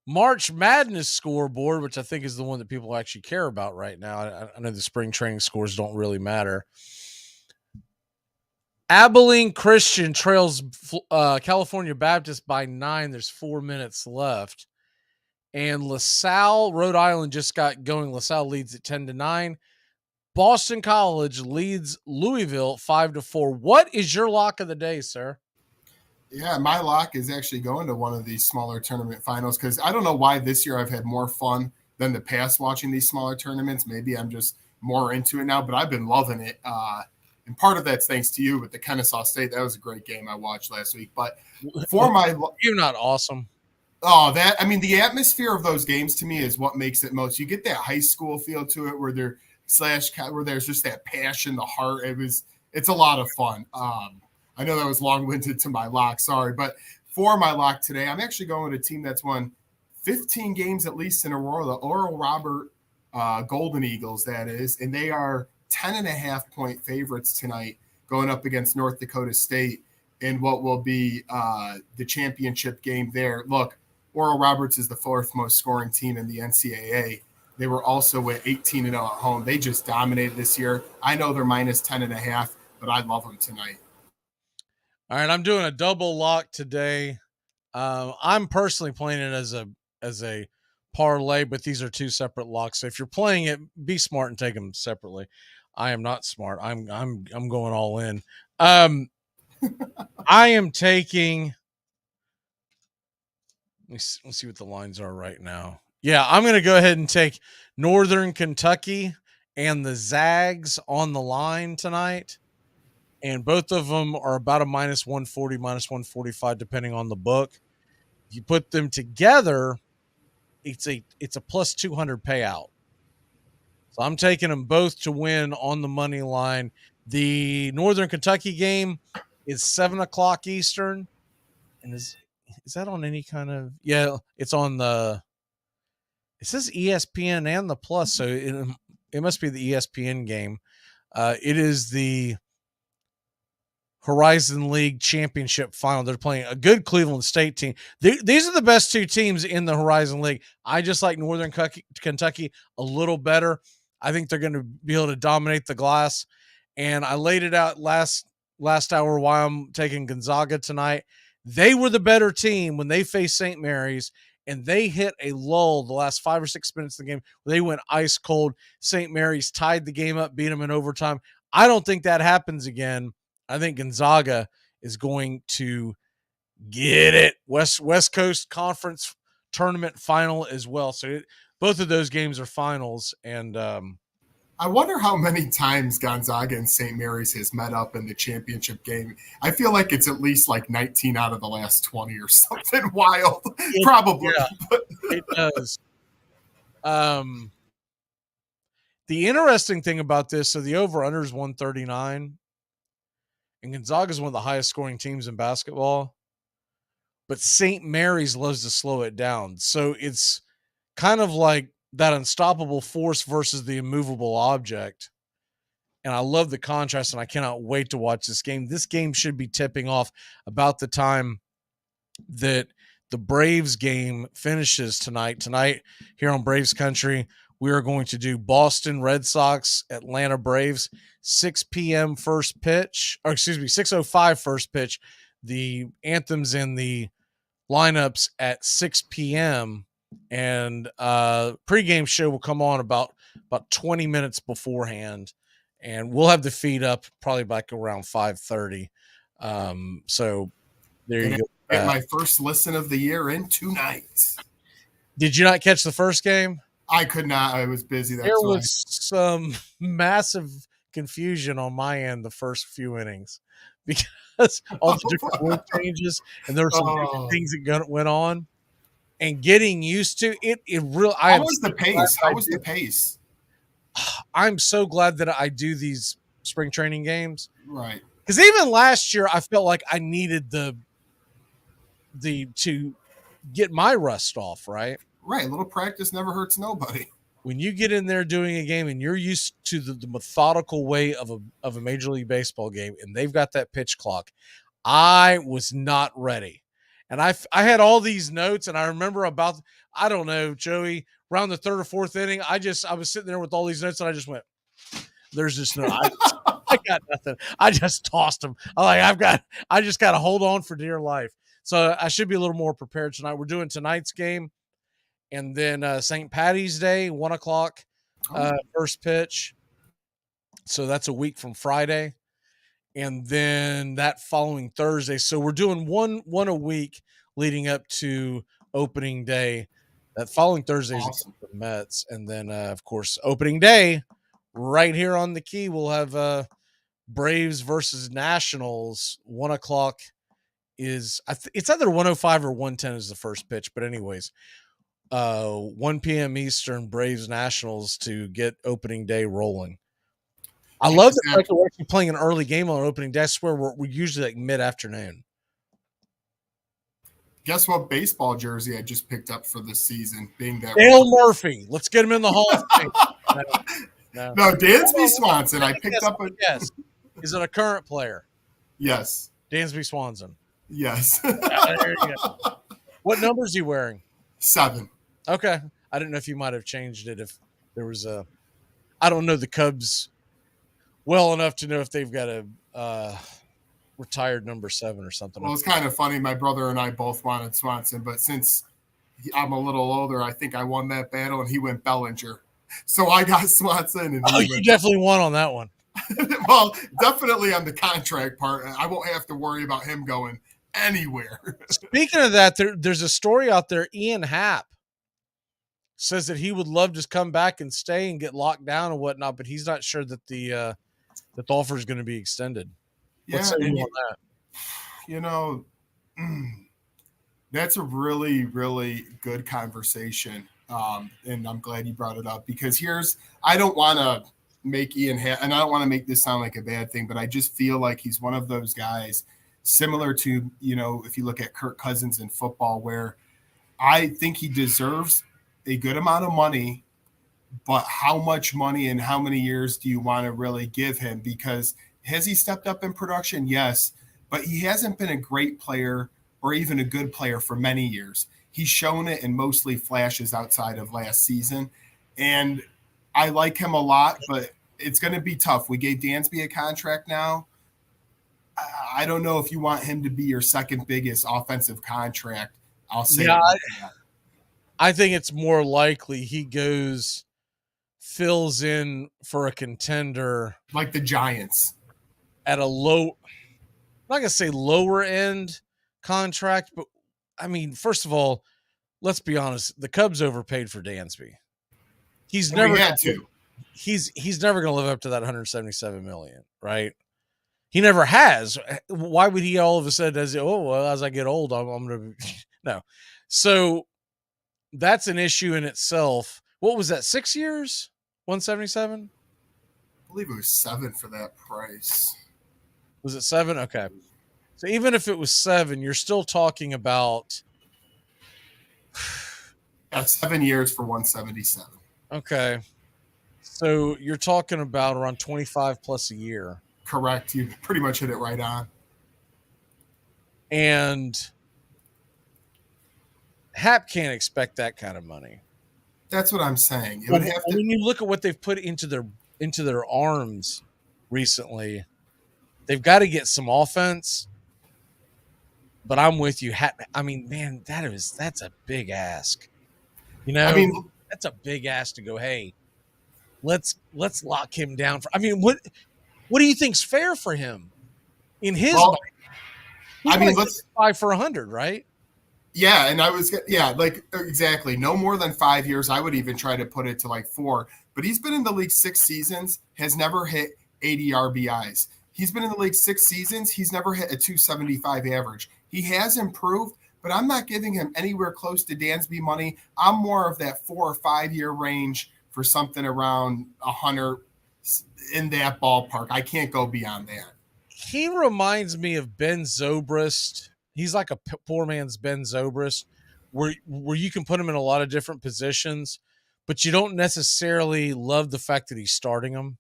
March Madness scoreboard, which I think is the one that people actually care about right now. I know the spring training scores don't really matter. Abilene Christian trails California Baptist by 9. There's 4 minutes left. And LaSalle, Rhode Island just got going. LaSalle leads at 10-9. Boston College leads Louisville 5-4. What is your lock of the day, sir? Yeah, my lock is actually going to one of these smaller tournament finals because I don't know why this year I've had more fun than the past watching these smaller tournaments. Maybe I'm just more into it now, but I've been loving it. And part of that's thanks to you with the Kennesaw State. That was a great game I watched last week. But for my – You're not awesome. Oh, the atmosphere of those games to me is what makes it most. You get that high school feel to it where there's just that passion, the heart. It's a lot of fun. I know that was long-winded to my lock, sorry. But for my lock today, I'm actually going with a team that's won 15 games at least in a row, the Oral Robert Golden Eagles, that is. And they are 10.5-point favorites tonight going up against North Dakota State in what will be the championship game there. Look, Oral Roberts is the 4th most scoring team in the NCAA. They were also at 18-0 at home. They just dominated this year. I know they're minus 10.5, but I love them tonight. All right, I'm doing a double lock today. I'm personally playing it as a parlay, but these are 2 separate locks. So if you're playing it, be smart and take them separately. I am not smart. I'm going all in. I am taking. Let's see what the lines are right now. Yeah, I'm going to go ahead and take Northern Kentucky and the Zags on the line tonight. And both of them are about a minus 140, minus 145, depending on the book. If you put them together, it's a plus 200 payout. So I'm taking them both to win on the money line. The Northern Kentucky game is 7:00 Eastern, and is that on any kind of? Yeah, it's on the. It says ESPN and the Plus, so it must be the ESPN game. It is the Horizon League Championship final. They're playing a good Cleveland State team. These are the best two teams in the Horizon League. I just like Northern Kentucky a little better. I think they're going to be able to dominate the glass. And I laid it out last hour why I'm taking Gonzaga tonight. They were the better team when they faced St. Mary's, and they hit a lull the last 5 or 6 minutes of the game. They went ice cold. St. Mary's tied the game up, beat them in overtime. I don't think that happens again. I think Gonzaga is going to get it. West Coast Conference tournament final as well. So both of those games are finals. And I wonder how many times Gonzaga and St. Mary's has met up in the championship game. I feel like it's at least like 19 out of the last 20 or something wild. Probably. Yeah, it does. The interesting thing about this, so the over-under is 139. And Gonzaga is one of the highest scoring teams in basketball. But St. Mary's loves to slow it down. So it's kind of like that unstoppable force versus the immovable object. And I love the contrast, and I cannot wait to watch this game. This game should be tipping off about the time that the Braves game finishes tonight. Tonight, here on Braves Country, we are going to do Boston Red Sox, Atlanta Braves, 6 p.m. first pitch, or excuse me, 6:05 first pitch. The anthems and the lineups at 6 p.m. and pregame show will come on about 20 minutes beforehand, and we'll have the feed up probably back around 5:30. So there you go. Get my first listen of the year in tonight. Did you not catch the first game? I could not. I was busy. There was some massive confusion on my end the first few innings because all the different rule changes, and there were some different things that went on. And getting used to it, How was the pace? How was the pace? I'm so glad that I do these spring training games, right? Because even last year, I felt like I needed the to get my rust off, right? Right. A little practice never hurts nobody. When you get in there doing a game and you're used to the methodical way of a Major League Baseball game, and they've got that pitch clock, I was not ready. And I had all these notes, and I remember about, I don't know, Joey, around the third or fourth inning, I was sitting there with all these notes, and I just went, there's just no, I got nothing. I just tossed them. I just got to hold on for dear life. So I should be a little more prepared tonight. We're doing tonight's game, and then St. Patty's Day, 1:00 first pitch. So that's a week from Friday. And then that following Thursday. So we're doing one a week leading up to opening day. That following Thursday is the METS. And then, of course, opening day right here on the Key, we'll have Braves versus Nationals. 1:00 is it's either 1:05 or 1:10 is the first pitch. But anyways, 1 p.m. Eastern, Braves Nationals to get opening day rolling. I love the fact that we're actually playing an early game on opening day. That's where we're usually like mid-afternoon. Guess what baseball jersey I just picked up for this season? Being that Dale Murphy. Let's get him in the Hall of Fame. No, Dansby Swanson. I picked up a. Yes. Is it a current player? Yes. Dansby Swanson. Yes. There you go. What number is he wearing? 7. Okay. I didn't know if you might have changed it if there was a. I don't know the Cubs well enough to know if they've got a retired number 7 or something. Well, it's kind of funny. My brother and I both wanted Swanson, but since I'm a little older, I think I won that battle, and he went Bellinger. So I got Swanson. And you definitely won on that one. Well, definitely on the contract part. I won't have to worry about him going anywhere. Speaking of that, there's a story out there. Ian Happ says that he would love to come back and stay and get locked down and whatnot, but he's not sure that the offer is going to be extended. Yeah, that's a really, really good conversation And I'm glad you brought it up because I don't want to make and I don't want to make this sound like a bad thing, but I just feel like he's one of those guys similar to, if you look at Kirk Cousins in football, where I think he deserves a good amount of money, but how much money and how many years do you want to really give him? Because has he stepped up in production? Yes, but he hasn't been a great player or even a good player for many years. He's shown it in mostly flashes outside of last season. And I like him a lot, but it's going to be tough. We gave Dansby a contract now. I don't know if you want him to be your second biggest offensive contract. I'll say I think it's more likely he fills in for a contender like the Giants at a I'm not gonna say lower end contract, but I mean, first of all, let's be honest, the Cubs overpaid for Dansby. He's never had to. He's never gonna live up to that 177 million, right? He never has. Why would he all of a sudden as I get old, I'm gonna no. So that's an issue in itself. What was that? 6 years? 177? I believe it was 7 for that price. Was it 7? Okay. So even if it was 7, you're still talking about 7 years for 177. Okay. So you're talking about around 25 plus a year. Correct. You pretty much hit it right on. And Hap can't expect that kind of money. That's what I'm saying. When you look at what they've put into their arms recently, they've got to get some offense. But I'm with you. I mean, man, that's a big ask. That's a big ask to go, hey, let's lock him down. What do you think's fair for him? In his mind? Let's 5 for 100, right? Yeah, and exactly. No more than 5 years. I would even try to put it to like 4. But he's been in the league 6 seasons, has never hit 80 RBIs. He's been in the league 6 seasons. He's never hit a 275 average. He has improved, but I'm not giving him anywhere close to Dansby money. I'm more of that 4 or 5 year range for something around 100 in that ballpark. I can't go beyond that. He reminds me of Ben Zobrist. He's like a poor man's Ben Zobrist, where you can put him in a lot of different positions, but you don't necessarily love the fact that he's starting them,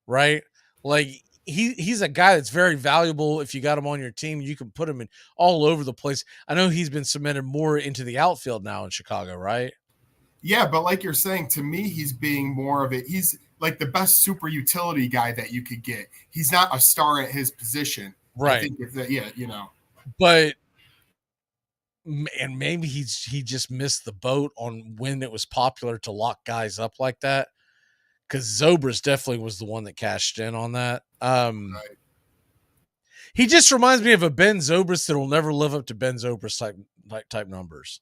right? Like he's a guy that's very valuable. If you got him on your team, you can put him in all over the place. I know he's been cemented more into the outfield now in Chicago, right? Yeah, but like you're saying, to me, he's being more of it. He's like the best super utility guy that you could get. He's not a star at his position. Right. I think But and maybe he just missed the boat on when it was popular to lock guys up like that. Because Zobrist definitely was the one that cashed in on that. Right. He just reminds me of a Ben Zobrist that will never live up to Ben Zobrist type numbers.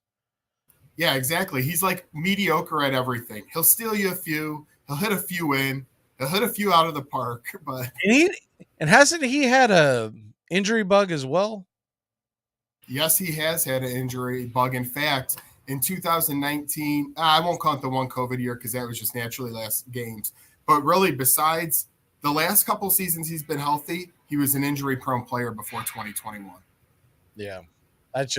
Yeah, exactly. He's like mediocre at everything. He'll steal you a few. He'll hit a few in. He'll hit a few out of the park. But hasn't he had a injury bug as well? Yes, he has had an injury bug. In fact, in 2019, I won't count the one COVID year because that was just naturally last games. But really, besides the last couple seasons he's been healthy, he was an injury-prone player before 2021. Yeah, that's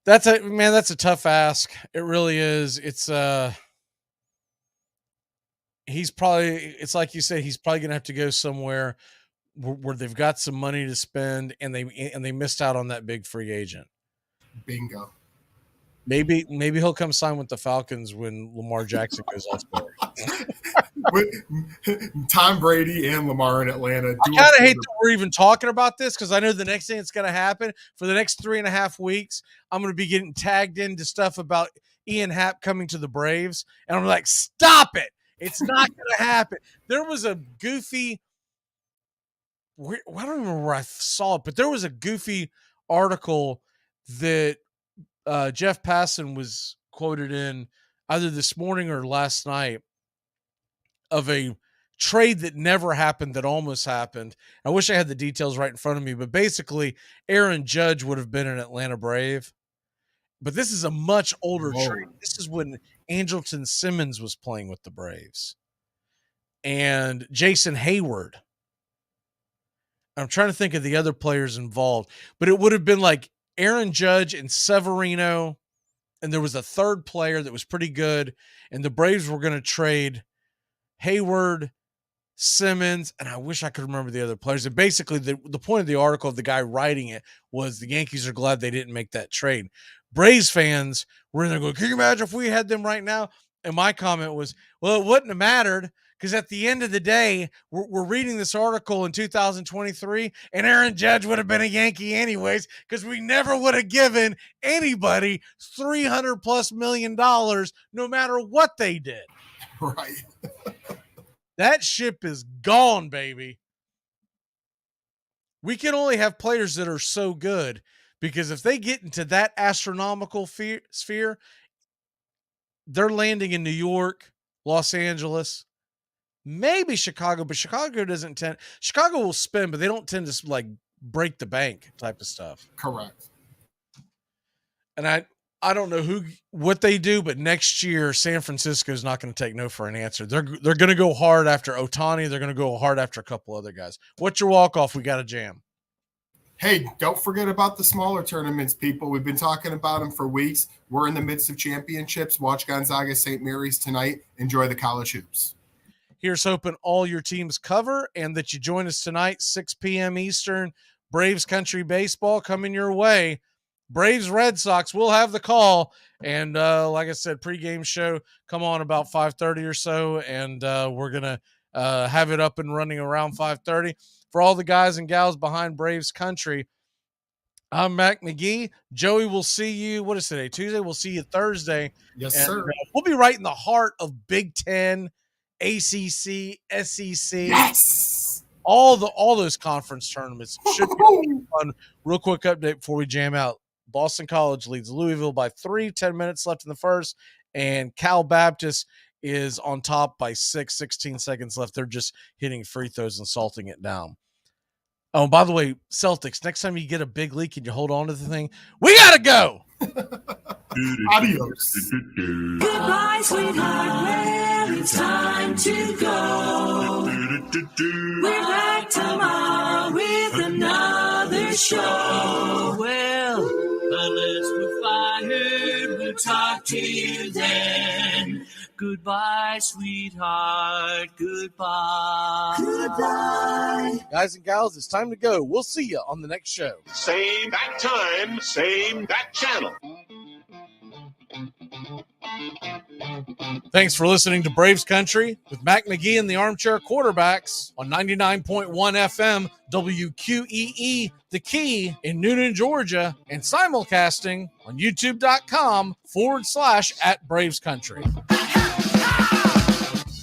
a tough ask. It really is. It's like you said, he's probably gonna have to go somewhere where they've got some money to spend, and they missed out on that big free agent. Bingo. Maybe he'll come sign with the Falcons when Lamar Jackson goes off board. With Tom Brady and Lamar in Atlanta. I kind of hate that we're even talking about this because I know the next thing that's going to happen for the next 3.5 weeks, I'm going to be getting tagged into stuff about Ian Happ coming to the Braves. And I'm like, stop it. It's not going to happen. There was a goofy, I don't remember where I saw it, but there was a goofy article that Jeff Passan was quoted in either this morning or last night of a trade that never happened that almost happened. I wish I had the details right in front of me, but basically Aaron Judge would have been an Atlanta Brave But this is a much older Whoa. trade. This is when Andrelton Simmons was playing with the Braves. And Jason Hayward. I'm trying to think of the other players involved. But it would have been like Aaron Judge and Severino. And there was a third player that was pretty good. And the Braves were going to trade Hayward, Simmons, and I wish I could remember the other players. And basically, the point of the article of the guy writing it was the Yankees are glad they didn't make that trade. Braves fans were in there going, can you imagine if we had them right now? And my comment was, well, it wouldn't have mattered because at the end of the day, we're reading this article in 2023, and Aaron Judge would have been a Yankee anyways because we never would have given anybody $300+ million no matter what they did. Right. That ship is gone, baby. We can only have players that are so good because if they get into that astronomical sphere, they're landing in New York, Los Angeles, maybe Chicago, but Chicago doesn't tend. Chicago will spend, but they don't tend to like break the bank type of stuff. Correct. And I don't know what they do, but next year San Francisco is not going to take no for an answer. They're going to go hard after Ohtani. They're going to go hard after a couple other guys. What's your walk-off? We got a jam. Hey, don't forget about the smaller tournaments, people. We've been talking about them for weeks. We're in the midst of championships. Watch Gonzaga St. Mary's tonight. Enjoy the college hoops. Here's hoping all your teams cover and that you join us tonight, 6 p.m. Eastern. Braves Country Baseball coming your way. Braves Red Sox will have the call. And like I said, pregame show come on about 5:30 or so. And we're going to have it up and running around 5:30. For all the guys and gals behind Braves Country, I'm Mac McGee. Joey, we'll see you. What is today? Tuesday. We'll see you Thursday. Yes, and, sir. We'll be right in the heart of Big Ten, ACC, SEC. Yes. All those conference tournaments should be fun. Real quick update before we jam out. Boston College leads Louisville by 3, 10 minutes left in the first, and Cal Baptist is on top by 16 seconds left. They're just hitting free throws and salting it down. Oh, by the way, Celtics, next time you get a big lead, can you hold on to the thing? We got to go. Adios. Goodbye, sweetheart. Well, it's time to go. We're back tomorrow with another show. Well, unless we're fired, we'll talk to you then. Goodbye, sweetheart. Goodbye. Goodbye. Guys and gals, it's time to go. We'll see you on the next show. Same bat time, same bat channel. Thanks for listening to Braves Country with Mac McGee and the Armchair Quarterbacks on 99.1 FM WQEE, The Key in Noonan, Georgia, and simulcasting on youtube.com/@Braves Country.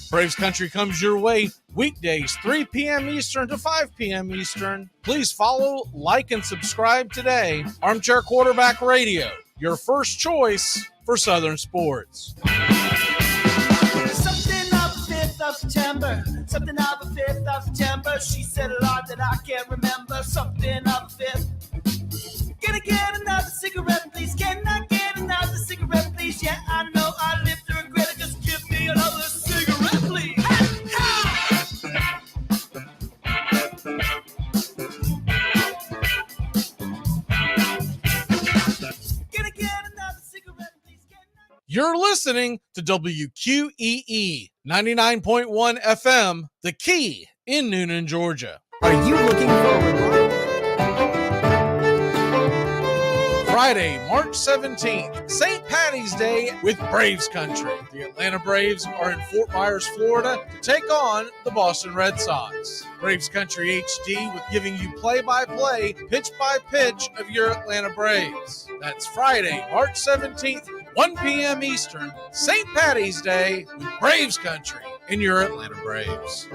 Braves Country comes your way weekdays, 3 p.m. Eastern to 5 p.m. Eastern. Please follow, like, and subscribe today. Armchair Quarterback Radio, your first choice for Southern sports. Something of the 5th of September. Something of the 5th of September. She said a lot that I can't remember. Something of the 5th. Can I get another cigarette, please? Can I get another cigarette, please? Yeah, I know I live to regret it. Just give me another cigarette, please. You're listening to WQEE 99.1 FM, The Key in Noonan, Georgia. Are you looking for Friday, March 17th, St. Patty's Day with Braves Country. The Atlanta Braves are in Fort Myers, Florida to take on the Boston Red Sox. Braves Country HD with giving you play-by-play, pitch-by-pitch of your Atlanta Braves. That's Friday, March 17th, 1 p.m. Eastern, St. Patty's Day with Braves Country and your Atlanta Braves.